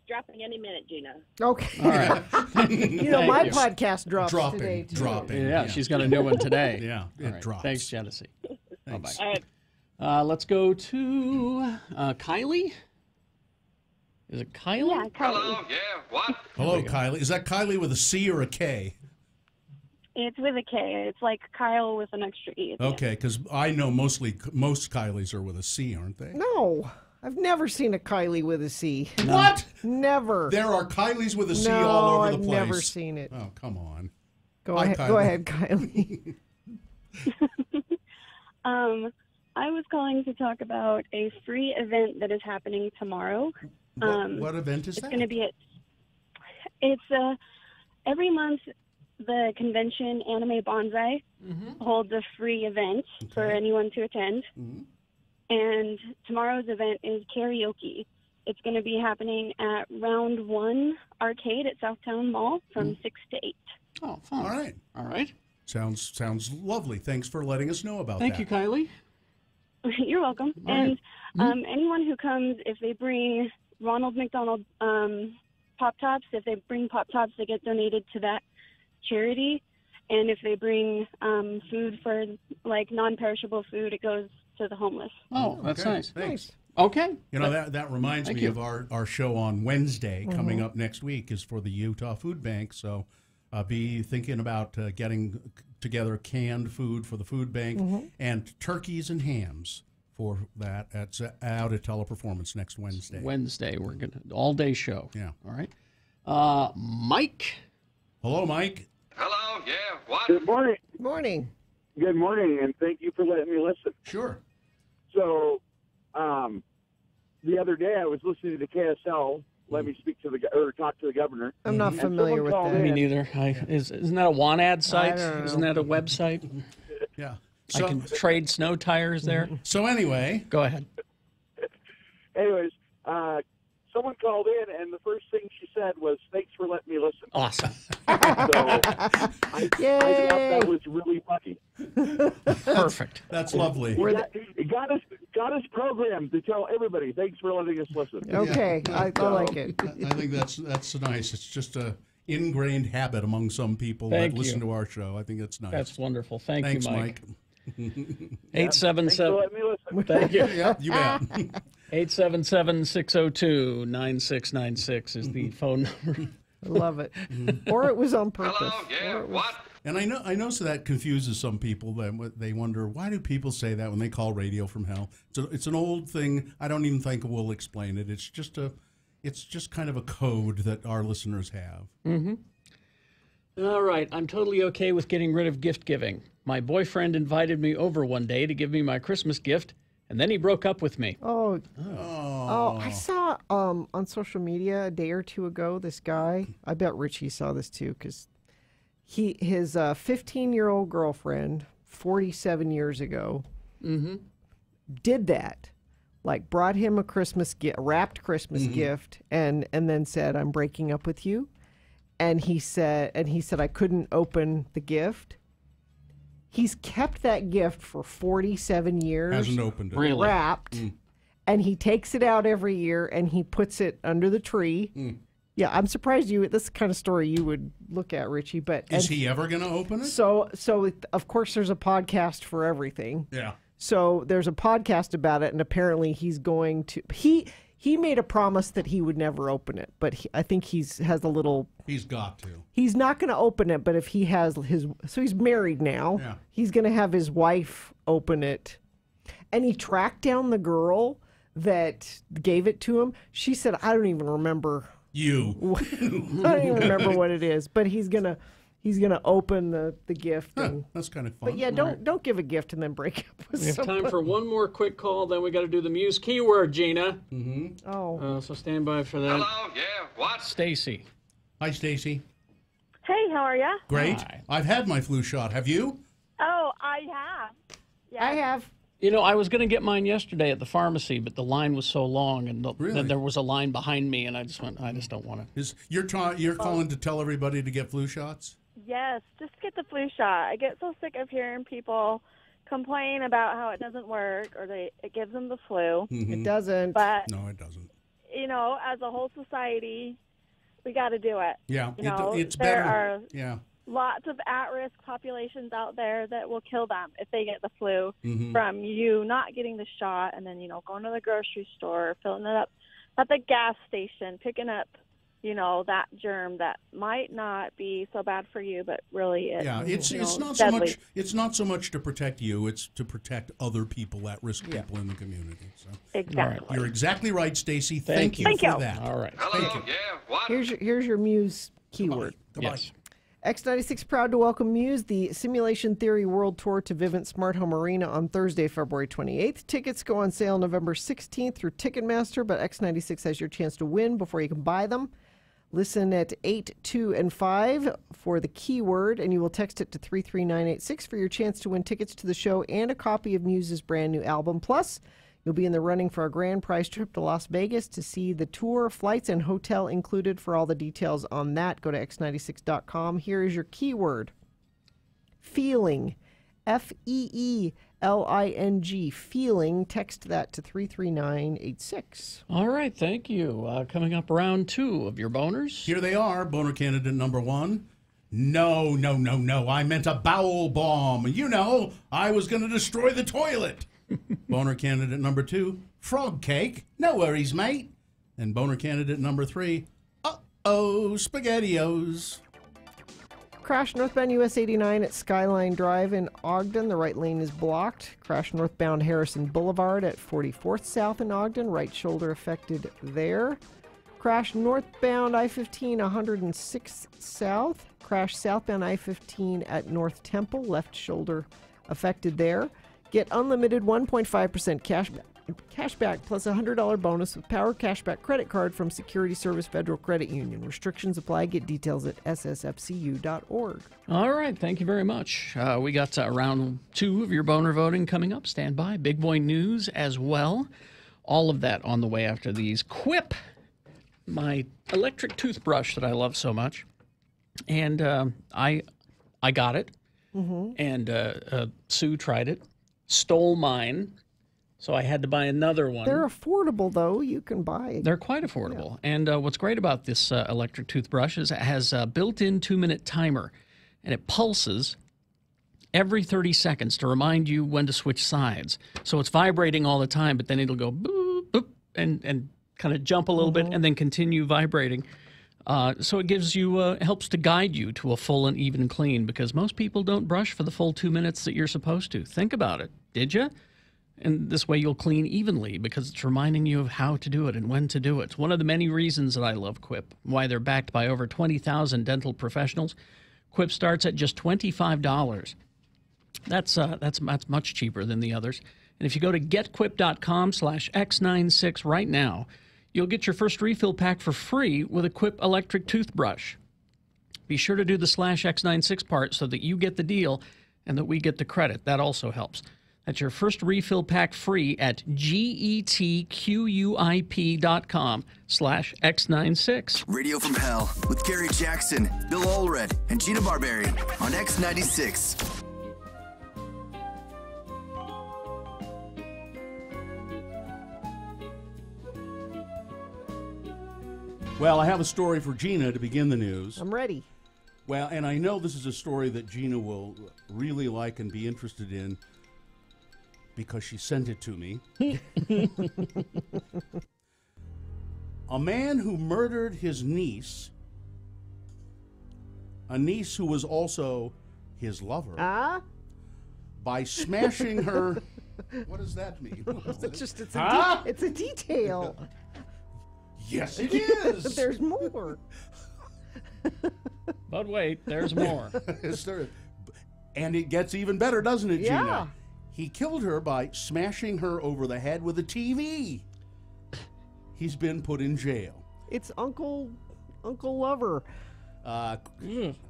dropping any minute, Gina. Okay. All right. You know, my podcast drops Dropping, today, too. dropping. Yeah, she's got a new one today. Yeah, All it right. drops. Thanks, Genesee. Thanks. All right. Let's go to Kylie. Is it Kylie? Yeah, Kylie. Hello, yeah, what? Hello, Kylie. Is that Kylie with a C or a K? It's with a K. It's like Kyle with an extra E. at the end. Okay, because I know most Kylies are with a C, aren't they? No, I've never seen a Kylie with a C. What? Never. There are Kylies with a C No, all over the I've place. never seen it. Oh, come on. Go Hi, ahead, Kylie. go ahead, Kylie. I was calling to talk about a free event that is happening tomorrow. What event is It's that? going to be every month the convention Anime Bonsai holds a free event for anyone to attend. And tomorrow's event is karaoke. It's going to be happening at Round 1 Arcade at Southtown Mall from 6 to 8. Oh, fun. All right. All right. Sounds lovely. Thanks for letting us know about Thank that. you, Kylie. You're welcome. All right. And anyone who comes, if they bring Ronald McDonald Pop Tops, if they bring Pop Tops, they get donated to that charity. And if they bring food for like non-perishable food, it goes to the homeless. Oh, that's Okay, nice. thanks. Okay. You know, that reminds Thank me you. of our show on Wednesday coming up next week is for the Utah Food Bank. So be thinking about getting together canned food for the food bank and turkeys and hams for that. That's out at Teleperformance next Wednesday. Wednesday, we're going to all-day show. Yeah. All right. Mike. Hello, Mike. Hello, yeah, what? Good morning. Morning. Good morning, and thank you for letting me listen. Sure. So, the other day I was listening to KSL. Let me speak to talk to the governor. I'm not And familiar with someone called that. Me in. neither. Isn't that a WANAD site? don't know. Isn't that a website? Yeah. I can trade snow tires there. So anyway, Go ahead. Anyways, someone called in, and the first thing she said was, "Thanks for letting me listen." Awesome. So I thought that was really funny. Perfect. That's lovely. It got us programmed to tell everybody, "Thanks for letting us listen." Okay, I like it. I think that's nice. It's just a ingrained habit among some people Thank that listen you. to our show. I think it's nice. That's wonderful. Thanks, Thanks, Mike. Thanks for 877. letting me listen. Thank you. Yeah, you bet. 877-602-9696 is the phone number. I love it. Or it was on purpose. Hello, yeah, what? And I know so that confuses some people. That they wonder, why do people say that when they call Radio from Hell? It's an old thing. I don't even think we'll explain it. It's just kind of a code that our listeners have. All right. I'm totally okay with getting rid of gift giving. My boyfriend invited me over one day to give me my Christmas gift, and then he broke up with me. Oh, I saw on social media a day or two ago this guy. I bet Richie saw this too, because his 15-year-old girlfriend 47 years ago did that. Like brought him a Christmas gift, wrapped Christmas gift, and then said, "I'm breaking up with you." And he said I couldn't open the gift. He's kept that gift for 47 years. Hasn't opened it. Really? Wrapped. And he takes it out every year and he puts it under the tree. Yeah, I'm surprised this is the kind of story you would look at, Richie. But Is he ever going to open it? So of course there's a podcast for everything. Yeah. So there's a podcast about it, and apparently he's going to he made a promise that he would never open it, but I think has a little. He's got to. He's not going to open it, but if he has so he's married now. Yeah. He's going to have his wife open it, and he tracked down the girl that gave it to him. She said, "I don't even remember." You. I don't even remember what it is, but he's gonna open the gift. And, that's kind of fun. but yeah, don't give a gift and then break up with We have somebody. time for one more quick call, then we got to do the Muse keyword, Gina. Oh. So stand by for that. Hello, yeah, what? Stacy. Hi, Stacy. Hey, how are ya? Great. Hi. I've had my flu shot. Have you? Oh, I have. Yeah. I have. You know, I was going to get mine yesterday at the pharmacy, but the line was so long, and then there was a line behind me, and I just don't want to. You're calling to tell everybody to get flu shots? Yes, just get the flu shot. I get so sick of hearing people complain about how it doesn't work or it gives them the flu. It doesn't. But no, it doesn't. As a whole society, we got to do it. Yeah, it's there better. are Yeah. lots of at-risk populations out there that will kill them if they get the flu Mhm. from you not getting the shot and then, going to the grocery store, filling it up at the gas station, picking up, that germ that might not be so bad for you, but really It's not deadly. so much to protect you, it's to protect other people, at-risk people in the community. So. Exactly. All right. You're exactly right, Stacy. Thank you you. for that. All right. Thank you. Here's your Muse keyword. Goodbye. Yes. X96 proud to welcome Muse, the Simulation Theory World Tour to Vivint Smart Home Arena on Thursday, February 28th. Tickets go on sale November 16th through Ticketmaster, but X96 has your chance to win before you can buy them. Listen at 8, 2, and 5 for the keyword, and you will text it to 33986 for your chance to win tickets to the show and a copy of Muse's brand new album. Plus, you'll be in the running for a grand prize trip to Las Vegas to see the tour, flights, and hotel included. For all the details on that, go to x96.com. Here is your keyword. Feeling. Feeling. Feeling. Text that to 33986. All right, thank you. Coming up, round 2 of your boners. Here they are. Boner candidate number 1. No. I meant a bowel bomb. I was going to destroy the toilet. Boner candidate number 2. Frog cake. No worries, mate. And boner candidate number 3. SpaghettiOs. Crash northbound US 89 at Skyline Drive in Ogden. The right lane is blocked. Crash northbound Harrison Boulevard at 44th South in Ogden. Right shoulder affected there. Crash northbound I-15 106th South. Crash southbound I-15 at North Temple. Left shoulder affected there. Get unlimited 1.5% cashback plus a $100 bonus with Power Cashback credit card from Security Service Federal Credit Union. Restrictions apply. Get details at ssfcu.org. All right, thank you very much. We got round 2 of your boner voting coming up. Stand by. Big boy news as well. All of that on the way after these. Quip, my electric toothbrush that I love so much. And I got it. Mm-hmm. And Sue tried it. Stole mine, so I had to buy another one. They're affordable, though. You can buy. They're quite affordable. Yeah. And what's great about this electric toothbrush is it has a built-in 2-minute timer, and it pulses every 30 seconds to remind you when to switch sides. So it's vibrating all the time, but then it'll go boop, boop, and kind of jump a little bit and then continue vibrating. So it gives you, helps to guide you to a full and even clean, because most people don't brush for the full 2 minutes that you're supposed to. Think about it. Did you? And this way you'll clean evenly because it's reminding you of how to do it and when to do it. It's one of the many reasons that I love Quip, why they're backed by over 20,000 dental professionals. Quip starts at just $25. That's much cheaper than the others. And if you go to getquip.com/x96 right now, you'll get your first refill pack for free with a Quip electric toothbrush. Be sure to do the /X96 part so that you get the deal and that we get the credit. That also helps. That's your first refill pack free at getquip.com/X96. Radio from Hell with Gary Jackson, Bill Allred, and Gina Barbarian on X96. Well, I have a story for Gina to begin the news. I'm ready. Well, and I know this is a story that Gina will really like and be interested in because she sent it to me. A man who murdered his niece, a niece who was also his lover, by smashing her. What does that mean? It's a detail. Yes, it is. There's more. But wait, there's more. And it gets even better, doesn't it, Yeah. Gina? He killed her by smashing her over the head with a TV. He's been put in jail. It's Uncle Lover.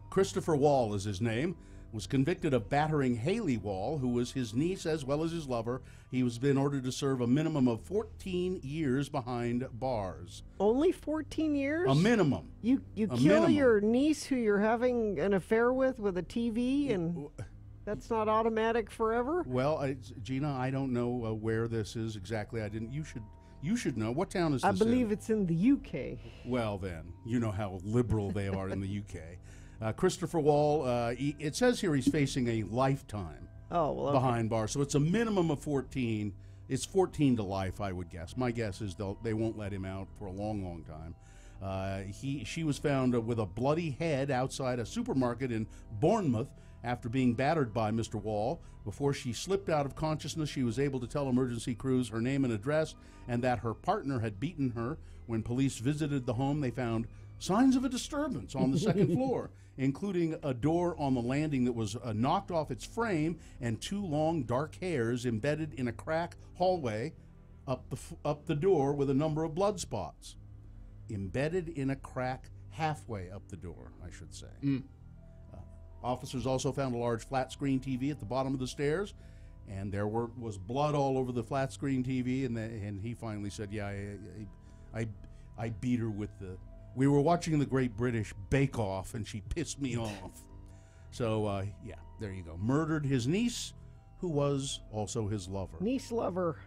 Christopher Wall is his name. was convicted of battering Haley Wall, who was his niece as well as his lover. He was been ordered to serve a minimum of 14 years behind bars. Only 14 years? A minimum. You A kill minimum. your niece who you're having an affair with a TV, and that's not automatic forever? Well, Gina, I don't know where this is exactly. I didn't. You should know. What town is this I believe in? it's in the UK. Well, then, you know how liberal they are in the UK. Christopher Wall, it says here he's facing a lifetime behind bars. So it's a minimum of 14. It's 14 to life, I would guess. My guess is they won't let him out for a long, long time. She was found with a bloody head outside a supermarket in Bournemouth after being battered by Mr. Wall. Before she slipped out of consciousness, she was able to tell emergency crews her name and address and that her partner had beaten her. When police visited the home, they found signs of a disturbance on the second floor, including a door on the landing that was knocked off its frame and 2 long dark hairs embedded in a crack hallway up the door with a number of blood spots. Embedded in a crack halfway up the door, I should say. Officers also found a large flat-screen TV at the bottom of the stairs, and there was blood all over the flat-screen TV, and he finally said, yeah, I beat her with the... We were watching the Great British Bake Off, and she pissed me off. So, yeah, there you go. Murdered his niece, who was also his lover. Niece lover.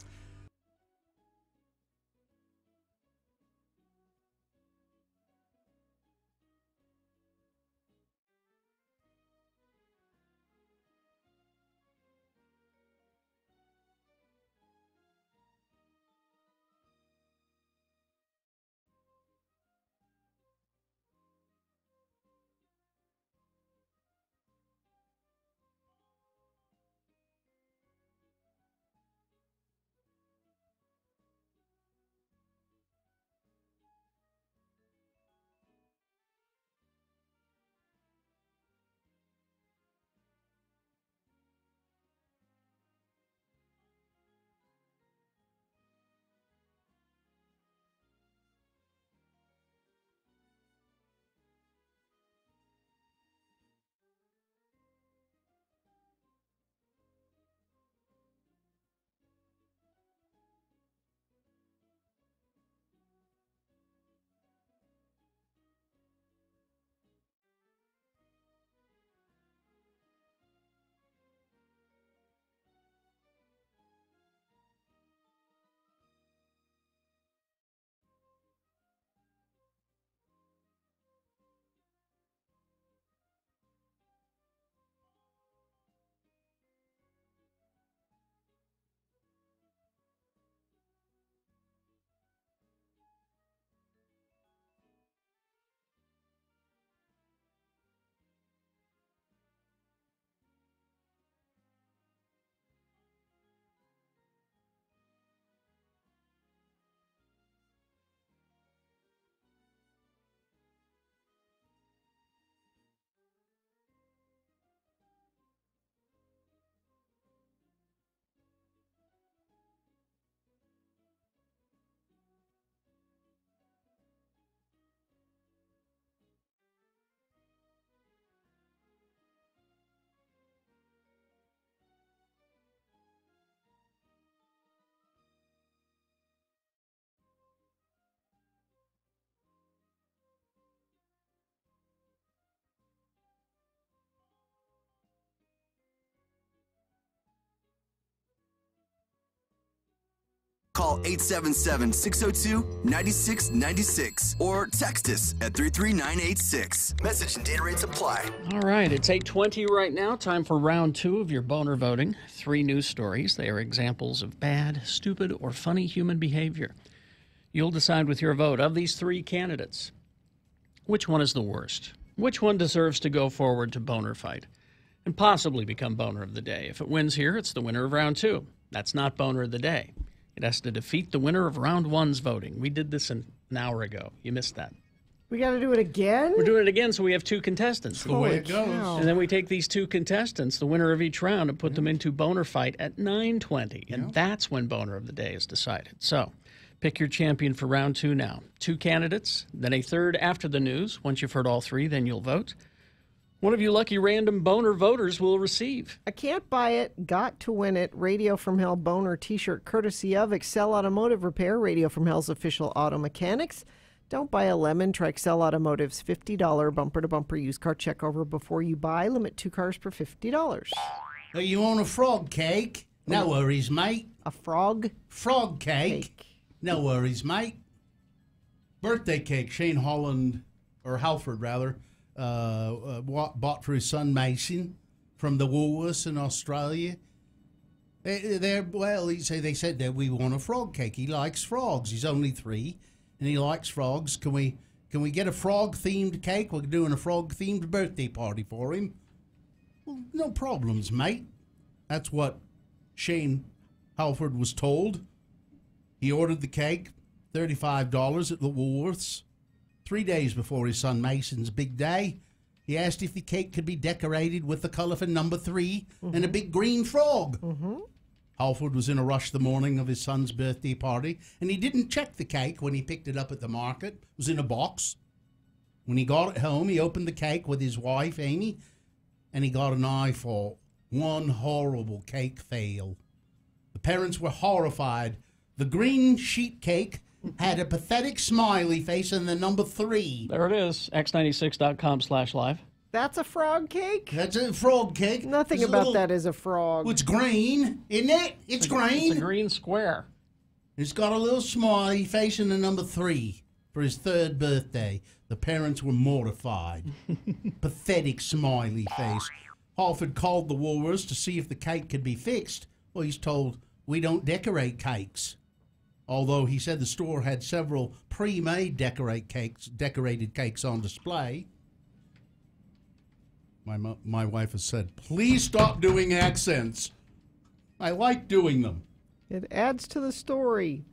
Call 877-602-9696 or text us at 33986. Message and data rates apply. All right, it's 8:20 right now. Time for round 2 of your boner voting. 3 news stories. They are examples of bad, stupid, or funny human behavior. You'll decide with your vote of these 3 candidates, which one is the worst? Which one deserves to go forward to boner fight and possibly become boner of the day? If it wins here, it's the winner of round 2. That's not boner of the day. It has to defeat the winner of round 1's voting. We did this an hour ago. You missed that. We got to do it again? We're doing it again, so we have 2 contestants. The way it goes. And then we take these 2 contestants, the winner of each round, and put them into boner fight at 9:20. And that's when boner of the day is decided. So pick your champion for round 2 now. 2 candidates, then a third after the news. Once you've heard all 3, then you'll vote. One of you lucky random boner voters will receive. I can't buy it, got to win it. Radio from Hell boner t-shirt courtesy of Excel Automotive Repair, Radio from Hell's official auto mechanics. Don't buy a lemon. Try Excel Automotive's $50 bumper-to-bumper used car checkover before you buy. Limit 2 cars per $50. Oh, you want a frog cake? No worries, mate. A frog? Frog cake. No worries, mate. Birthday cake. Shane Holland, or Halford rather, bought for his son Mason from the Woolworths in Australia. They said that we want a frog cake. He likes frogs. He's only 3, and he likes frogs. Can we get a frog-themed cake? We're doing a frog-themed birthday party for him. Well, no problems, mate. That's what Shane Halford was told. He ordered the cake, $35 at the Woolworths. 3 days before his son Mason's big day, he asked if the cake could be decorated with the color for number 3 and a big green frog. Halford was in a rush the morning of his son's birthday party, and he didn't check the cake when he picked it up at the market. It was in a box. When he got it home, he opened the cake with his wife, Amy, and he got an eyeful. One horrible cake fail. The parents were horrified. The green sheet cake had a pathetic smiley face and the number 3. There it is, x96.com/live. That's a frog cake? That's a frog cake. Nothing It's about that is a frog. Well, it's green, isn't it? It's green. It's a green square. It's got a little smiley face and the number 3 for his 3rd birthday. The parents were mortified. Pathetic smiley face. Halford called the Woolworths to see if the cake could be fixed. Well, he's told, we don't decorate cakes. Although he said the store had several pre-made decorated cakes on display. My wife has said, please stop doing accents. I like doing them. It adds to the story.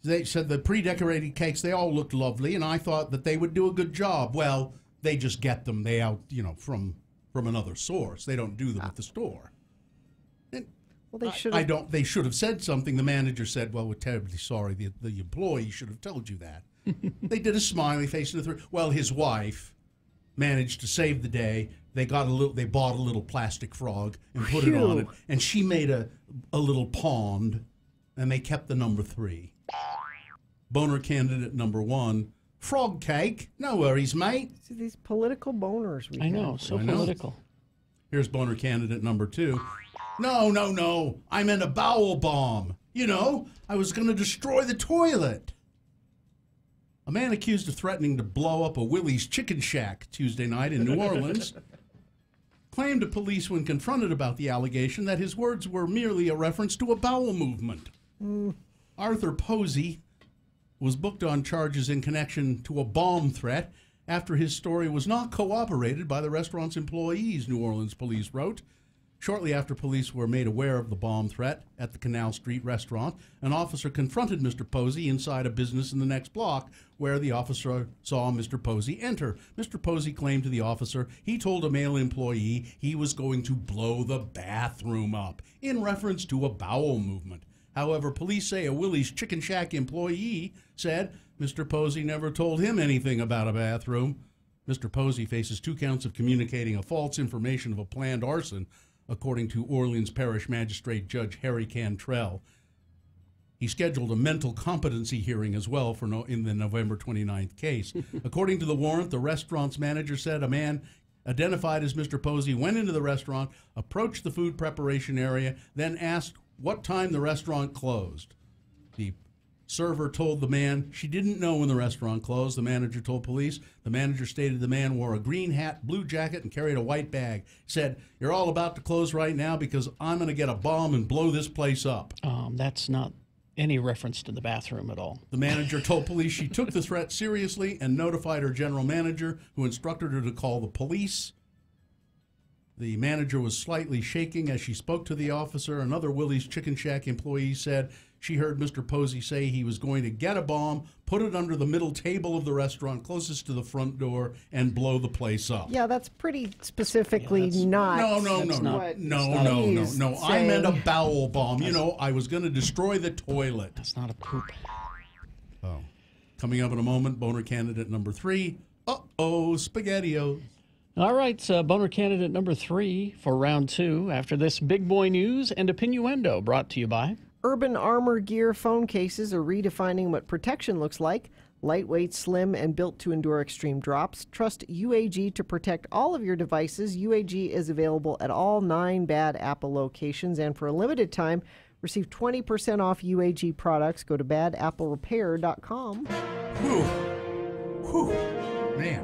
They said the pre-decorated cakes, they all looked lovely, and I thought that they would do a good job. Well, they just get them from another source. They don't do them at the store. Well, they should. They should have said something. The manager said, "Well, we're terribly sorry. The employee should have told you that." They did a smiley face and well, his wife managed to save the day. They bought a little plastic frog and put it on it, and she made a little pond, and they kept the number 3. Boner candidate number 1. Frog cake. No worries, mate. See these political boners. I know, so political. Here's boner candidate number 2. No. I meant a bowel bomb. I was going to destroy the toilet. A man accused of threatening to blow up a Willie's Chicken Shack Tuesday night in New Orleans claimed to police when confronted about the allegation that his words were merely a reference to a bowel movement. Arthur Posey was booked on charges in connection to a bomb threat after his story was not corroborated by the restaurant's employees, New Orleans police wrote. Shortly after police were made aware of the bomb threat at the Canal Street restaurant, an officer confronted Mr. Posey inside a business in the next block, where the officer saw Mr. Posey enter. Mr. Posey claimed to the officer he told a male employee he was going to blow the bathroom up, in reference to a bowel movement. However, police say a Willie's Chicken Shack employee said Mr. Posey never told him anything about a bathroom. Mr. Posey faces 2 counts of communicating a false information of a planned arson, according to Orleans Parish Magistrate Judge Harry Cantrell. He scheduled a mental competency hearing as well in the November 29th case. According to the warrant, the restaurant's manager said a man identified as Mr. Posey went into the restaurant, approached the food preparation area, then asked what time the restaurant closed. The server told the man she didn't know when the restaurant closed. The manager told police. The manager stated the man wore a green hat, blue jacket, and carried a white bag. Said, "You're all about to close right now because I'm going to get a bomb and blow this place up." That's not any reference to the bathroom at all. The manager told police she took the threat seriously and notified her general manager, who instructed her to call the police. The manager was slightly shaking as she spoke to the officer. Another Willie's Chicken Shack employee said she heard Mr. Posey say he was going to get a bomb, put it under the middle table of the restaurant closest to the front door, and blow the place up. Yeah, that's pretty specifically not. No. I meant a bowel bomb. I was going to destroy the toilet. That's not a poop. Oh. Coming up in a moment, boner candidate number 3. SpaghettiOs. All right, boner candidate number 3 for round 2 after this big boy news and a Pinuendo brought to you by Urban Armor Gear phone cases are redefining what protection looks like. Lightweight, slim, and built to endure extreme drops. Trust UAG to protect all of your devices. UAG is available at all 9 Bad Apple locations, and for a limited time, receive 20% off UAG products. Go to badapplerepair.com. Whew. Whew. Man.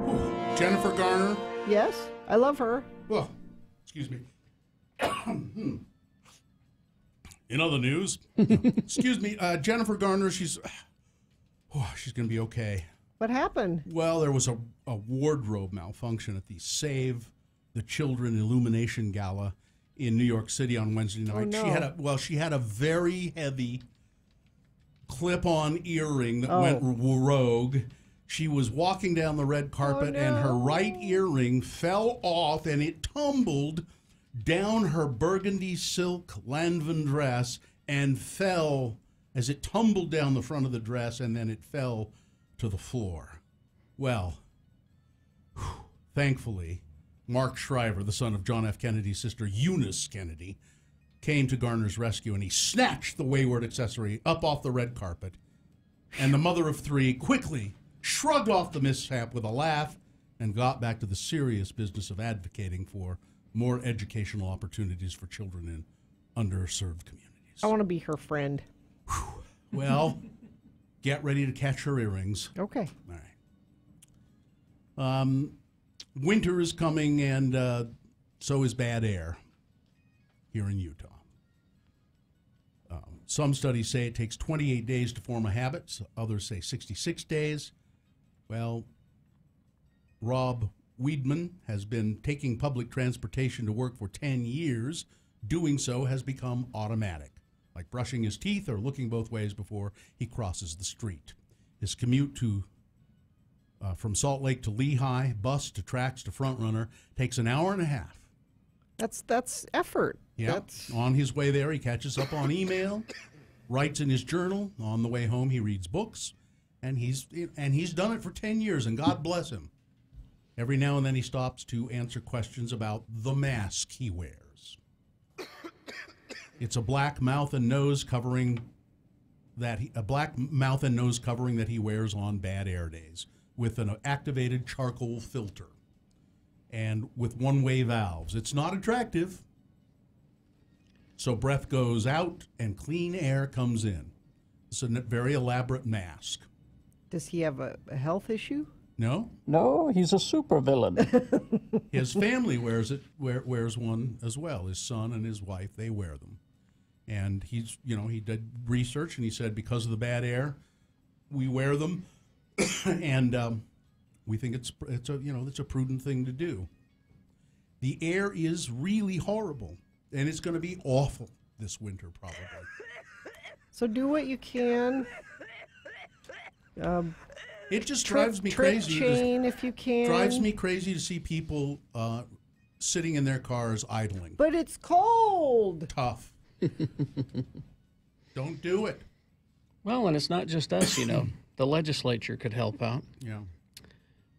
Whew. Jennifer Garner. Yes, I love her. Well, excuse me. In other news, excuse me, Jennifer Garner, she's going to be okay. What happened? Well, there was a wardrobe malfunction at the Save the Children Illumination Gala in New York City on Wednesday night. Oh, no. She had a very heavy clip-on earring that went rogue. She was walking down the red carpet, and her right earring fell off, and it tumbled down her burgundy silk Lanvin dress and fell as it tumbled down the front of the dress, and then it fell to the floor. Well, thankfully, Mark Shriver, the son of John F. Kennedy's sister Eunice Kennedy, came to Garner's rescue, and he snatched the wayward accessory up off the red carpet. And the mother of 3 quickly shrugged off the mishap with a laugh and got back to the serious business of advocating for more educational opportunities for children in underserved communities. I want to be her friend. Well, get ready to catch her earrings. Okay. All right. Winter is coming, and so is bad air here in Utah. Some studies say it takes 28 days to form a habit. Others say 66 days. Well, Rob Weedman has been taking public transportation to work for 10 years. Doing so has become automatic, like brushing his teeth or looking both ways before he crosses the street. His commute from Salt Lake to Lehigh, bus to Tracks to Front Runner, takes an hour and a half. That's effort. Yeah. On his way there, he catches up on email, writes in his journal. On the way home, he reads books, and he's done it for 10 years, and God bless him. Every now and then he stops to answer questions about the mask he wears. It's a black mouth and nose covering that he wears on bad air days with an activated charcoal filter and with one-way valves. It's not attractive. So breath goes out and clean air comes in. It's a very elaborate mask. Does he have a health issue? No. No, he's a supervillain. His family wears one as well. His son and his wife, they wear them. And he did research, and he said because of the bad air, we wear them, and we think it's a prudent thing to do. The air is really horrible, and it's going to be awful this winter probably. So do what you can. It just drives me crazy. Chain if you can. Drives me crazy to see people sitting in their cars idling. But it's cold. Tough. Don't do it. Well, and it's not just us, The legislature could help out. Yeah.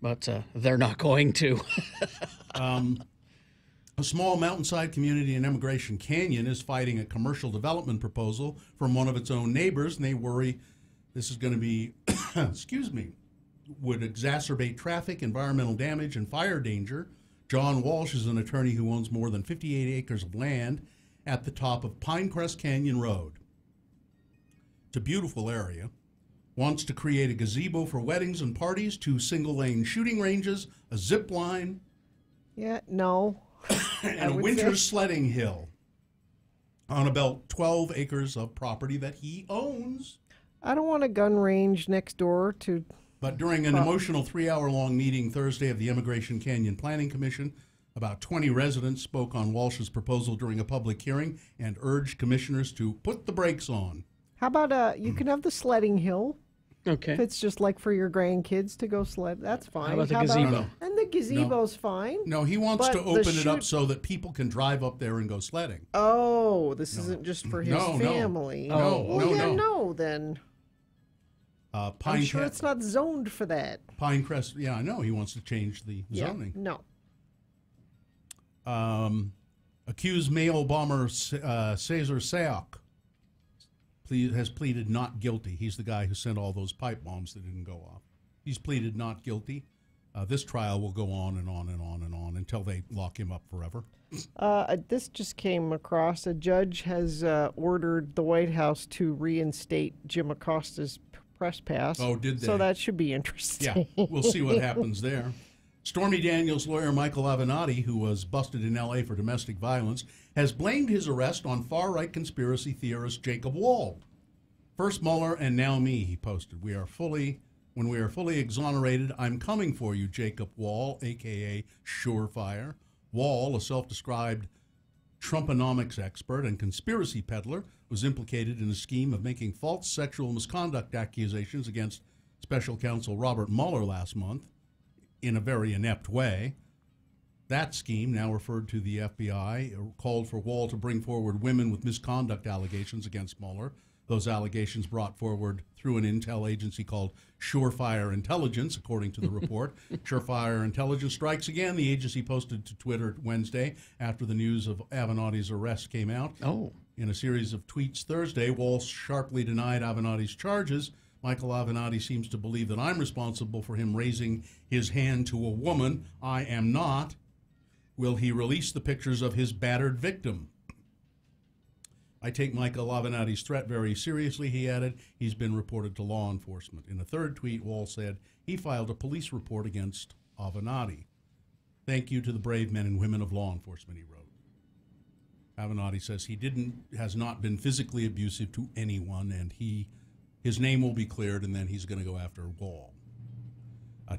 But they're not going to. A small mountainside community in Emigration Canyon is fighting a commercial development proposal from one of its own neighbors, and they worry this is going to be, would exacerbate traffic, environmental damage, and fire danger. John Walsh is an attorney who owns more than 58 acres of land at the top of Pinecrest Canyon Road. It's a beautiful area. Wants to create a gazebo for weddings and parties, 2 single-lane shooting ranges, a zip line. Yeah, no. And a winter sledding hill on about 12 acres of property that he owns. I don't want a gun range next door to... But during an emotional 3-hour-long meeting Thursday of the Emigration Canyon Planning Commission, about 20 residents spoke on Walsh's proposal during a public hearing and urged commissioners to put the brakes on. How about you can have the sledding hill. Okay. If it's just like for your grandkids to go sled, that's fine. How about the gazebo? And the gazebo's fine. No, he wants to open it up so that people can drive up there and go sledding. Oh, this isn't just for his family. No, well, no. Then. I'm sure it's not zoned for that. Pinecrest, yeah, I know. He wants to change the zoning. No. Accused male bomber Cesar Sayoc has pleaded not guilty. He's the guy who sent all those pipe bombs that didn't go off. He's pleaded not guilty. This trial will go on and on and on and on until they lock him up forever. This just came across. A judge has ordered the White House to reinstate Jim Acosta's press pass. Oh, did they? So that should be interesting. Yeah, we'll see what happens there. Stormy Daniels' lawyer, Michael Avenatti, who was busted in L.A. for domestic violence, has blamed his arrest on far-right conspiracy theorist Jacob Wall. First Mueller and now me, he posted. When we are fully exonerated, I'm coming for you, Jacob Wall, a.k.a. Surefire. Wall, a self-described Trumponomics expert and conspiracy peddler, was implicated in a scheme of making false sexual misconduct accusations against Special Counsel Robert Mueller last month in a very inept way. That scheme, now referred to the FBI, called for Wall to bring forward women with misconduct allegations against Mueller. Those allegations brought forward through an intel agency called Surefire Intelligence, according to the report. Surefire Intelligence strikes again. The agency posted to Twitter Wednesday after the news of Avenatti's arrest came out. Oh. In a series of tweets Thursday, Wall sharply denied Avenatti's charges. Michael Avenatti seems to believe that I'm responsible for him raising his hand to a woman. I am not. Will he release the pictures of his battered victim? I take Michael Avenatti's threat very seriously, he added. He's been reported to law enforcement. In a third tweet, Wall said he filed a police report against Avenatti. Thank you to the brave men and women of law enforcement, he wrote. Avenatti says he has not been physically abusive to anyone, and his name will be cleared, and then he's going to go after Wall.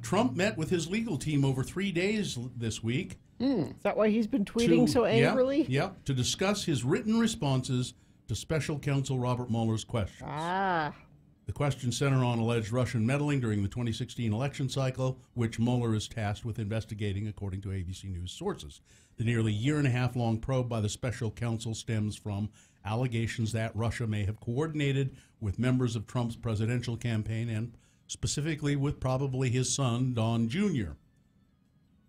Trump met with his legal team over 3 days this week. Is that why he's been tweeting so angrily? Yeah, to discuss his written responses to Special Counsel Robert Mueller's questions. The questions center on alleged Russian meddling during the 2016 election cycle, which Mueller is tasked with investigating, according to ABC News sources. The nearly year-and-a-half-long probe by the Special Counsel stems from allegations that Russia may have coordinated with members of Trump's presidential campaign and specifically with probably his son, Don Jr.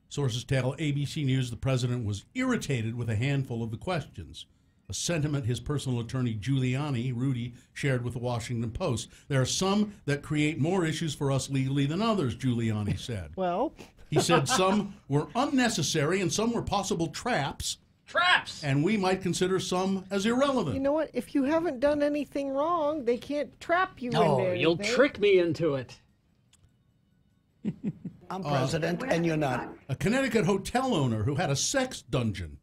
Sources tell ABC News the president was irritated with a handful of the questions, a sentiment his personal attorney Rudy, shared with the Washington Post. There are some that create more issues for us legally than others, Giuliani said. Well, he said some were unnecessary and some were possible traps. And we might consider some as irrelevant. You know what? If you haven't done anything wrong, they can't trap you into anything. You'll trick me into it. I'm president, and you're not. A Connecticut hotel owner who had a sex dungeon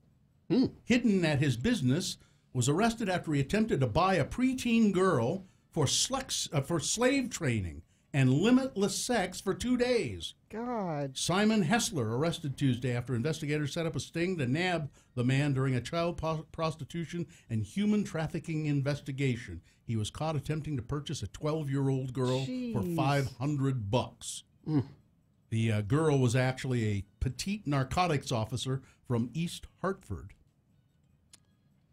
hidden at his business was arrested after he attempted to buy a preteen girl for slave training and limitless sex for 2 days. God. Simon Hessler arrested Tuesday after investigators set up a sting to nab the man during a child prostitution and human trafficking investigation. He was caught attempting to purchase a 12-year-old girl for $500. The girl was actually a petite narcotics officer from East Hartford.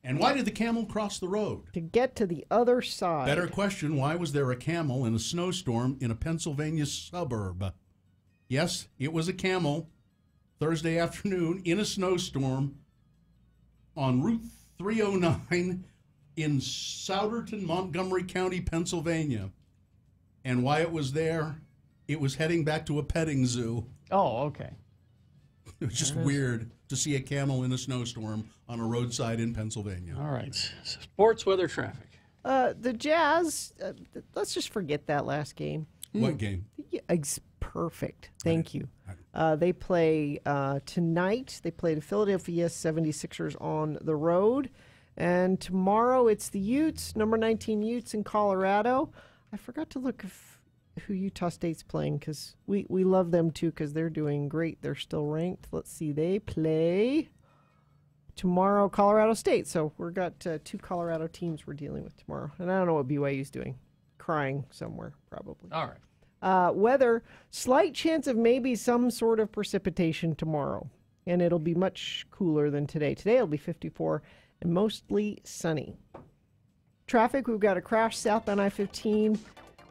And why did the camel cross the road? To get to the other side. Better question, why was there a camel in a snowstorm in a Pennsylvania suburb? Yes, it was a camel Thursday afternoon in a snowstorm on Route 309 in Souderton, Montgomery County, Pennsylvania. And why it was there, it was heading back to a petting zoo. Oh, okay. It was just weird to see a camel in a snowstorm on a roadside in Pennsylvania. All right. Sports, weather, traffic. The Jazz, let's just forget that last game. What game? Yeah, it's perfect. Thank you. They play tonight. They play the Philadelphia 76ers on the road. And tomorrow it's the Utes, number 19 Utes in Colorado. I forgot to look who Utah State's playing because we love them too because they're doing great. They're still ranked. Let's see. They play tomorrow Colorado State. So we've got two Colorado teams we're dealing with tomorrow. And I don't know what BYU's doing. Crying somewhere probably. All right. Weather, slight chance of maybe some sort of precipitation tomorrow. And it'll be much cooler than today. Today it'll be 54 and mostly sunny. Traffic, we've got a crash southbound I-15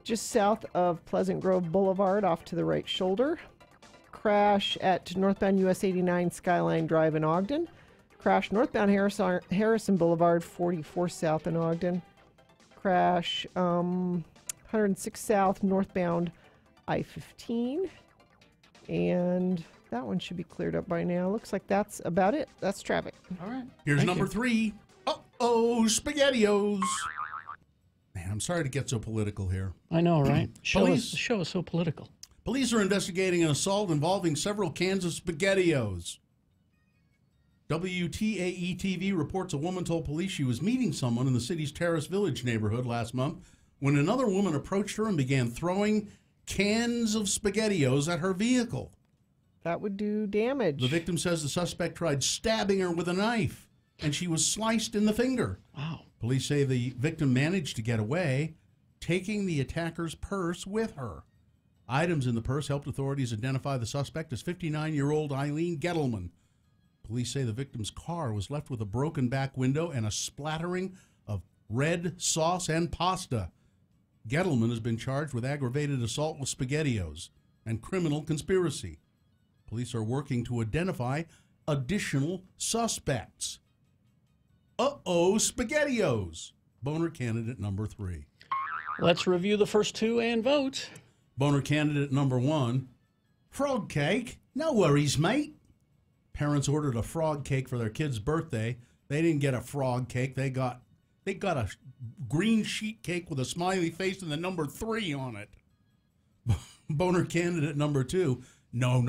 just south of Pleasant Grove Boulevard off to the right shoulder. Crash at northbound US 89 Skyline Drive in Ogden. Crash northbound Harrison Boulevard, 44 south in Ogden. Crash 106 south northbound I-15. And that one should be cleared up by now. Looks like that's about it. That's traffic. All right. Here's Thank number you. 3. Uh-oh, SpaghettiOs. Man, I'm sorry to get so political here. I know, right? The show Police- is so political. Police are investigating an assault involving several cans of SpaghettiOs. WTAE-TV reports a woman told police she was meeting someone in the city's Terrace Village neighborhood last month when another woman approached her and began throwing cans of SpaghettiOs at her vehicle. That would do damage. The victim says the suspect tried stabbing her with a knife, and she was sliced in the finger. Wow. Police say the victim managed to get away, taking the attacker's purse with her. Items in the purse helped authorities identify the suspect as 59-year-old Eileen Gettleman. Police say the victim's car was left with a broken back window and a splattering of red sauce and pasta. Gettleman has been charged with aggravated assault with SpaghettiOs and criminal conspiracy. Police are working to identify additional suspects. Uh-oh, SpaghettiOs. Boner candidate number 3. Let's review the first two and vote. Boner candidate number 1. Frog cake? No worries, mate. Parents ordered a frog cake for their kid's birthday. They didn't get a frog cake. They got a green sheet cake with a smiley face and the number 3 on it. Boner candidate number 2. No.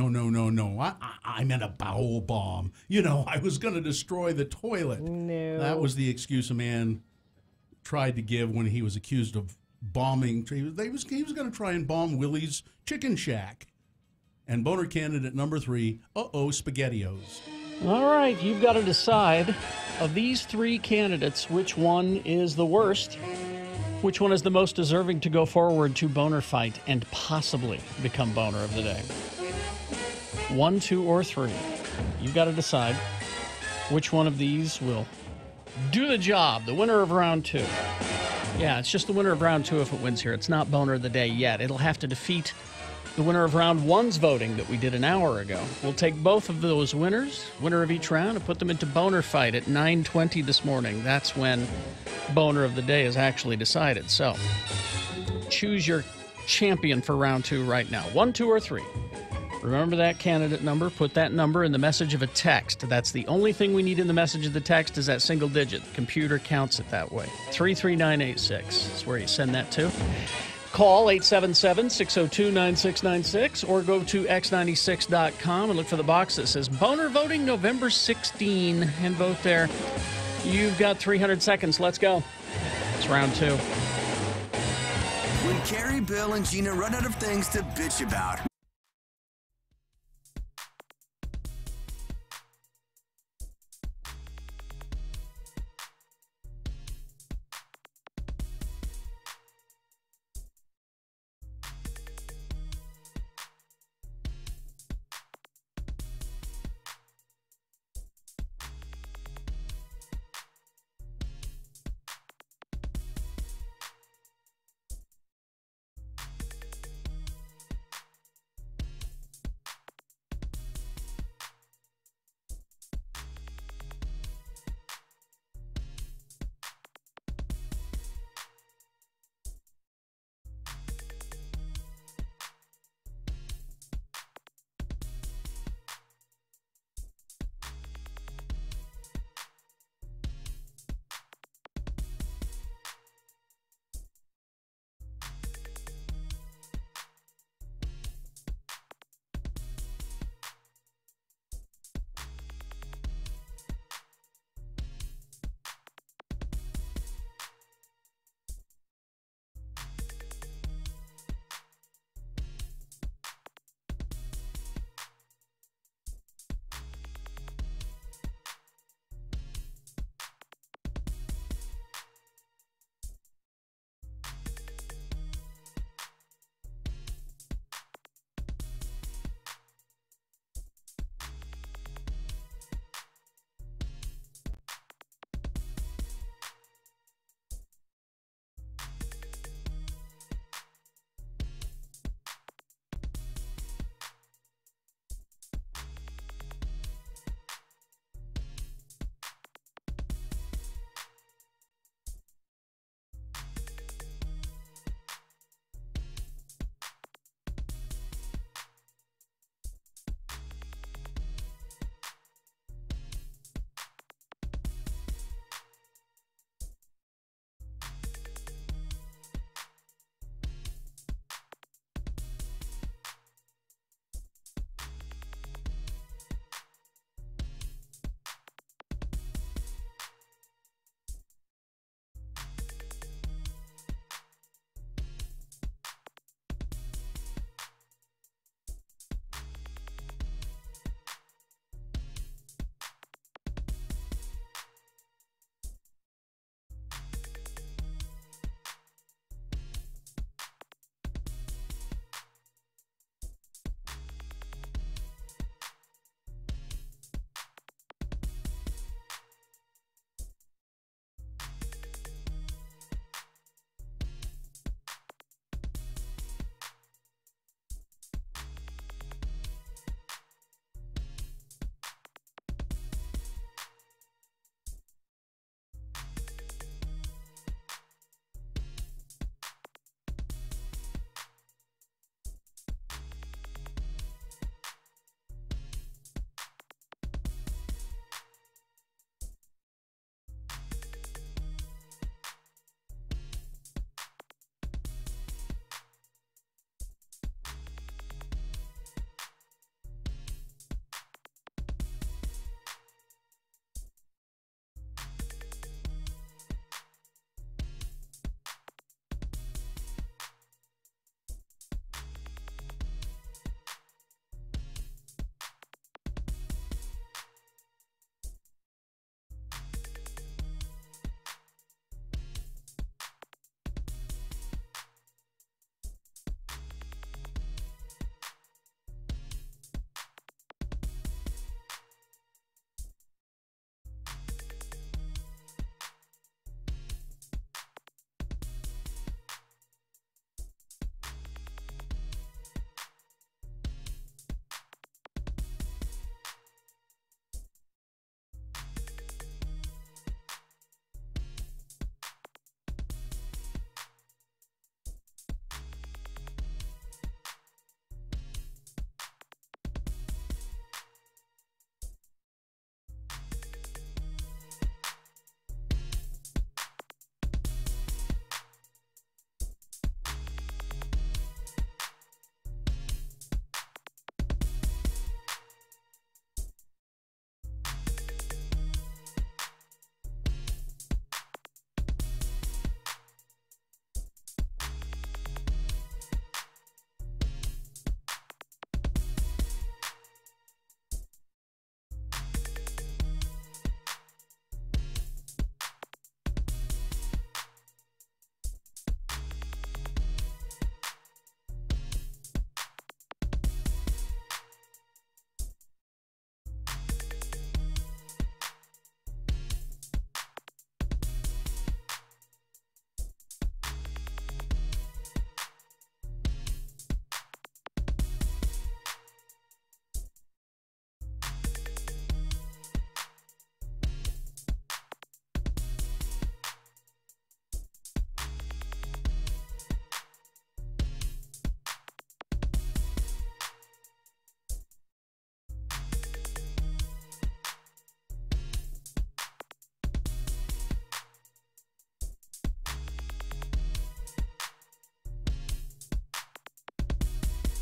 I meant a bowel bomb. You know, I was going to destroy the toilet. No. That was the excuse a man tried to give when he was accused of bombing. He was going to try and bomb Willie's Chicken Shack. And boner candidate number 3, SpaghettiOs. All right, you've got to decide of these three candidates, which one is the worst, which one is the most deserving to go forward to boner fight and possibly become boner of the day. 1, 2, or 3. You've got to decide which one of these will do the job, the winner of round 2. Yeah, it's just the winner of round 2 if it wins here. It's not boner of the day yet. It'll have to defeat the winner of round 1's voting that we did an hour ago. We'll take both of those winners, winner of each round, and put them into boner fight at 9:20 this morning. That's when boner of the day is actually decided. So choose your champion for round 2 right now. 1, 2, or 3. Remember that candidate number. Put that number in the message of a text. That's the only thing we need in the message of the text is that single digit. The computer counts it that way. 33986 is where you send that to. Call 877-602-9696 or go to x96.com and look for the box that says Boner Voting November 16 and vote there. You've got 300 seconds. Let's go. It's round 2. When Carrie, Bill, and Gina run out of things to bitch about.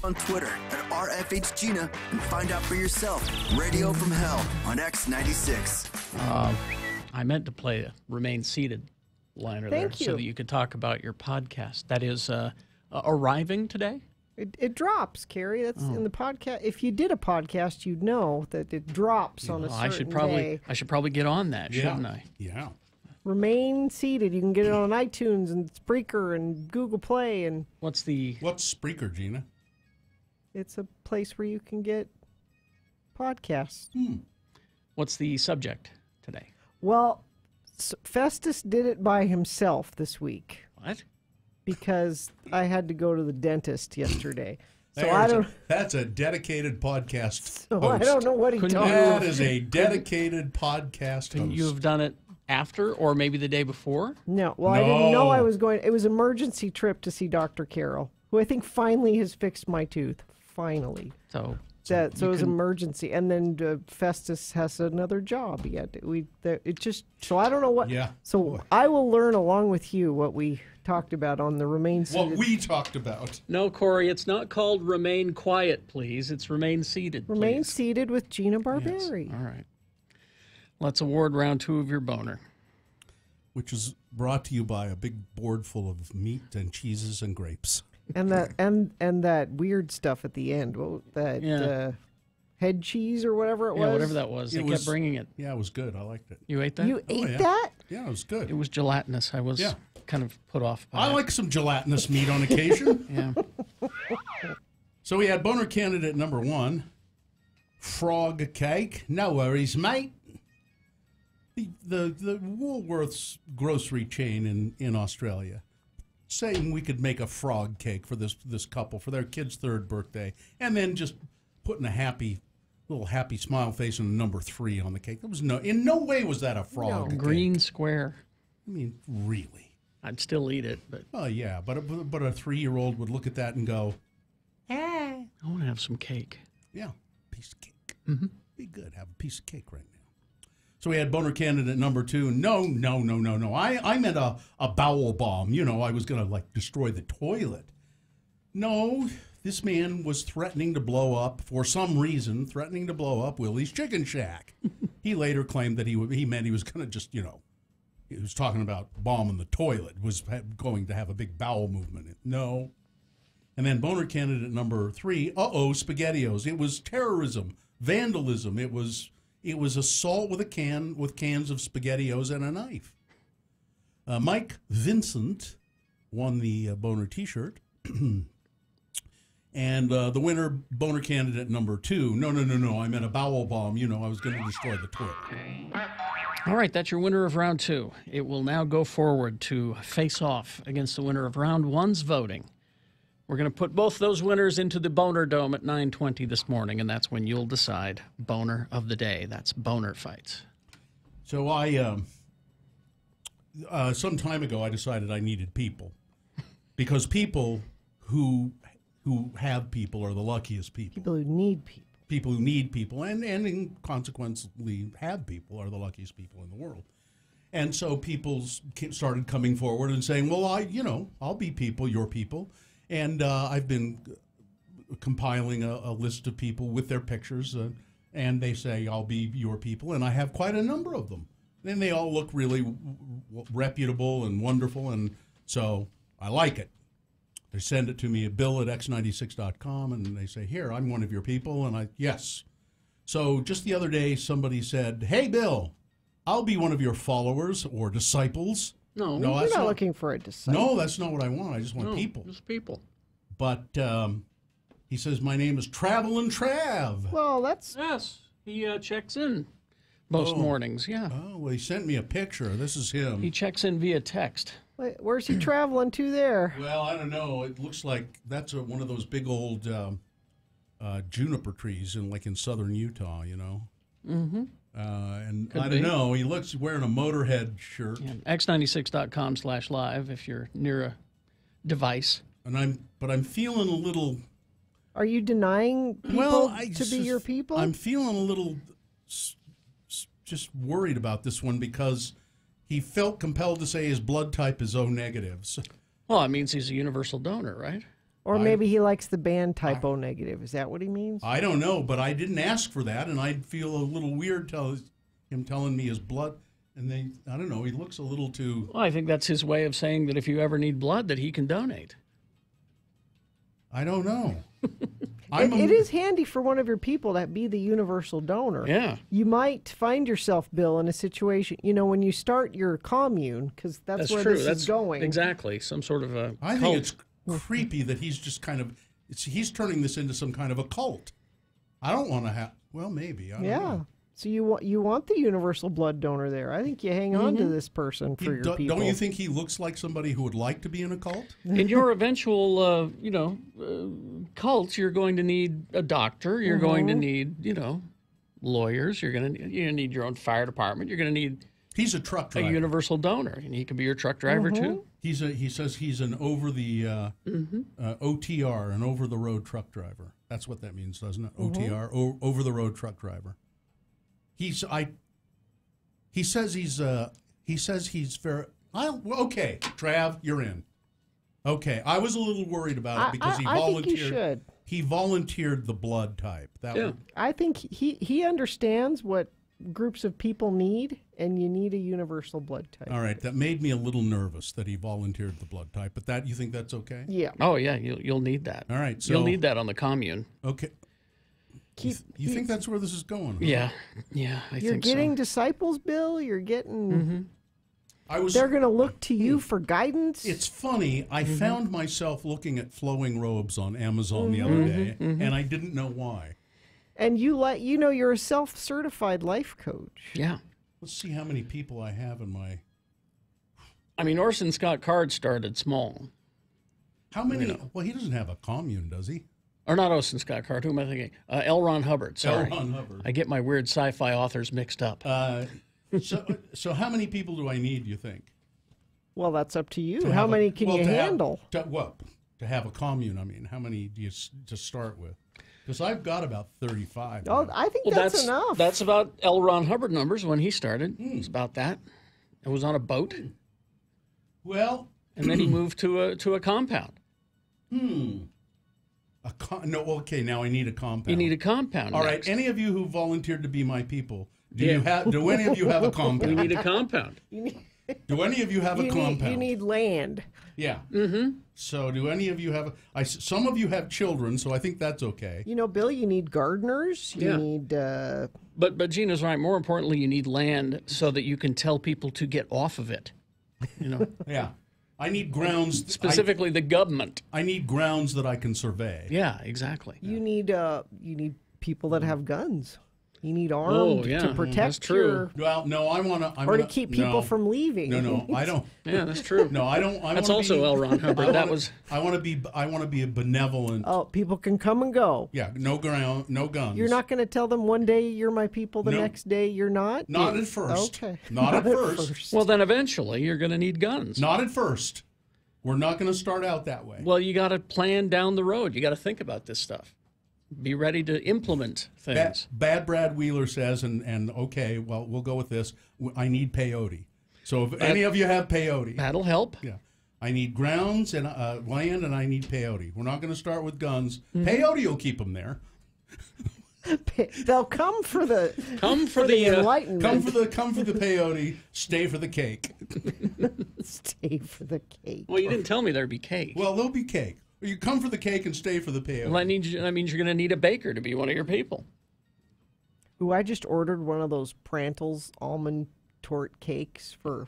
on Twitter at RFHGina and find out for yourself. Radio from Hell on X96. I meant to play a Remain Seated liner there Thank you. so that you could talk about your podcast. That is arriving today? It drops, Carrie. That's in the podcast. If you did a podcast, you'd know that it drops on a certain day. I should probably get on that, shouldn't I? Yeah. Remain Seated. You can get it on iTunes and Spreaker and Google Play. And what's Spreaker, Gina? It's a place where you can get podcasts. What's the subject today? Well, Festus did it by himself this week. What? Because I had to go to the dentist yesterday. So That's a dedicated podcast So host. I don't know what he told me. That is a dedicated podcast Couldn't host. you have done it after or maybe the day before? No. Well, I didn't know I was going. It was an emergency trip to see Dr. Carroll, who I think finally has fixed my tooth. Finally. So it was emergency, and then Festus has another job. He had to, so I don't know what. Yeah. So I will learn along with you what we talked about on the Remain Seated. What we talked about. No, Corey, it's not called Remain Quiet, please. It's Remain Seated, please. Remain Seated with Gina Barberi. Yes. All right. Let's award round 2 of your boner. Which is brought to you by a big board full of meat and cheeses and grapes. And that and that weird stuff at the end. Head cheese or whatever it was. Yeah, whatever that was. They kept bringing it. Yeah, it was good. I liked it. You ate that? You ate that? Yeah, it was good. It was gelatinous. I was kind of put off by I it. like some gelatinous meat on occasion. Yeah. So we had boner candidate number 1, frog cake. No worries, mate. The Woolworths grocery chain in Australia saying we could make a frog cake for this couple for their kid's 3rd birthday, and then just putting a little happy smile face and a number 3 on the cake. There was in no way was that a frog cake. Green square. I mean, really? I'd still eat it, but Oh yeah, but a 3-year-old would look at that and go, I want to have some cake. yeah, piece of cake. Mm-hmm. Be good. Have a piece of cake right now. So we had boner candidate number 2. No. I meant a bowel bomb. I was going to destroy the toilet. No, this man was threatening to blow up, for some reason, Willie's Chicken Shack. He later claimed that he meant he was going to just, he was talking about bombing the toilet, was going to have a big bowel movement. No. And then boner candidate number 3, SpaghettiOs. It was terrorism, vandalism. It was assault with cans of SpaghettiOs and a knife. Mike Vincent won the boner T-shirt, and the winner, boner candidate number 2. No. I meant a bowel bomb. I was going to destroy the toilet. All right, that's your winner of round 2. It will now go forward to face off against the winner of round 1's voting. We're going to put both those winners into the Boner Dome at 9:20 this morning, and that's when you'll decide Boner of the Day. That's Boner Fights. So I, some time ago, I decided I needed people, because people who have people are the luckiest people. People who need people. People who need people, and consequently have people, are the luckiest people in the world. And so people started coming forward and saying, well, I'll be people, your people. And I've been compiling a list of people with their pictures, and they say, I'll be your people. And I have quite a number of them. And they all look really reputable and wonderful, and so I like it. They send it to me at bill@x96.com, and they say, here, I'm one of your people. And yes. So just the other day, somebody said, hey, Bill, I'll be one of your followers or disciples. No, you're not looking for a disciple. No, that's not what I want. I just want people. Just people. But he says, my name is Travelin' Trav. Well, that's... Yes, he checks in most mornings, yeah. Oh, well, he sent me a picture. This is him. He checks in via text. Wait, where's he traveling to there? Well, I don't know. It looks like that's one of those big old juniper trees in southern Utah, Mm-hmm. And Could I be. don't know. He looks wearing a Motorhead shirt. Yeah, x96.com/live if you're near a device. But I'm feeling a little. Are you denying people to be your people? I'm feeling a little just worried about this one, because he felt compelled to say his blood type is O negative. So, Well, it means he's a universal donor, right? Or maybe he likes the band type O negative. Is that what he means? I don't know, but I didn't ask for that, and I'd feel a little weird him telling me his blood. And I don't know, he looks a little too... Well, I think that's his way of saying that if you ever need blood, that he can donate. I don't know. It is handy for one of your people to be the universal donor. Yeah. You might find yourself, Bill, in a situation, when you start your commune, because that's where true. this is going. Exactly. Some sort of a I cult. think it's creepy that he's just kind of... he's turning this into some kind of a cult. I don't want to have... Well, maybe. I don't know. So you want the universal blood donor there. I think you hang on to this person for your people. Don't you think he looks like somebody who would like to be in a cult? In your eventual, cult, you're going to need a doctor. You're going to need, lawyers. You're going to need your own fire department. You're going to need... He's a truck driver. A universal donor, and he can be your truck driver too. He says he's an over the OTR, an over the road truck driver. That's what that means, doesn't it? OTR, over the road truck driver. He says he's fair. Okay, Trav, you're in. Okay, I was a little worried about it because he volunteered. Think you should. He volunteered the blood type. I think he understands what groups of people need, and you need a universal blood type. All right, that made me a little nervous that he volunteered the blood type, but you think that's okay? Yeah. Oh yeah, you'll need that. All right, so you'll need that on the commune. Okay. You think that's where this is going? Huh? Yeah, I think so. You're getting disciples, Bill. You're getting. They're going to look to you for guidance. It's funny. I found myself looking at flowing robes on Amazon the other day, and I didn't know why. And you're a self-certified life coach. Yeah. Let's see how many people I have in my... I mean, Orson Scott Card started small. How many? Well, he doesn't have a commune, does he? Or not Orson Scott Card. Who am I thinking? L. Ron Hubbard. Sorry. L. Ron Hubbard. I get my weird sci-fi authors mixed up. So how many people do I need, you think? Well, that's up to you. How many can you handle? To have a commune, I mean, how many do you to start with? Because I've got about 35. Oh, now. I think that's enough. That's about L. Ron Hubbard numbers when he started. It's about that. It was on a boat. Well, and then he moved to a compound. Okay, now I need a compound. You need a compound. All right, any of you who volunteered to be my people, do any of you have a compound? We need a compound. Do any of you have a compound? You need land. Yeah. So do any of you have some of you have children, so I think that's okay. Bill, you need gardeners. You need... But Gina's right. More importantly, you need land so that you can tell people to get off of it. Yeah. I need grounds. Specifically, the government. I need grounds that I can survey. Yeah, exactly. You need people that have guns. You need armed to protect that's true. Well, no, I want to... Or to keep people from leaving. No, I don't. Yeah, that's true. No, I don't. That's also L. Ron Hubbard. I want to be a benevolent... Oh, people can come and go. Yeah, no guns. You're not going to tell them one day you're my people, the next day you're not? Not at first. Okay. Not at first. Well, then eventually you're going to need guns. Not at first. We're not going to start out that way. Well, you got to plan down the road. You got to think about this stuff. Be ready to implement things. Bad Brad Wheeler says, and okay, well, we'll go with this. I need peyote. So if any of you have peyote, that'll help. Yeah, I need grounds and land, and I need peyote. We're not going to start with guns. Peyote will keep them there. They'll come for the enlightenment. Come for the peyote. Stay for the cake. Stay for the cake. Well, you didn't tell me there'd be cake. Well, there'll be cake. You come for the cake and stay for the peyote. Well, that means you're going to need a baker to be one of your people. Ooh, I just ordered one of those Prantle's almond tort cakes for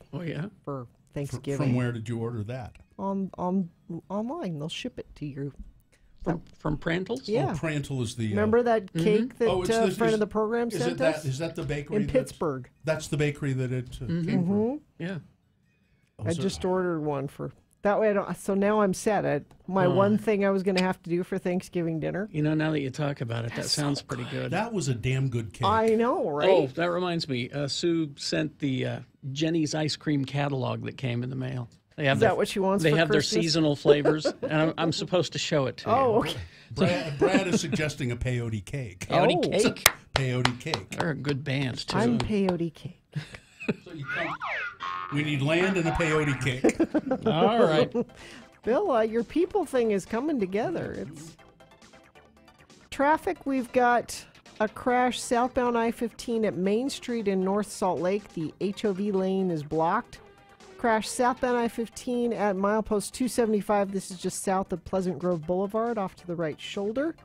Thanksgiving. From where did you order that? Online. They'll ship it to you. From Prantle's? Yeah. Oh, Prantle is the... Remember that cake that a friend of the program sent us? Is that the bakery? In Pittsburgh. That's the bakery that it came from? Yeah. I just ordered one for... That way I don't... So now I'm set. My one thing I was going to have to do for Thanksgiving dinner. Now that you talk about it, that sounds pretty good. That was a damn good cake. I know, right? Oh, that reminds me. Sue sent the Jenny's ice cream catalog that came in the mail. Is that what she wants They for have Christmas? their seasonal flavors, and I'm supposed to show it to you. Oh, okay. Brad is suggesting a peyote cake. Peyote cake? Peyote cake. They're a good band, too. I'm peyote cake. So we need land and a peyote cake. All right. Bill, your people thing is coming together. It's traffic. We've got a crash southbound I-15 at Main Street in North Salt Lake. The HOV lane is blocked. Crash southbound I-15 at milepost 275. This is just south of Pleasant Grove Boulevard, off to the right shoulder.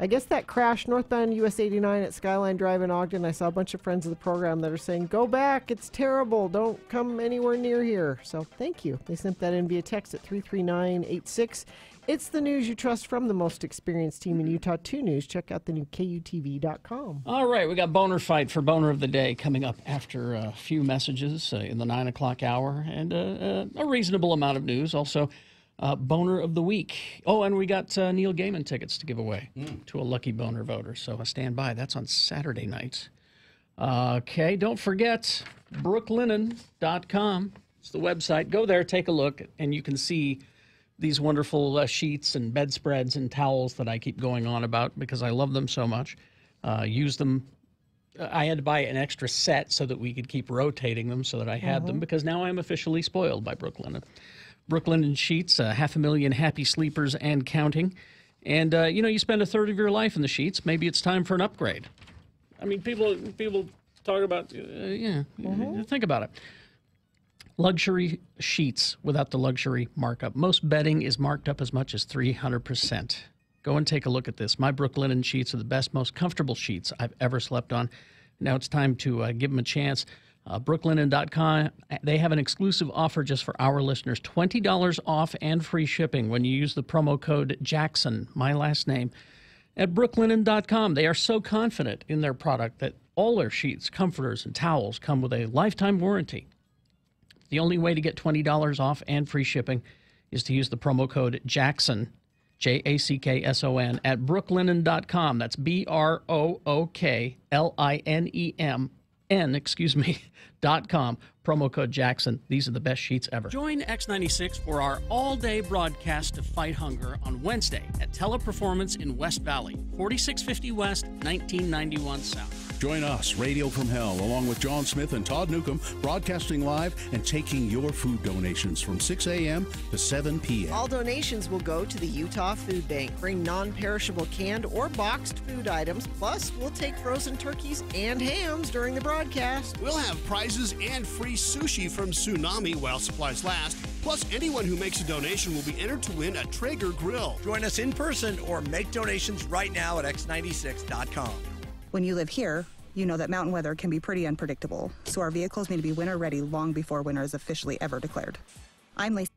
I guess that crash northbound US 89 at Skyline Drive in Ogden. I saw a bunch of friends of the program that are saying, go back, it's terrible, don't come anywhere near here. So thank you. They sent that in via text at 33986. It's the news you trust from the most experienced team in Utah 2 News. Check out the new KUTV.com. All right, we got Boner Fight for Boner of the Day coming up after a few messages in the 9 o'clock hour, and a reasonable amount of news. Also, Boner of the Week. Oh, and we got Neil Gaiman tickets to give away to a lucky Boner voter. So stand by. That's on Saturday night. Okay, don't forget brooklinen.com. It's the website. Go there, take a look, and you can see these wonderful sheets and bedspreads and towels that I keep going on about because I love them so much. Use them. I had to buy an extra set so that we could keep rotating them so that I had them, because now I'm officially spoiled by Brooklinen. Brooklinen sheets, 500,000 happy sleepers and counting. And, you spend a third of your life in the sheets. Maybe it's time for an upgrade. I mean, people talk about, think about it. Luxury sheets without the luxury markup. Most bedding is marked up as much as 300%. Go and take a look at this. My Brooklinen sheets are the best, most comfortable sheets I've ever slept on. Now it's time to give them a chance. Brooklinen.com, they have an exclusive offer just for our listeners. $20 off and free shipping when you use the promo code Jackson, my last name, at brooklinen.com. They are so confident in their product that all their sheets, comforters, and towels come with a lifetime warranty. The only way to get $20 off and free shipping is to use the promo code Jackson, Jackson, at brooklinen.com. That's BROOKLINEMN, promo code Jackson. These are the best sheets ever. Join X96 for our all-day broadcast to fight hunger on Wednesday at Teleperformance in West Valley, 4650 West, 1991 South. Join us, Radio from Hell, along with John Smith and Todd Newcomb, broadcasting live and taking your food donations from 6 a.m. to 7 p.m. All donations will go to the Utah Food Bank. Bring non-perishable canned or boxed food items. Plus, we'll take frozen turkeys and hams during the broadcast. We'll have prizes and free sushi from Tsunami while supplies last. Plus, anyone who makes a donation will be entered to win a Traeger grill. Join us in person or make donations right now at x96.com. When you live here, you know that mountain weather can be pretty unpredictable, so our vehicles need to be winter ready long before winter is officially ever declared. I'm Lacey.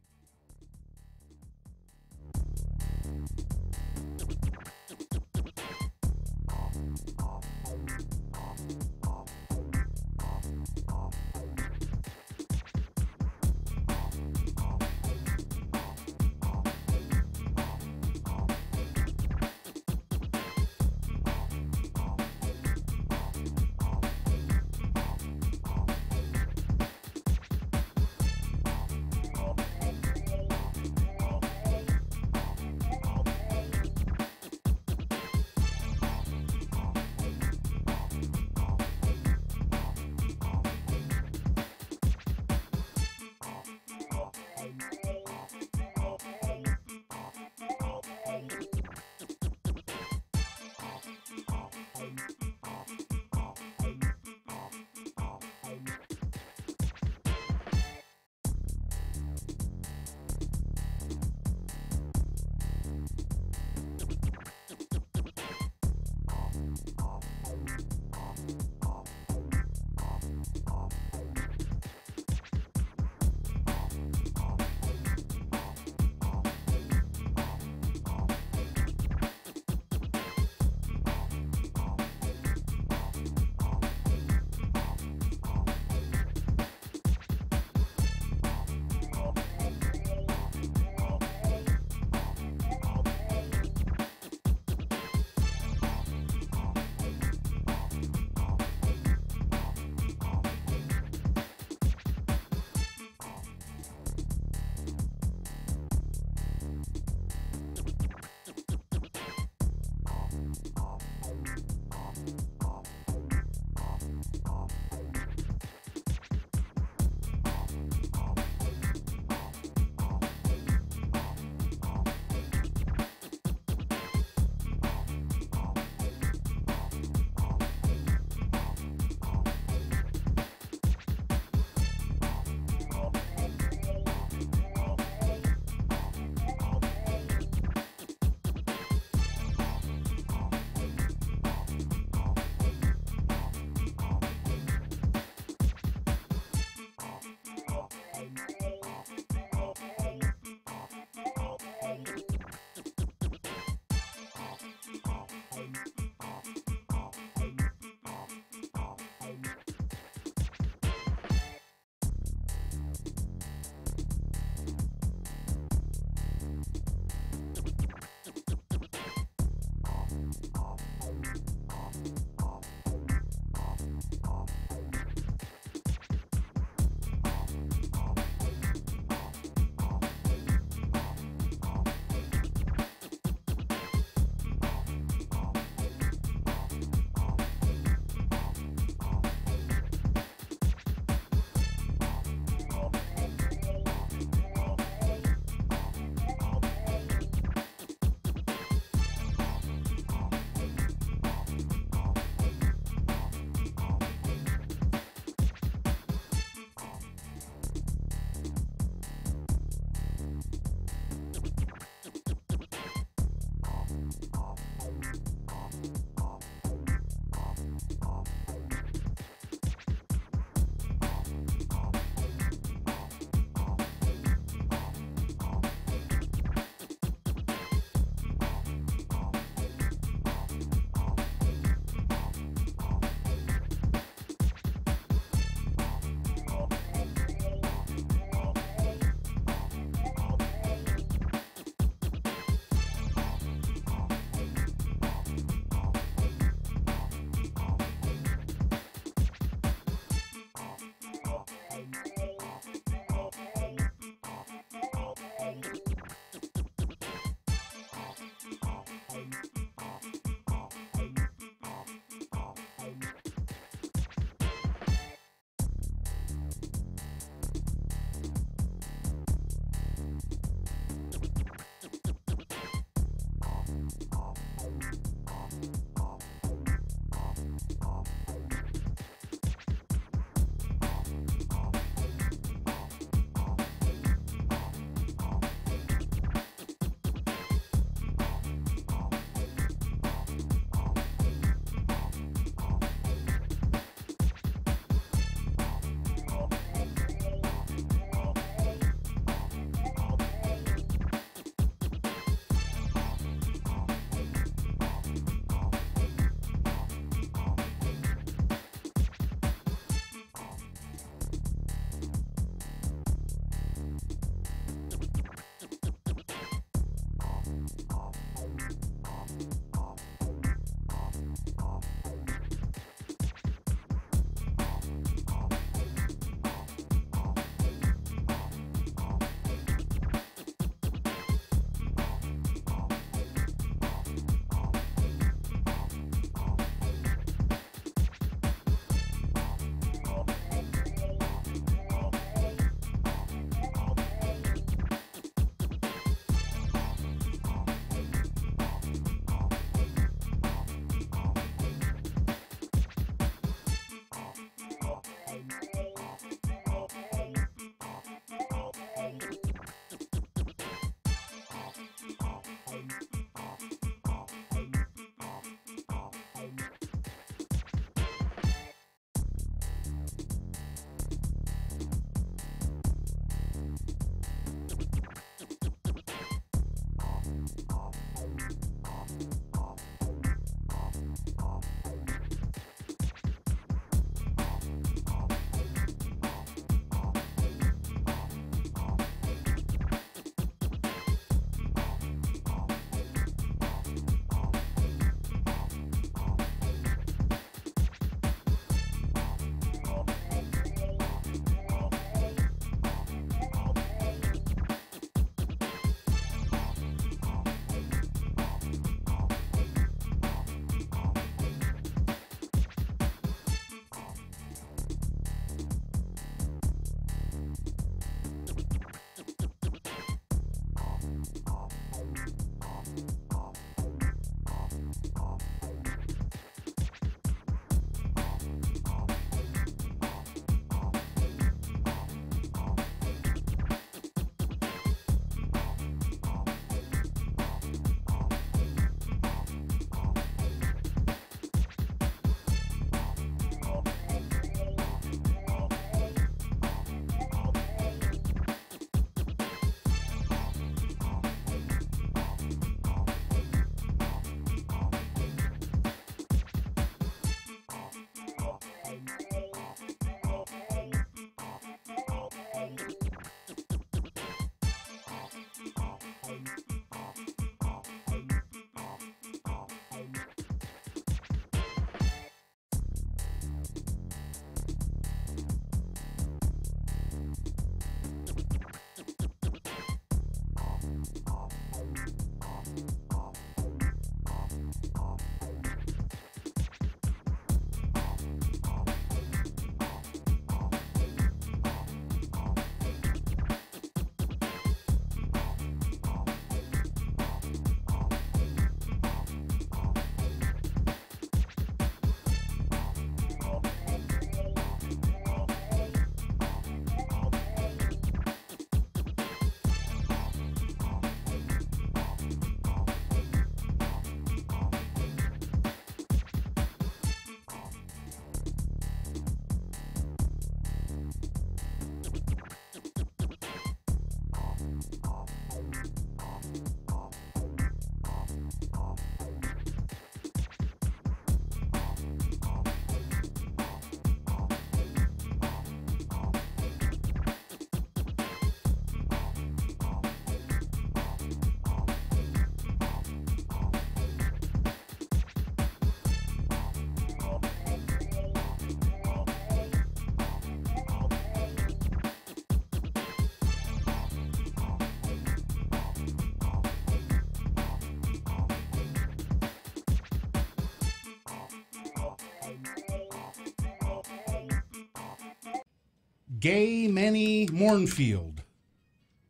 Gay Manny Mournfield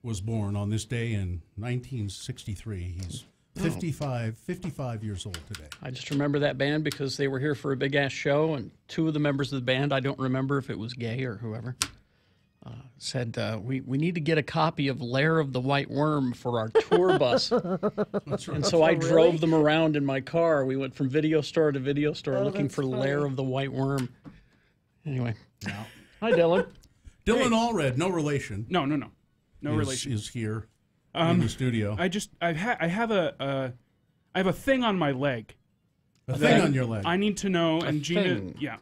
was born on this day in 1963. He's 55 years old today. I just remember that band because they were here for a big-ass show, and two of the members of the band, I don't remember if it was gay or whoever, said, we need to get a copy of Lair of the White Worm for our tour bus. That's right. And so I Oh, drove really? them around in my car. We went from video store to video store looking that's for funny. Lair of the White Worm. Anyway. Hi, Dylan. Dylan Allred, no relation. No relation. Is here in the studio. I have a thing on my leg. A thing on your leg. I need to know, A and Gina, thing. yeah.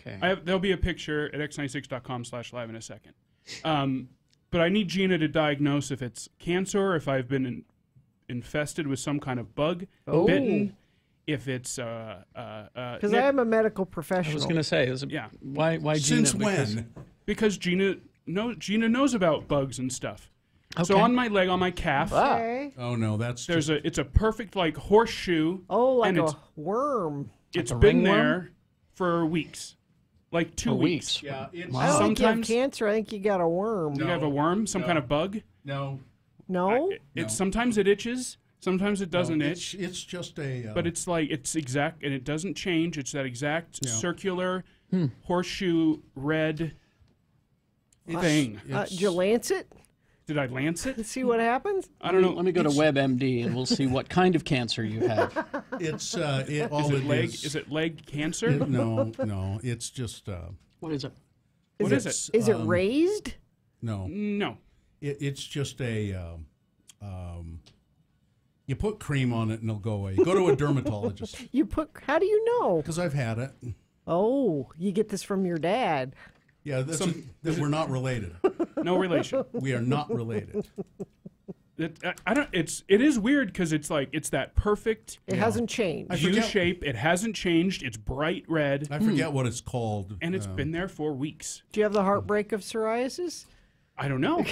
Okay. There'll be a picture at x96.com/live in a second. But I need Gina to diagnose if it's cancer, if I've been infested with some kind of bug, bitten, if it's Because I am a medical professional. I was going to say, why Gina? Since when? Because Gina knows about bugs and stuff. So Okay. on my leg, on my calf, Okay. Oh no, it's a perfect like horseshoe. Oh, like and a it's worm. it's Like a been ringworm? there for weeks, like 2 For weeks. weeks. Yeah, it's, I don't think you have Sometimes cancer. I think you got a worm. you have a worm, some kind of bug. no. No? Sometimes it itches, sometimes it doesn't no, itch. It's just a. But it's like it's exact, and it doesn't change. It's that exact Yeah. circular horseshoe red thing. Did you lance it? Did I lance it? See what happens? I don't know. Let me go to WebMD and we'll see what kind of cancer you have. It's Is it leg cancer? No. It's just. What is it? What is it? Is it raised? No. No. It's just a. You put cream on it and it'll go away. You go to a dermatologist How do you know? because I've had it. Oh, you get this from your dad. Yeah, we're not related. No relation. We are not related. It is weird because it's like it's that perfect. It hasn't changed. U shape. It hasn't changed. It's bright red. I forget what it's called. And it's been there for weeks. Do you have the heartbreak of psoriasis? I don't know.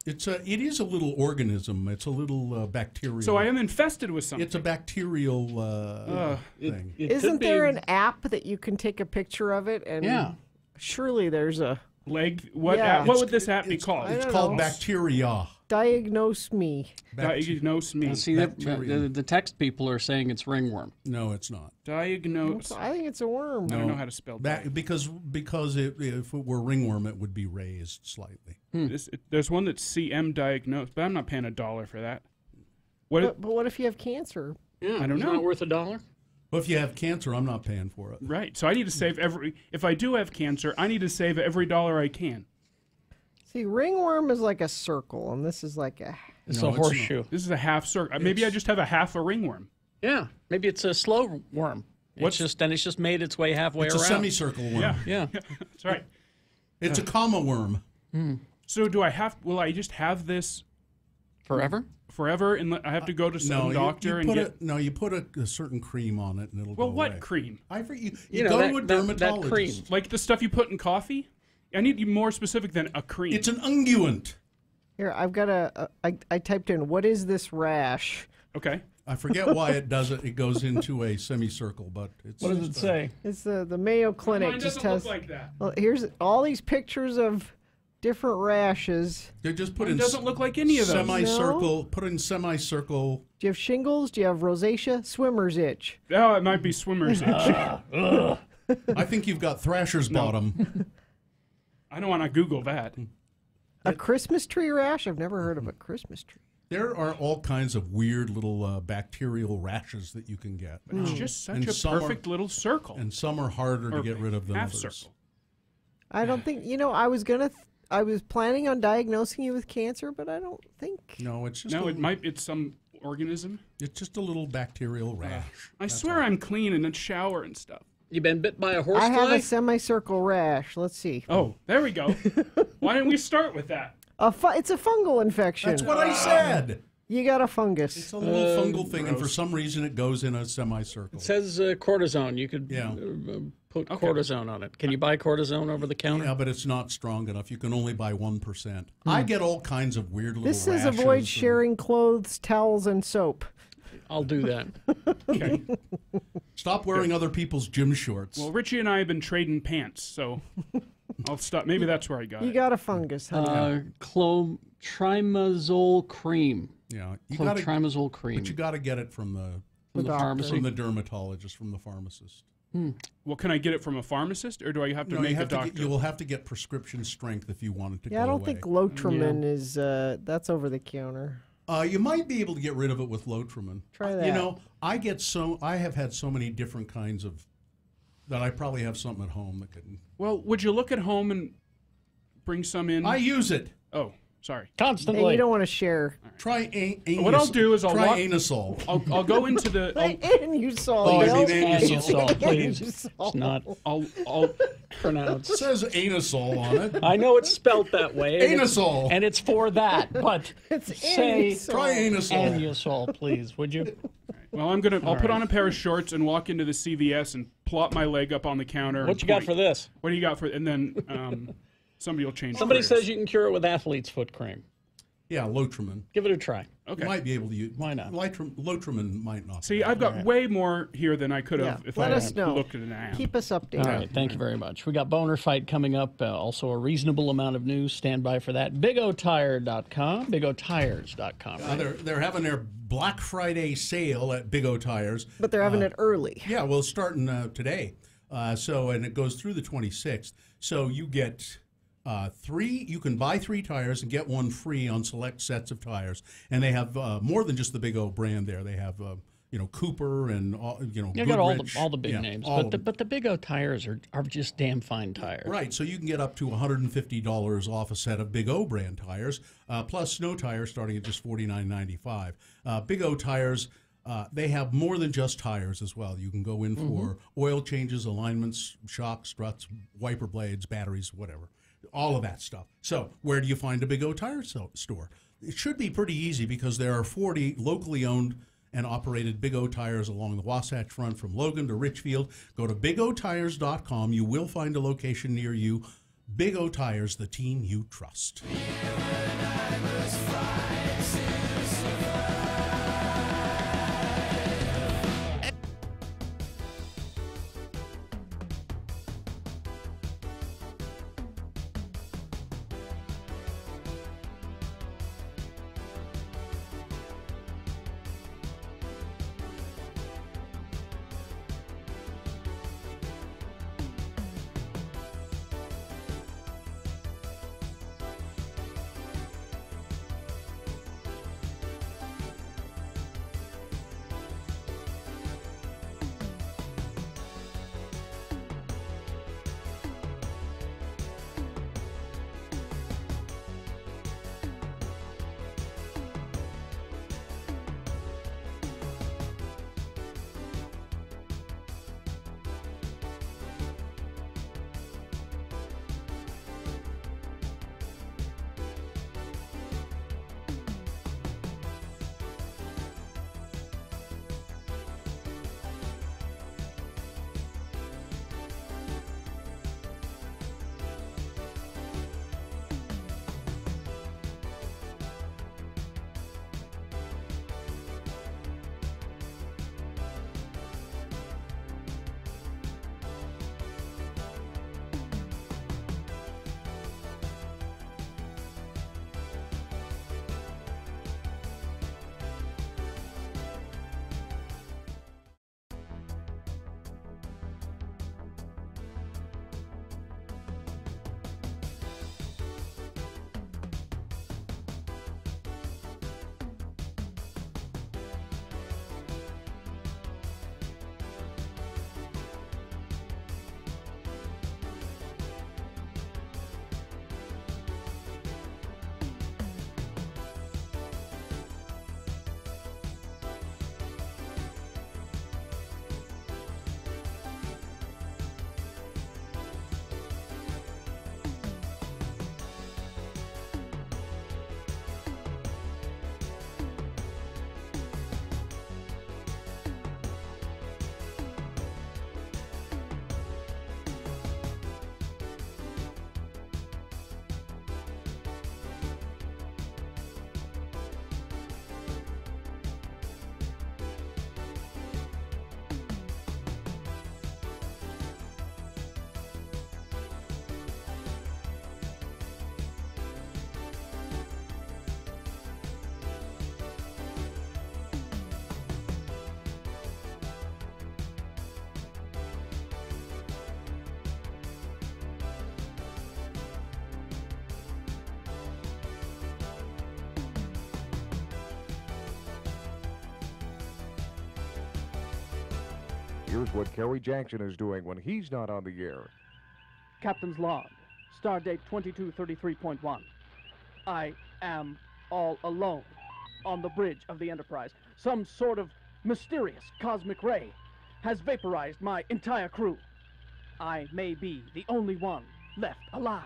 It is a little organism. It's a little bacterial. So I am infested with something. It's a bacterial thing. Isn't there an app that you can take a picture of it? And Yeah. Surely there's a leg. What Yeah. app, what would this app be called? It's called Bacteria. Diagnose me. Diagnose me. See, the text people are saying it's ringworm. No, it's not. Diagnose. I think it's a worm. I don't know how to spell that. Because if it were ringworm, it would be raised slightly. There's one that's CM diagnosed, but I'm not paying $1 for that. But what if you have cancer? Yeah, I don't know. Not worth $1. Well, if you have cancer, I'm not paying for it. Right. So I need to save if I do have cancer, I need to save every dollar I can. See, ringworm is like a circle, and this is like a... It's a horseshoe. This is a half circle. Maybe I just have a half a ringworm. Yeah, maybe it's a slow worm. It's just made its way halfway It's around. a semicircle worm. Yeah. That's right. It's a comma worm. So will I just have this forever? Forever, and I have to go to some doctor and get. You put a certain cream on it, and it'll go away. Well, what cream? You go to a dermatologist. That cream. Like the stuff you put in coffee? I need to be more specific than a cream. It's an unguent. Here, I've got I typed in, what is this rash? Okay. I forget why it does it. It goes into a semicircle, but it's. What does it say? It's the Mayo Clinic. Mine just doesn't has, look like that. Well, here's all these pictures of different rashes. They just put Mine in. doesn't look like any of those. Semicircle. Put in semicircle. Do you have shingles? Do you have rosacea? Swimmer's itch? Oh, it might be swimmer's itch. I think you've got thrasher's bottom. I don't want to Google that. A Christmas tree rash? I've never heard of a Christmas tree. There are all kinds of weird little bacterial rashes that you can get. But it's just such a perfect little circle. And some are harder to Or get rid of than half others. circle. I don't think, I was planning on diagnosing you with cancer, but I don't think. No, it's just it's some organism. It's just a little bacterial rash. I swear I'm clean and then shower and stuff. You been bit by a horsefly? I have a semicircle rash. Let's see. Oh, there we go. Why didn't we start with that? It's a fungal infection. That's what I said. You got a fungus. It's a little fungal thing, and for some reason it goes in a semicircle. It says cortisone. You could put cortisone on it. Can you buy cortisone over the counter? Yeah, but it's not strong enough. You can only buy 1%. I get all kinds of weird little This says rashes avoid and- sharing clothes, towels, and soap. I'll do that. Okay. Stop wearing other people's gym shorts. Well, Richie and I have been trading pants, so I'll stop. Maybe that's where I got You it. got a fungus, honey. Clotrimazole cream. Yeah, Clotrimazole cream. But you got to get it from the pharmacy, from the dermatologist, from the pharmacist. Well, can I get it from a pharmacist, or do I have to make a doctor? You will have to get prescription strength if you want it to go away. I don't think Lotrimin is, that's over the counter. You might be able to get rid of it with Lotrimin. Try that. You know, I have had so many different kinds of, that I probably have something at home that could. Well, would you look at home and bring some in? I use it. Oh, sorry. Constantly. Hey, you don't want to share. Try What I'll do is I'll Anusol. I'll go into the. Anusol, please. It's not. I'll pronounce. It says Anusol on it. I know it's spelt that way. Anusol. And it's for that, but say Try Anusol. Anusol, please, would you? Well, I'll put on a pair of shorts and walk into the CVS and plop my leg up on the counter. What you got for this? What do you got for? And then somebody will change. Somebody careers. says you can cure it with athlete's foot cream. Yeah, Lotrimin. Give it a try. Okay. You might be able to use. Why not? Lotrimin might not. See, I've got way more here than I could have if I Let us had know. looked at an app. Keep us updated. All right, thank you very much. We got Boner Fight coming up. Also, a reasonable amount of news. Stand by for that. BigOTire.com. BigOTires.com. They're having their Black Friday sale at Big O Tires. But they're having it early. Yeah, well, it's starting today. And it goes through the 26th. So you get you can buy 3 tires and get 1 free on select sets of tires. And they have more than just the Big O brand there. They have, Cooper and, You got Goodrich. all the big names. But the Big O tires are just damn fine tires. Right, so you can get up to $150 off a set of Big O brand tires, plus snow tires starting at just $49.95. Big O tires, they have more than just tires as well. You can go in for oil changes, alignments, shocks, struts, wiper blades, batteries, whatever. All of that stuff. So where do you find a Big O tire store? It should be pretty easy because there are 40 locally owned and operated Big O tires along the Wasatch Front from Logan to Richfield. Go to BigOTires.com. You will find a location near you. Big O Tires, the team you trust. Here's what Kerry Jackson is doing when he's not on the air. Captain's log, stardate 2233.1. I am all alone on the bridge of the Enterprise. Some sort of mysterious cosmic ray has vaporized my entire crew. I may be the only one left alive.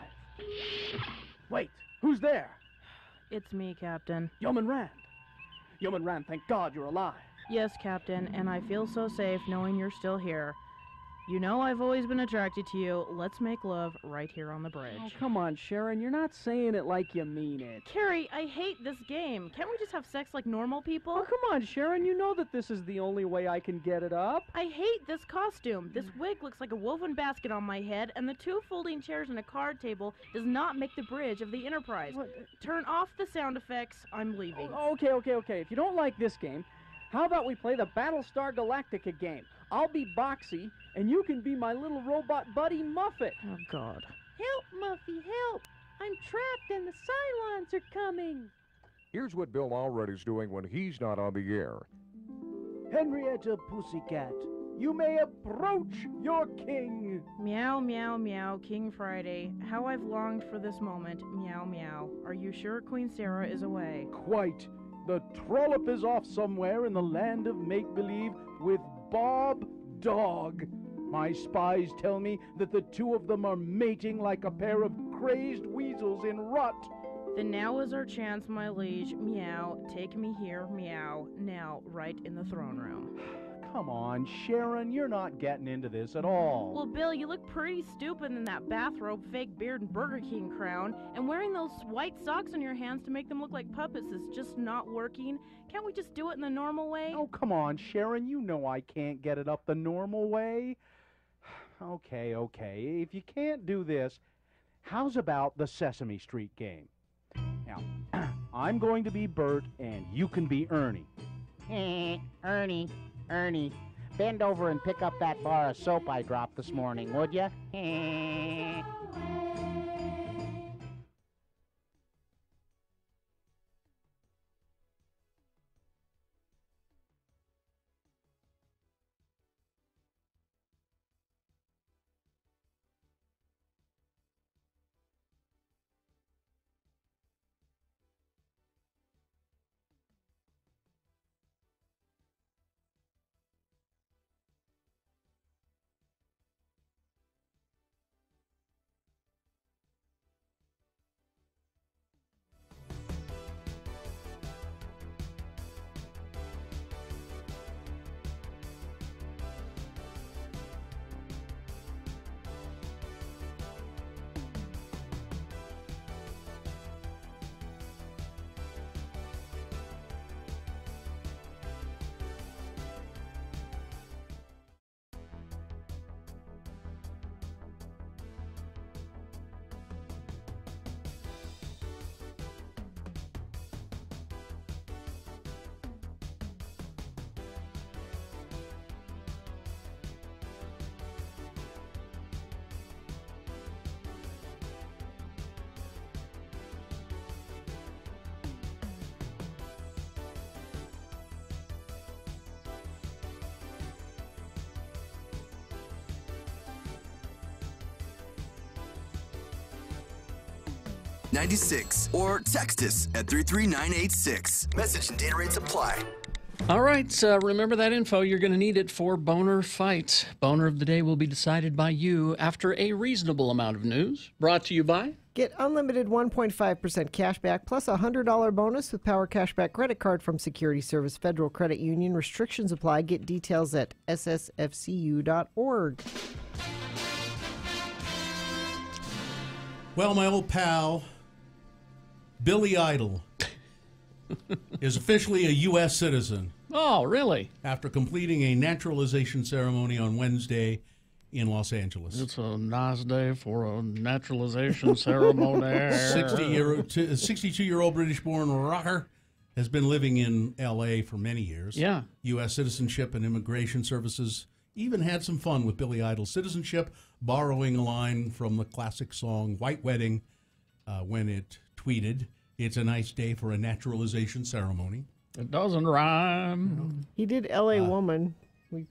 Wait, who's there? It's me, Captain. Yeoman Rand. Yeoman Rand, thank God you're alive. Yes, Captain, and I feel so safe knowing you're still here. You know I've always been attracted to you. Let's make love right here on the bridge. Oh, come on, Sharon. You're not saying it like you mean it. Carrie, I hate this game. Can't we just have sex like normal people? Oh, come on, Sharon. You know that this is the only way I can get it up. I hate this costume. This wig looks like a woven basket on my head, and the 2 folding chairs and a card table does not make the bridge of the Enterprise. What? Turn off the sound effects. I'm leaving. Oh, okay. If you don't like this game, how about we play the Battlestar Galactica game? I'll be Boxy, and you can be my little robot buddy, Muffet. Oh, God. Help, Muffy, help! I'm trapped and the Cylons are coming. Here's what Bill Allred's doing when he's not on the air. Henrietta Pussycat, you may approach your king. Meow, meow, meow, King Friday. How I've longed for this moment. Meow, meow. Are you sure Queen Sarah is away? Quite. The trollop is off somewhere in the land of make-believe with Bob Dog. My spies tell me that the 2 of them are mating like a pair of crazed weasels in rut. Then now is our chance, my liege. Meow. Take me here, meow. Now, right in the throne room. Come on, Sharon, you're not getting into this at all. Well, Bill, you look pretty stupid in that bathrobe, fake beard, and Burger King crown. And wearing those white socks on your hands to make them look like puppets is just not working. Can't we just do it in the normal way? Oh, come on, Sharon, you know I can't get it up the normal way. Okay. If you can't do this, how's about the Sesame Street game? Now, I'm going to be Bert, and you can be Ernie. Ernie, bend over and pick up that bar of soap I dropped this morning, would you? $96 or text us at 33986. Message and data rates apply. All right, remember that info. You're going to need it for Boner Fight. Boner of the Day will be decided by you after a reasonable amount of news. Brought to you by... Get unlimited 1.5% cash back plus a $100 bonus with Power Cashback credit card from Security Service Federal Credit Union. Restrictions apply. Get details at ssfcu.org. Well, my old pal, Billy Idol, is officially a U.S. citizen. Oh, really? After completing a naturalization ceremony on Wednesday in Los Angeles. It's a nice day for a naturalization ceremony. 62-year-old British-born rocker has been living in L.A. for many years. Yeah. U.S. Citizenship and Immigration Services even had some fun with Billy Idol's citizenship, borrowing a line from the classic song White Wedding when it tweeted, "It's a nice day for a naturalization ceremony." It doesn't rhyme. He did L.A. Woman. We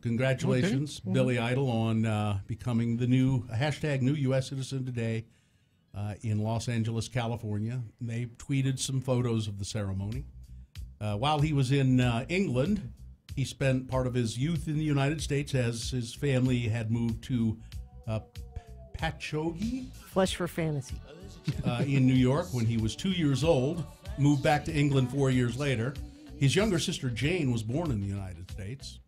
Congratulations, Okay. Billy Idol, on becoming the new U.S. citizen today in Los Angeles, California. They tweeted some photos of the ceremony. While he was in England, he spent part of his youth in the United States as his family had moved to Patchogue, Flesh for Fantasy, in New York when he was 2 years old, moved back to England 4 years later. His younger sister Jane was born in the United States.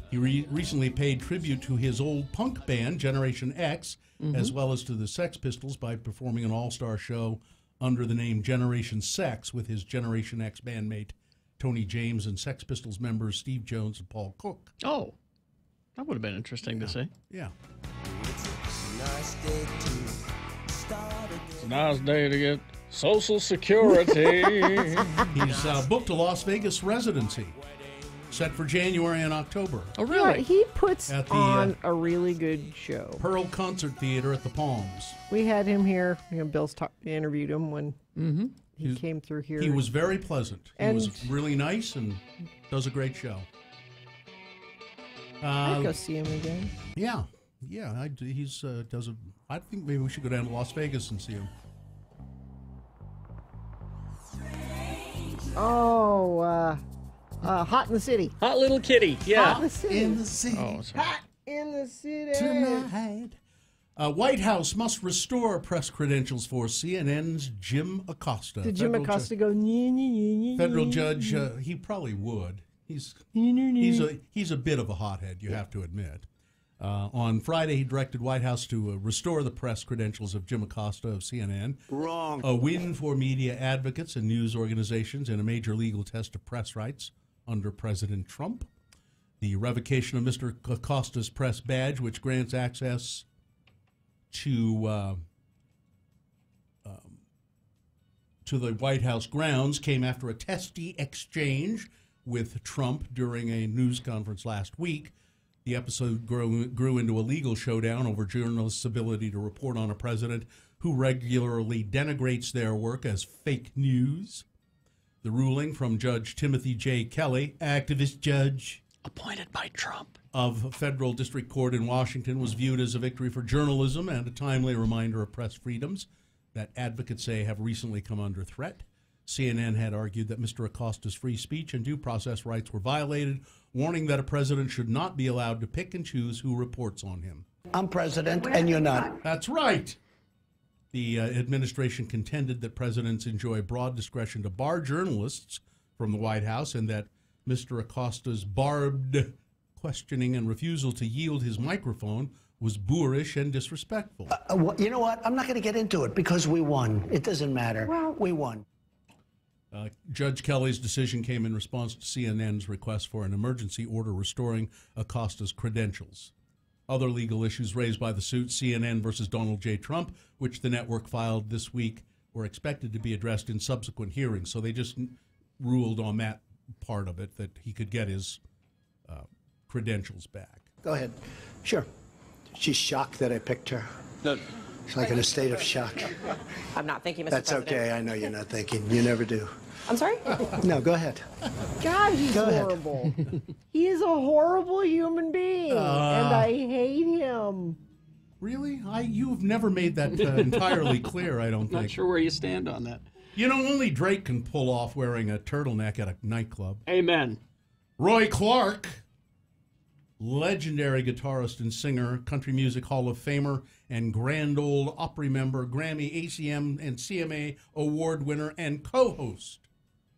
He recently paid tribute to his old punk band, Generation X, as well as to the Sex Pistols by performing an all-star show under the name Generation Sex with his Generation X bandmate Tony James and Sex Pistols members Steve Jones and Paul Cook. Oh, that would have been interesting to see. Yeah. It's a nice day to get Social Security. He's booked a Las Vegas residency, set for January and October. Oh, really? Yeah, he puts At the, on a really good show. Pearl Concert Theater at the Palms. We had him here. Bill's interviewed him when he He's- came through here. He was very pleasant. He And- was really nice and does a great show. I'd go see him again. Yeah, yeah. He's does a. I think maybe we should go down to Las Vegas and see him. Oh, Hot in the City. Hot Little Kitty, yeah. Hot in the City. In the city. Oh, sorry. Hot in the City. Tonight. White House must restore press credentials for CNN's Jim Acosta. Did Jim Federal Acosta go? Nye, nye, nye, nye, Federal nye, judge, nye. he probably would. He's Nye. a bit of a hothead, you have to admit. On Friday, he directed White House to restore the press credentials of Jim Acosta of CNN. Wrong. A win for media advocates and news organizations in a major legal test of press rights under President Trump. The revocation of Mr. Acosta's press badge, which grants access to the White House grounds, came after a testy exchange with Trump during a news conference last week. The episode grew into a legal showdown over journalists' ability to report on a president who regularly denigrates their work as fake news. The ruling from Judge Timothy J. Kelly, activist judge appointed by Trump of Federal District Court in Washington, was viewed as a victory for journalism and a timely reminder of press freedoms that advocates say have recently come under threat. CNN had argued that Mr. Acosta's free speech and due process rights were violated, warning that a president should not be allowed to pick and choose who reports on him. I'm president, and you're not. That's right. The administration contended that presidents enjoy broad discretion to bar journalists from the White House and that Mr. Acosta's barbed questioning and refusal to yield his microphone was boorish and disrespectful. You know what? I'm not going to get into it because we won. It doesn't matter. We won. Judge Kelly's decision came in response to CNN's request for an emergency order restoring Acosta's credentials. Other legal issues raised by the suit, CNN versus Donald J. Trump, which the network filed this week, were expected to be addressed in subsequent hearings. So they just ruled on that part of it, that he could get his credentials back. Go ahead. Sure. She's shocked that I picked her. She's like in a state of shock. I'm not thinking, Mr. That's President. okay. I know you're not thinking. You never do. I'm sorry? No, go ahead. God, he's Go ahead. horrible. He is a horrible human being, and I hate him. Really? You've never made that entirely clear, I don't think. Not sure where you stand on that. You know, only Drake can pull off wearing a turtleneck at a nightclub. Amen. Roy Clark, legendary guitarist and singer, Country Music Hall of Famer, and Grand Ole Opry member, Grammy, ACM, and CMA award winner, and co-host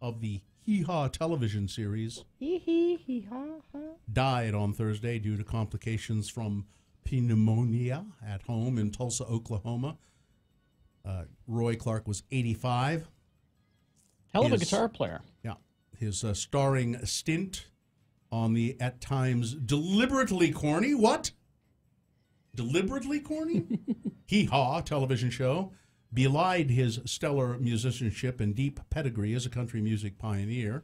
of the Hee Haw television series, died on Thursday due to complications from pneumonia at home in Tulsa, Oklahoma. Roy Clark was 85. Hell of a guitar player. Yeah. His starring stint on the, at times, deliberately corny, what? Deliberately corny? Hee Haw television show belied his stellar musicianship and deep pedigree as a country music pioneer,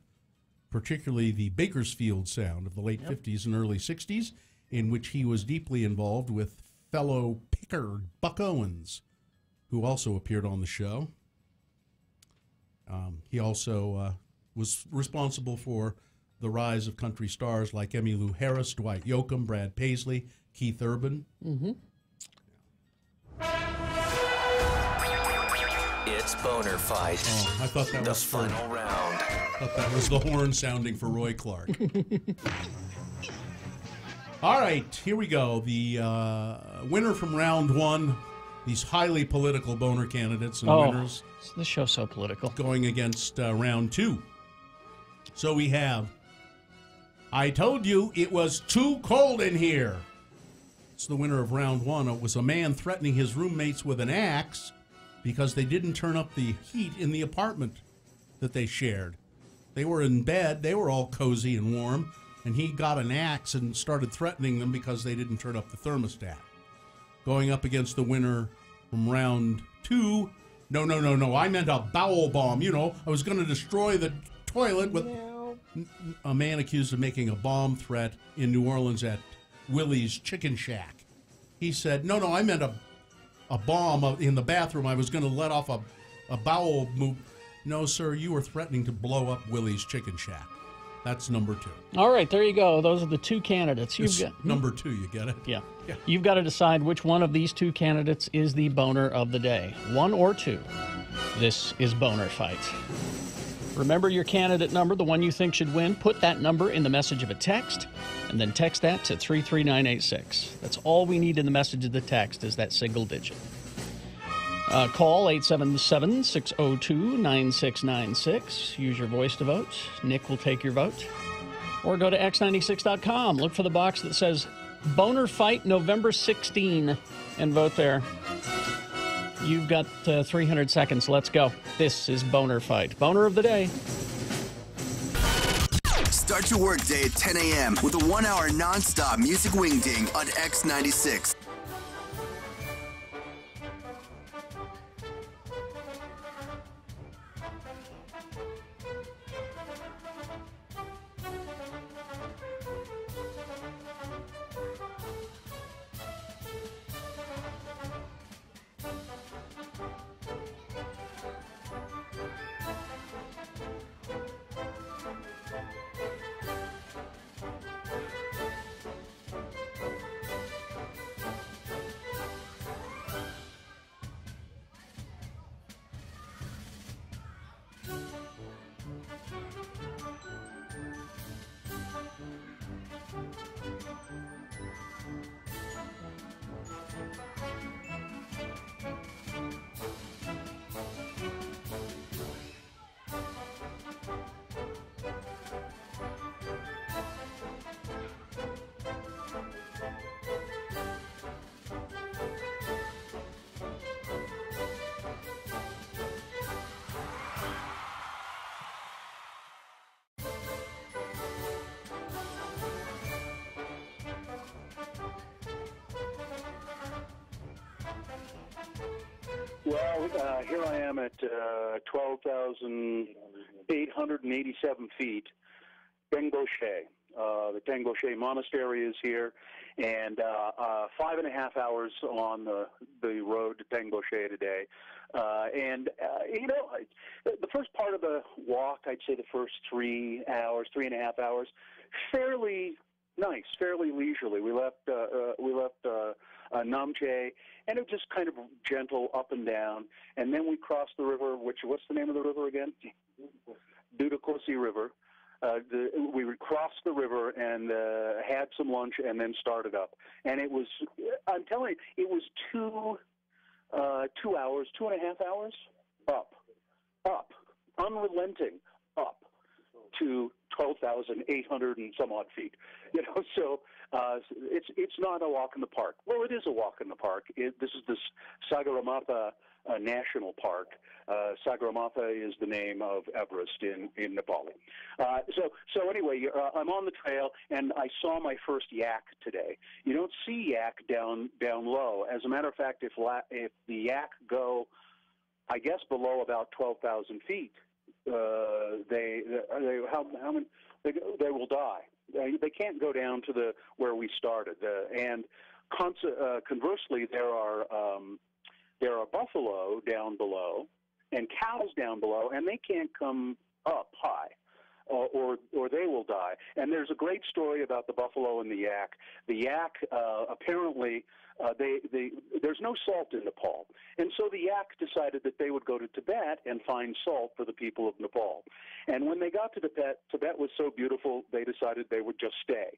particularly the Bakersfield sound of the late 50s and early 60s, in which he was deeply involved with fellow picker Buck Owens, who also appeared on the show. He also was responsible for the rise of country stars like Emmylou Harris, Dwight Yoakam, Brad Paisley, Keith Urban. Mm-hmm. It's Boner Fight. Oh, I thought that the was for, final round. I thought that was the horn sounding for Roy Clark. All right, here we go. The winner from round one, these highly political boner candidates and winners. This show's so political. Going against round two. So we have, I told you it was too cold in here. It's the winner of round one. It was a man threatening his roommates with an axe because they didn't turn up the heat in the apartment that they shared. They were in bed, they were all cozy and warm, and he got an axe and started threatening them because they didn't turn up the thermostat. Going up against the winner from round two, no, I meant a bowel bomb. You know, I was going to destroy the toilet with a man accused of making a bomb threat in New Orleans at Willie's Chicken Shack. He said, no, I meant a bomb in the bathroom. I was going to let off a bowel move. No, sir, you were threatening to blow up Willie's Chicken Shack. That's number two. All right, there you go. Those are the two candidates. You've got number two, you get it? Yeah. You've got to decide which one of these two candidates is the boner of the day. One or two. This is Boner Fight. Remember your candidate number, the one you think should win. Put that number in the message of a text, and then text that to 33986. That's all we need in the message of the text is that single digit. Call 877-602-9696. Use your voice to vote. Nick will take your vote. Or go to x96.com. Look for the box that says Boner Fight November 16 and vote there. You've got 300 seconds. Let's go. This is Boner Fight. Boner of the day. Start your workday at 10 a.m. with a 1-hour nonstop music wingding on X96. Well, here I am at 12,887 feet, Tengboche. The Tengboche Monastery is here, and 5.5 hours on the road to Tengboche today. The first part of the walk, I'd say the first 3 hours, 3.5 hours, fairly nice, fairly leisurely. We left Namche, and it was just kind of gentle up and down. And then we crossed the river, what's the name of the river again? Dudakosi River. We crossed the river and had some lunch and then started up. And it was, I'm telling you, it was 2 hours, 2.5 hours, up, unrelenting, up to 12,800 and some odd feet. So it's not a walk in the park. Well, it is a walk in the park. This is the Sagarmatha National Park. Sagarmatha is the name of Everest in Nepal. So anyway, I'm on the trail, and I saw my first yak today. You don't see yak down low. As a matter of fact, if the yak go, I guess, below about 12,000 feet, they will die. They can't go down to where we started. Conversely, there are buffalo down below and cows down below, and they can't come up high. or they will die. And there's a great story about the buffalo and the yak. The yak apparently there's no salt in Nepal, and so the yak decided that they would go to Tibet and find salt for the people of Nepal. And when they got to Tibet, Tibet was so beautiful they decided they would just stay.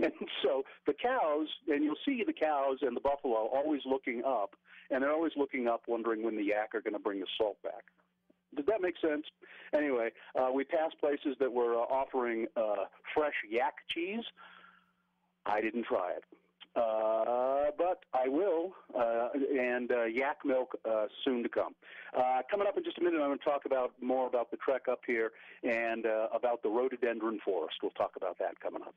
And so the cows, and you'll see the cows and the buffalo always looking up, and they're always looking up wondering when the yak are going to bring the salt back. Did that make sense? Anyway, we passed places that were offering fresh yak cheese. I didn't try it. But I will, and yak milk soon to come. Coming up in just a minute, I'm going to talk more about the trek up here and about the rhododendron forest. We'll talk about that coming up.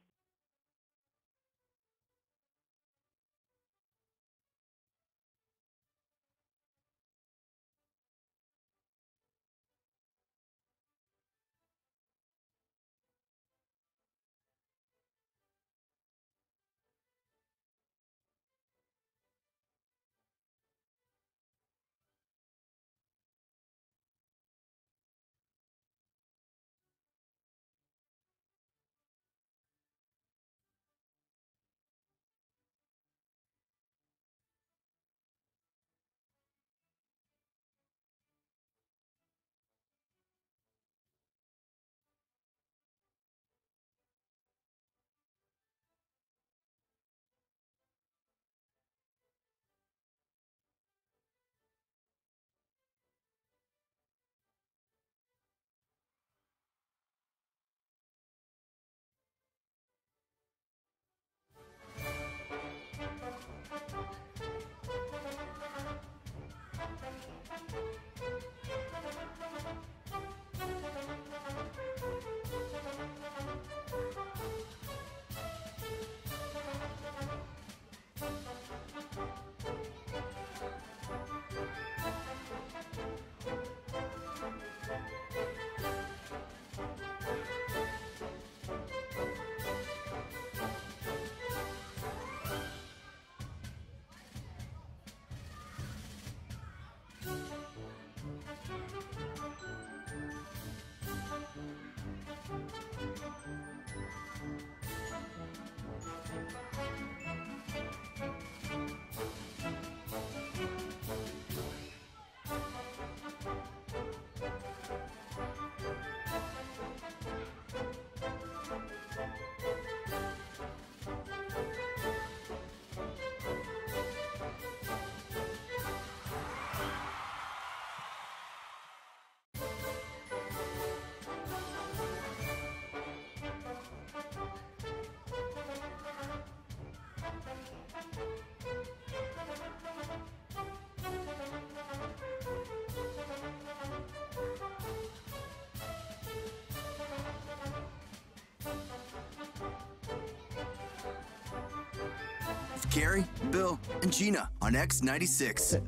Carrie, Bill, and Gina on X96.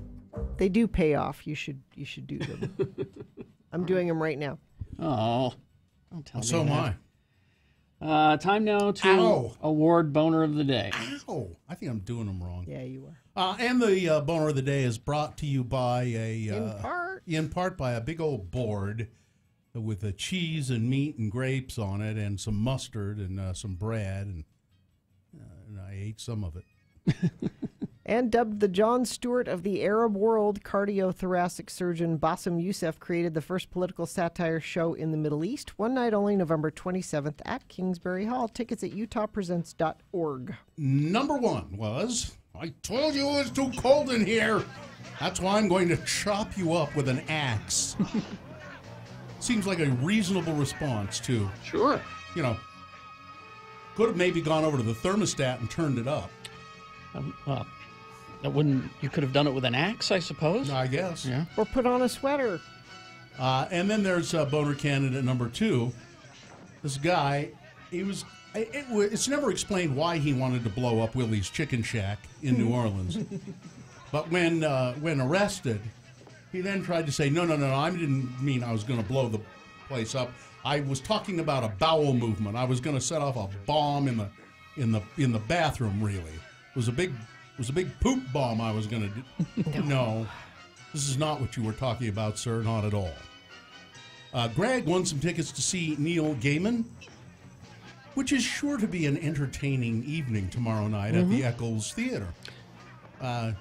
They do pay off. You should do them. I'm doing them right now. Oh, don't tell me So am that. I. Time now to Ow. award Boner of the Day. Ow! I think I'm doing them wrong. Yeah, you are. And the Boner of the Day is brought to you by in part by a big old board with a cheese and meat and grapes on it, and some mustard and some bread, and I ate some of it. And dubbed the John Stewart of the Arab world, cardiothoracic surgeon Bassem Youssef created the first political satire show in the Middle East. One night only, November 27th at Kingsbury Hall. Tickets at utahpresents.org. Number one was, I told you it was too cold in here. That's why I'm going to chop you up with an axe. Seems like a reasonable response to, Sure. you know, could have maybe gone over to the thermostat and turned it up. Well, that wouldn't. You could have done it with an axe, I suppose. I guess. Yeah. Or put on a sweater. And then there's Boner candidate number 2. This guy, it's never explained why he wanted to blow up Willie's Chicken Shack in New Orleans. But when arrested, he then tried to say, no, I didn't mean I was going to blow the place up. I was talking about a bowel movement. I was going to set off a bomb in the bathroom. Really, it was a big poop bomb I was going to do. No, this is not what you were talking about, sir. Not at all. Greg won some tickets to see Neil Gaiman, which is sure to be an entertaining evening tomorrow night at the Eccles Theater. I've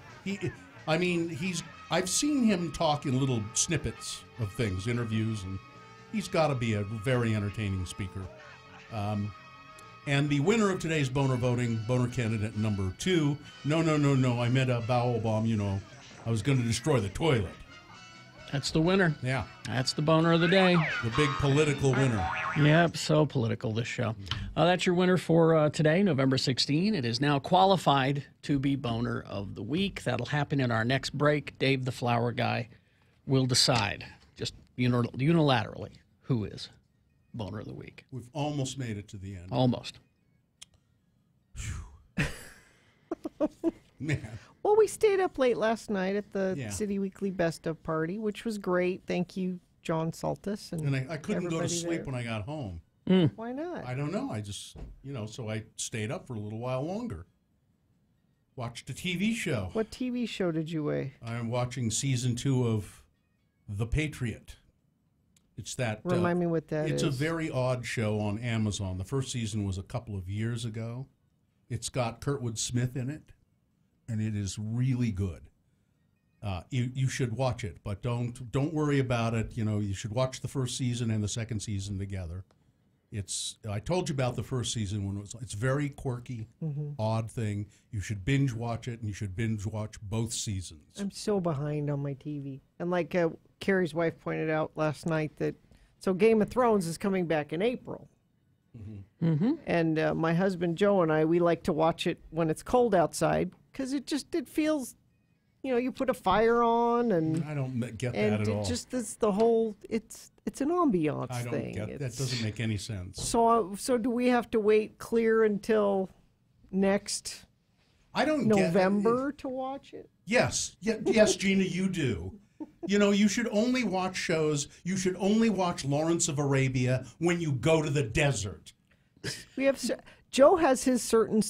seen him talk in little snippets of things, interviews, and he's got to be a very entertaining speaker. And the winner of today's boner voting, boner candidate number 2, no, I meant a bowel bomb, I was going to destroy the toilet. That's the winner. Yeah. That's the boner of the day. The big political winner. Yep, so political, this show. That's your winner for today, November 16. It is now qualified to be boner of the week. That'll happen in our next break. Dave the Flower Guy will decide, just unilaterally, who is boner of the week. We've almost made it to the end. Almost. Man. Well, we stayed up late last night at the City Weekly Best of Party, which was great. Thank you, John Saltis. And I couldn't go to sleep when I got home. Why not? I don't know. I just, so I stayed up for a little while longer. Watched a TV show. What TV show did you weigh? I'm watching season 2 of The Patriot. It's that. Remind me what that is. It's a very odd show on Amazon. The first season was a couple of years ago. It's got Kurtwood Smith in it, and it is really good. You should watch it, but don't worry about it. You should watch the first season and the second season together. I told you about the first season when it's very quirky, odd thing. You should binge watch it, and you should binge watch both seasons. I'm so behind on my TV, and like Carrie's wife pointed out last night so Game of Thrones is coming back in April. And my husband Joe and we like to watch it when it's cold outside because it feels, you put a fire on and I don't get that at all. And it just is the whole it's an ambiance I don't thing. That doesn't make any sense. So do we have to wait clear until next November to watch it? Yes, Gina, you do. You should only watch shows. You should only watch Lawrence of Arabia when you go to the desert. Joe has his certain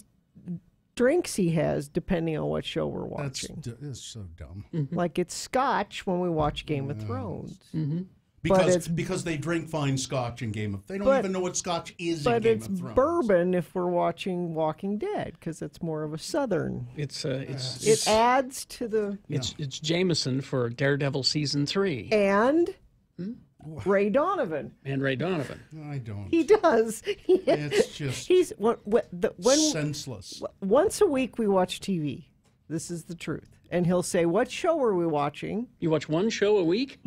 drinks he has depending on what show we're watching. That's so dumb. Like it's scotch when we watch Game of Thrones. Because they drink fine scotch in Game of Thrones. They don't even know what scotch is in Game of Thrones. But it's bourbon if we're watching Walking Dead because it's more of a southern. It adds to the. It's Jameson for Daredevil season 3 and Ray Donovan. I don't. He does. It's just senseless. Once a week we watch TV. This is the truth, and he'll say, "What show are we watching?" You watch one show a week.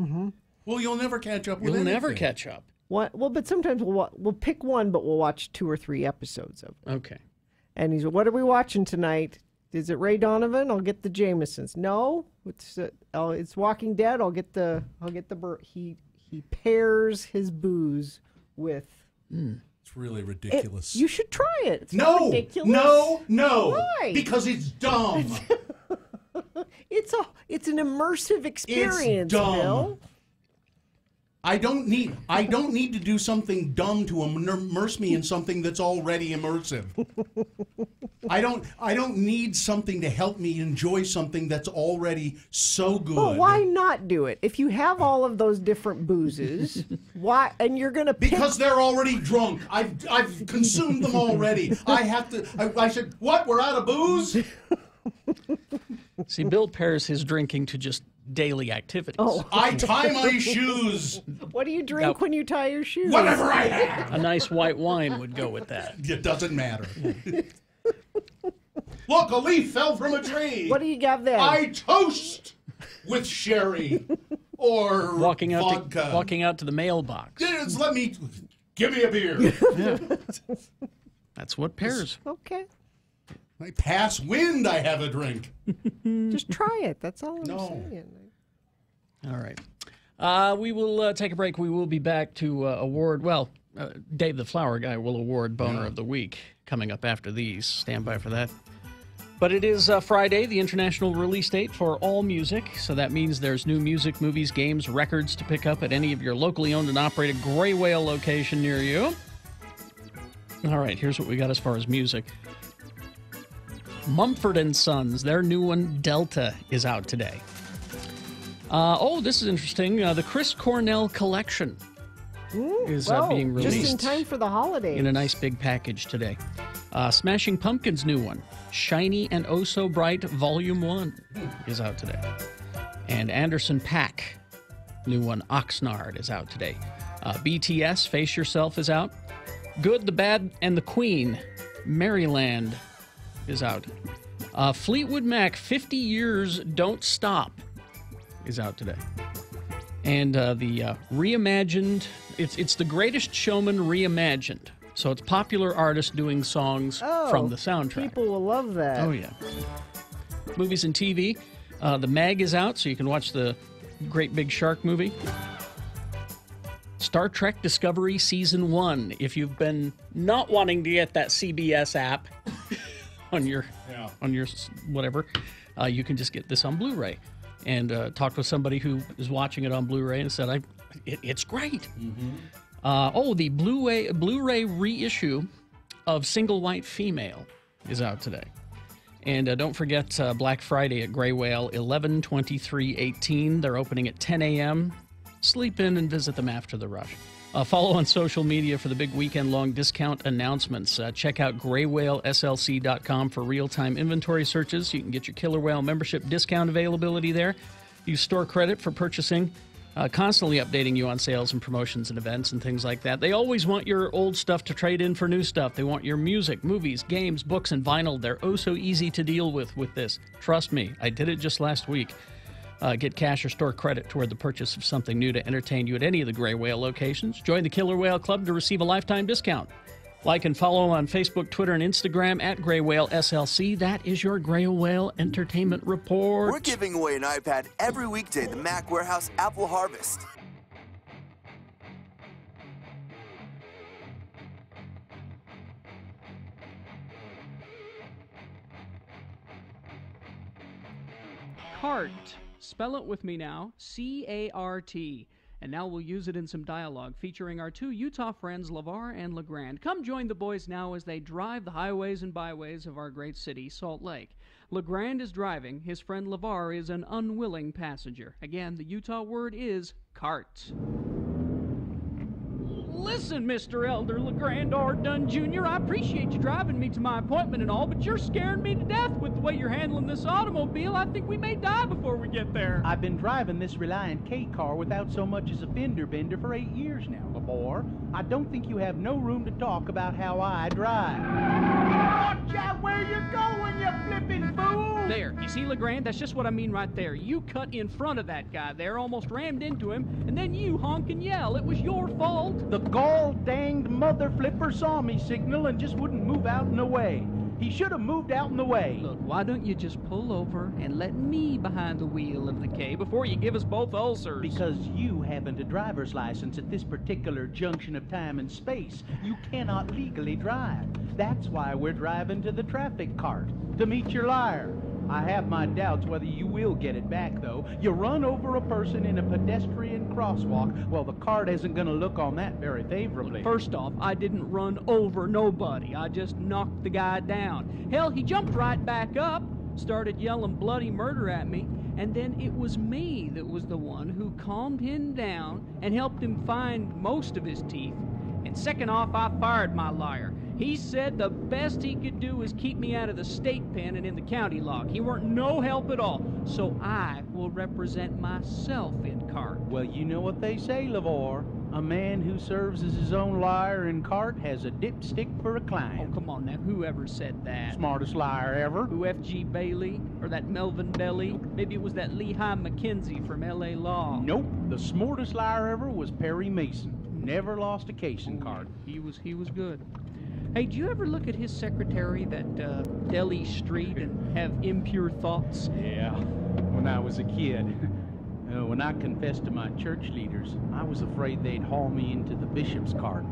Well, you'll never catch up with anything. You'll never catch up. What? Well, but sometimes we'll pick one, but we'll watch 2 or 3 episodes of it. Okay. And he's, what are we watching tonight? Is it Ray Donovan? I'll get the Jamesons. No, it's Walking Dead. I'll get the He pairs his booze with. It's really ridiculous. You should try it. It's not ridiculous. No. Why? Because it's dumb. It's an immersive experience, it's dumb. Bill. I don't need to do something dumb to immerse me in something that's already immersive. I don't need something to help me enjoy something that's already so good. Well, why not do it? If you have all of those different boozes, why? And you're gonna pick... Because they're already drunk. I've consumed them already. I said, what? We're out of booze? See, Bill pairs his drinking to just daily activities. Oh. I tie my shoes. What do you drink when you tie your shoes? Whatever I have. A nice white wine would go with that. It doesn't matter. Look, a leaf fell from a tree. What do you got there? I toast with sherry or walking vodka. out to the mailbox. Give me a beer. Yeah. That's what pairs. Okay. I pass wind, I have a drink. Just try it. That's all I'm saying. All right. We will take a break. We will be back to award, Dave the Flower Guy will award Boner of the Week coming up after these. Stand by for that. But it is Friday, the international release date for all music, so that means there's new music, movies, games, records to pick up at any of your locally owned and operated Gray Whale location near you. All right, here's what we got as far as music. Mumford & Sons, their new one, Delta, is out today. This is interesting. The Chris Cornell Collection is well, being released. Just in time for the holidays. In a nice big package today. Smashing Pumpkins' new one, Shiny and Oh So Bright Volume 1, is out today. And Anderson .Paak, new one, Oxnard, is out today. BTS, Face Yourself, is out. Good, the Bad, and the Queen, Maryland, is out. Fleetwood Mac, 50 Years Don't Stop, is out today. And the reimagined, it's the Greatest Showman reimagined. So it's popular artists doing songs from the soundtrack. People will love that. Oh, yeah. Movies and TV. The Mag is out, so you can watch the Great Big Shark movie. Star Trek Discovery Season 1. If you've been not wanting to get that CBS app on your whatever, you can just get this on Blu-ray. And talked with somebody who is watching it on Blu-ray and said, it's great. The Blu-ray reissue of Single White Female is out today. And don't forget Black Friday at Gray Whale, 11/23/18. They're opening at 10 a.m. Sleep in and visit them after the rush. Follow on social media for the big weekend-long discount announcements. Check out graywhaleslc.com for real-time inventory searches. You can get your Killer Whale membership discount availability there. Use store credit for purchasing. Constantly updating you on sales and promotions and events and things like that. They always want your old stuff to trade in for new stuff. They want your music, movies, games, books, and vinyl. They're oh so easy to deal with this. Trust me, I did it just last week. Get cash or store credit toward the purchase of something new to entertain you at any of the Gray Whale locations. Join the Killer Whale Club to receive a lifetime discount. Like and follow on Facebook, Twitter, and Instagram at Gray Whale SLC. That is your Gray Whale Entertainment Report. We're giving away an iPad every weekday, the Mac Warehouse Apple Harvest. Cart. Spell it with me now. C-A-R-T. And now we'll use it in some dialogue featuring our two Utah friends, Levar and Legrand. Come join the boys now as they drive the highways and byways of our great city, Salt Lake. Legrand is driving. His friend Levar is an unwilling passenger. Again, the Utah word is cart. Listen, Mr. Elder Legrand R. Dunn Jr., I appreciate you driving me to my appointment and all, but you're scaring me to death with the way you're handling this automobile. I think we may die before we get there. I've been driving this Reliant K car without so much as a fender bender for 8 years now, Lamore. I don't think you have no room to talk about how I drive. Watch out where you're going, you flipping fool! There, you see, Legrand, that's just what I mean right there. You cut in front of that guy there, almost rammed into him, and then you honk and yell. It was your fault. The gall-danged mother flipper saw me signal and just wouldn't move out in the way. He should have moved out in the way. Look, why don't you just pull over and let me behind the wheel of the K before you give us both ulcers? Because you haven't a driver's license at this particular junction of time and space. You cannot legally drive. That's why we're driving to the traffic cart, to meet your liar. I have my doubts whether you will get it back, though. You run over a person in a pedestrian crosswalk. Well, the cart isn't going to look on that very favorably. First off, I didn't run over nobody. I just knocked the guy down. Hell, he jumped right back up, started yelling bloody murder at me, and then it was me that was the one who calmed him down and helped him find most of his teeth. And second off, I fired my liar. He said the best he could do was keep me out of the state pen and in the county log. He weren't no help at all. So I will represent myself in cart. Well, you know what they say, Levar. A man who serves as his own liar in cart has a dipstick for a client. Oh, come on now. Whoever said that? Smartest liar ever. Who, F.G. Bailey? Or that Melvin Belly? Maybe it was that Lehigh McKenzie from L.A. Law. Nope. The smartest liar ever was Perry Mason. Never lost a case in cart. He was good. Hey, do you ever look at his secretary, that Deli Street, and have impure thoughts? Yeah, when I was a kid. When I confessed to my church leaders, I was afraid they'd haul me into the bishop's cart.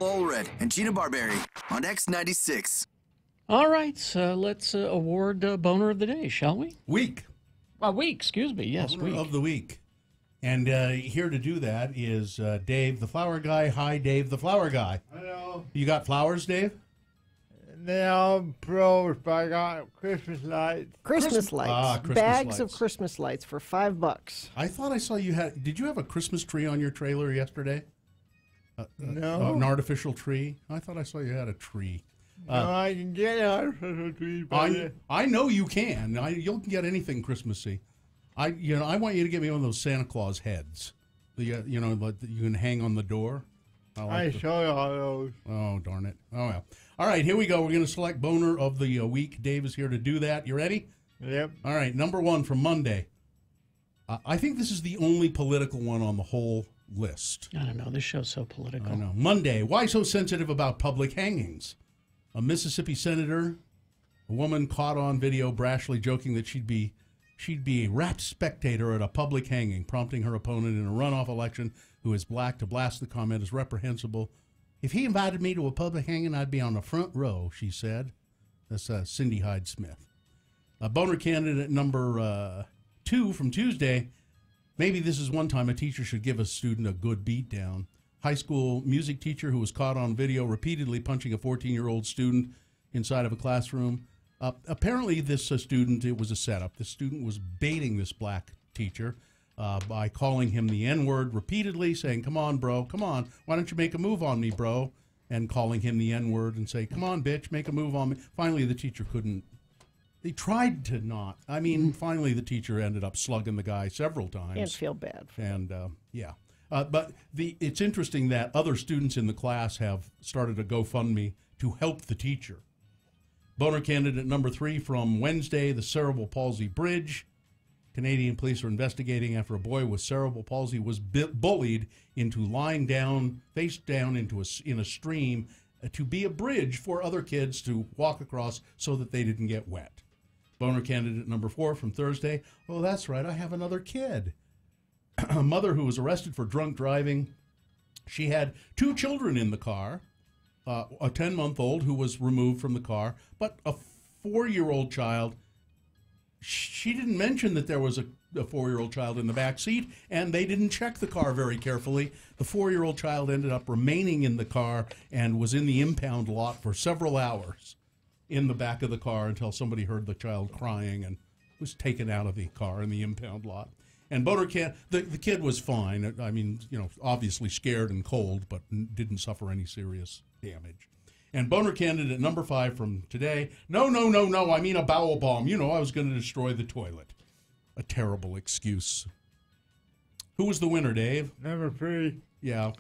Allred and Gina Barberi on X96. All right, let's award Boner of the Day, shall we? Week. Week, excuse me. Yes, Boner week. of the week. And here to do that is Dave the Flower Guy. Hi, Dave the Flower Guy. Hello. You got flowers, Dave? Now, pros, but I got Christmas lights. Christmas lights. Christmas Bags of lights. Christmas lights for $5. I thought I saw you had. Did you have a Christmas tree on your trailer yesterday? No. An artificial tree? I thought I saw you had a tree. No, I can get an artificial tree. I know you can. You'll get anything Christmassy. I want you to get me one of those Santa Claus heads. That you can hang on the door. I saw all those. Oh, darn it. Oh, well. All right, here we go. We're going to select Boner of the week. Dave is here to do that. You ready? Yep. All right, number one from Monday. I think this is the only political one on the whole list. I don't know. This show's so political. I know. Monday. Why so sensitive about public hangings? A Mississippi senator, a woman caught on video brashly joking that she'd be a rapt spectator at a public hanging, prompting her opponent in a runoff election who is black to blast the comment as reprehensible. If he invited me to a public hanging, I'd be on the front row, she said. That's Cindy Hyde-Smith. Boner candidate number 2 from Tuesday. Maybe this is one time a teacher should give a student a good beat down. High school music teacher who was caught on video repeatedly punching a 14-year-old student inside of a classroom. Apparently, this student, it was a setup. The student was baiting this black teacher by calling him the N-word repeatedly, saying, "Come on, bro, come on. Why don't you make a move on me, bro?" And calling him the N-word and say, "Come on, bitch, make a move on me." Finally, the teacher couldn't. They tried to not. I mean, finally, the teacher ended up slugging the guy several times. Can't feel bad for And, yeah. But it's interesting that other students in the class have started a GoFundMe to help the teacher. Boner candidate number 3 from Wednesday, the cerebral palsy bridge. Canadian police are investigating after a boy with cerebral palsy was bullied into lying down, face down in a stream to be a bridge for other kids to walk across so that they didn't get wet. Boner candidate number 4 from Thursday. Oh, that's right, I have another kid. A mother who was arrested for drunk driving. She had 2 children in the car. A 10-month-old who was removed from the car, but a 4-year-old child. She didn't mention that there was a 4-year-old child in the back seat, and they didn't check the car very carefully. The 4-year-old child ended up remaining in the car and was in the impound lot for several hours in the back of the car until somebody heard the child crying and was taken out of the car in the impound lot. And Boner the kid was fine. I mean, obviously scared and cold, but didn't suffer any serious damage. And Boner candidate number 5 from today. No, I mean a bowel bomb. I was going to destroy the toilet. A terrible excuse. Who was the winner, Dave? Number 3. Yeah.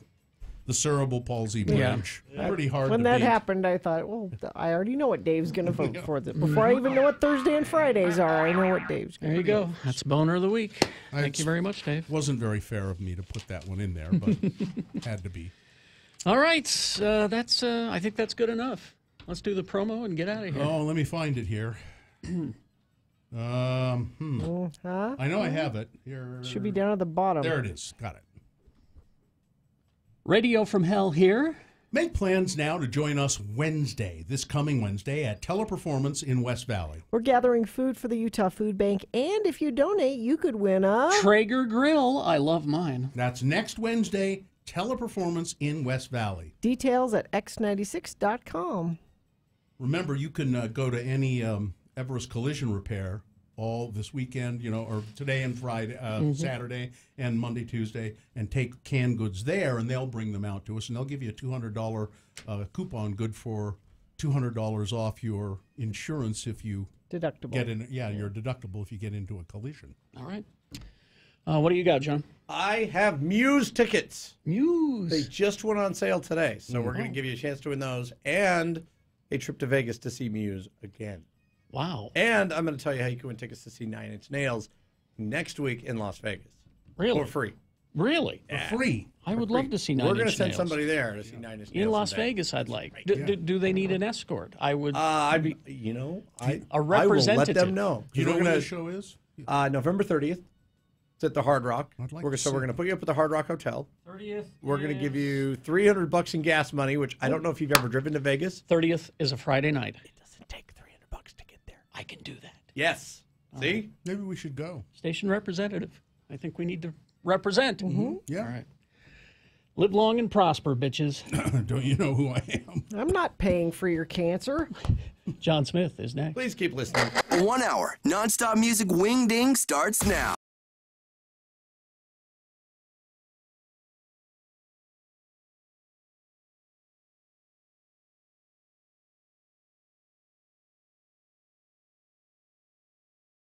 The cerebral palsy bridge. Yeah. Pretty hard When to that beat. happened, I thought, well, I already know what Dave's going to vote for. Before I even know what Thursday and Fridays are, I know what Dave's going to There you go. That's Boner of the Week. Thank you very much, Dave. Wasn't very fair of me to put that one in there, but had to be. All right. That's. I think that's good enough. Let's do the promo and get out of here. Oh, let me find it here. I know I have it. Here. Should be down at the bottom. There it is. Got it. Radio from Hell here. Make plans now to join us this coming Wednesday at Teleperformance in West Valley. We're gathering food for the Utah Food Bank, and if you donate, you could win a Traeger grill. I love mine. That's next Wednesday, Teleperformance in West Valley. Details at x96.com. Remember, you can go to any Everest Collision Repair all this weekend, or today and Friday, Saturday and Monday, Tuesday, and take canned goods there, and they'll bring them out to us, and they'll give you a $200 coupon good for $200 off your insurance if you deductible. Your deductible if you get into a collision. All right. What do you got, John? I have Muse tickets. Muse. They just went on sale today, so we're going to give you a chance to win those and a trip to Vegas to see Muse again. Wow. And I'm going to tell you how you can win tickets to see 9 Inch Nails next week in Las Vegas. Really? For free. Really? Yeah. For free. I would love to see 9 Inch Nails. We're going to send somebody there to see 9 Inch Nails. In Las Vegas, I'd like. Do they need an escort? I would. I a will representative. let them know. Do you know when the show is? November 30th. It's at the Hard Rock. I'd like we're to see going to put you up at the Hard Rock Hotel. 30th. We're going to give you $300 in gas money, which I don't know if you've ever driven to Vegas. 30th is a Friday night. It doesn't take $300 to get there. I can do that. Yes. See? Maybe we should go. Station representative. I think we need to represent. Yeah. All right. Live long and prosper, bitches. Don't you know who I am? I'm not paying for your cancer. John Smith is next. Please keep listening. 1 hour nonstop music wing ding starts now.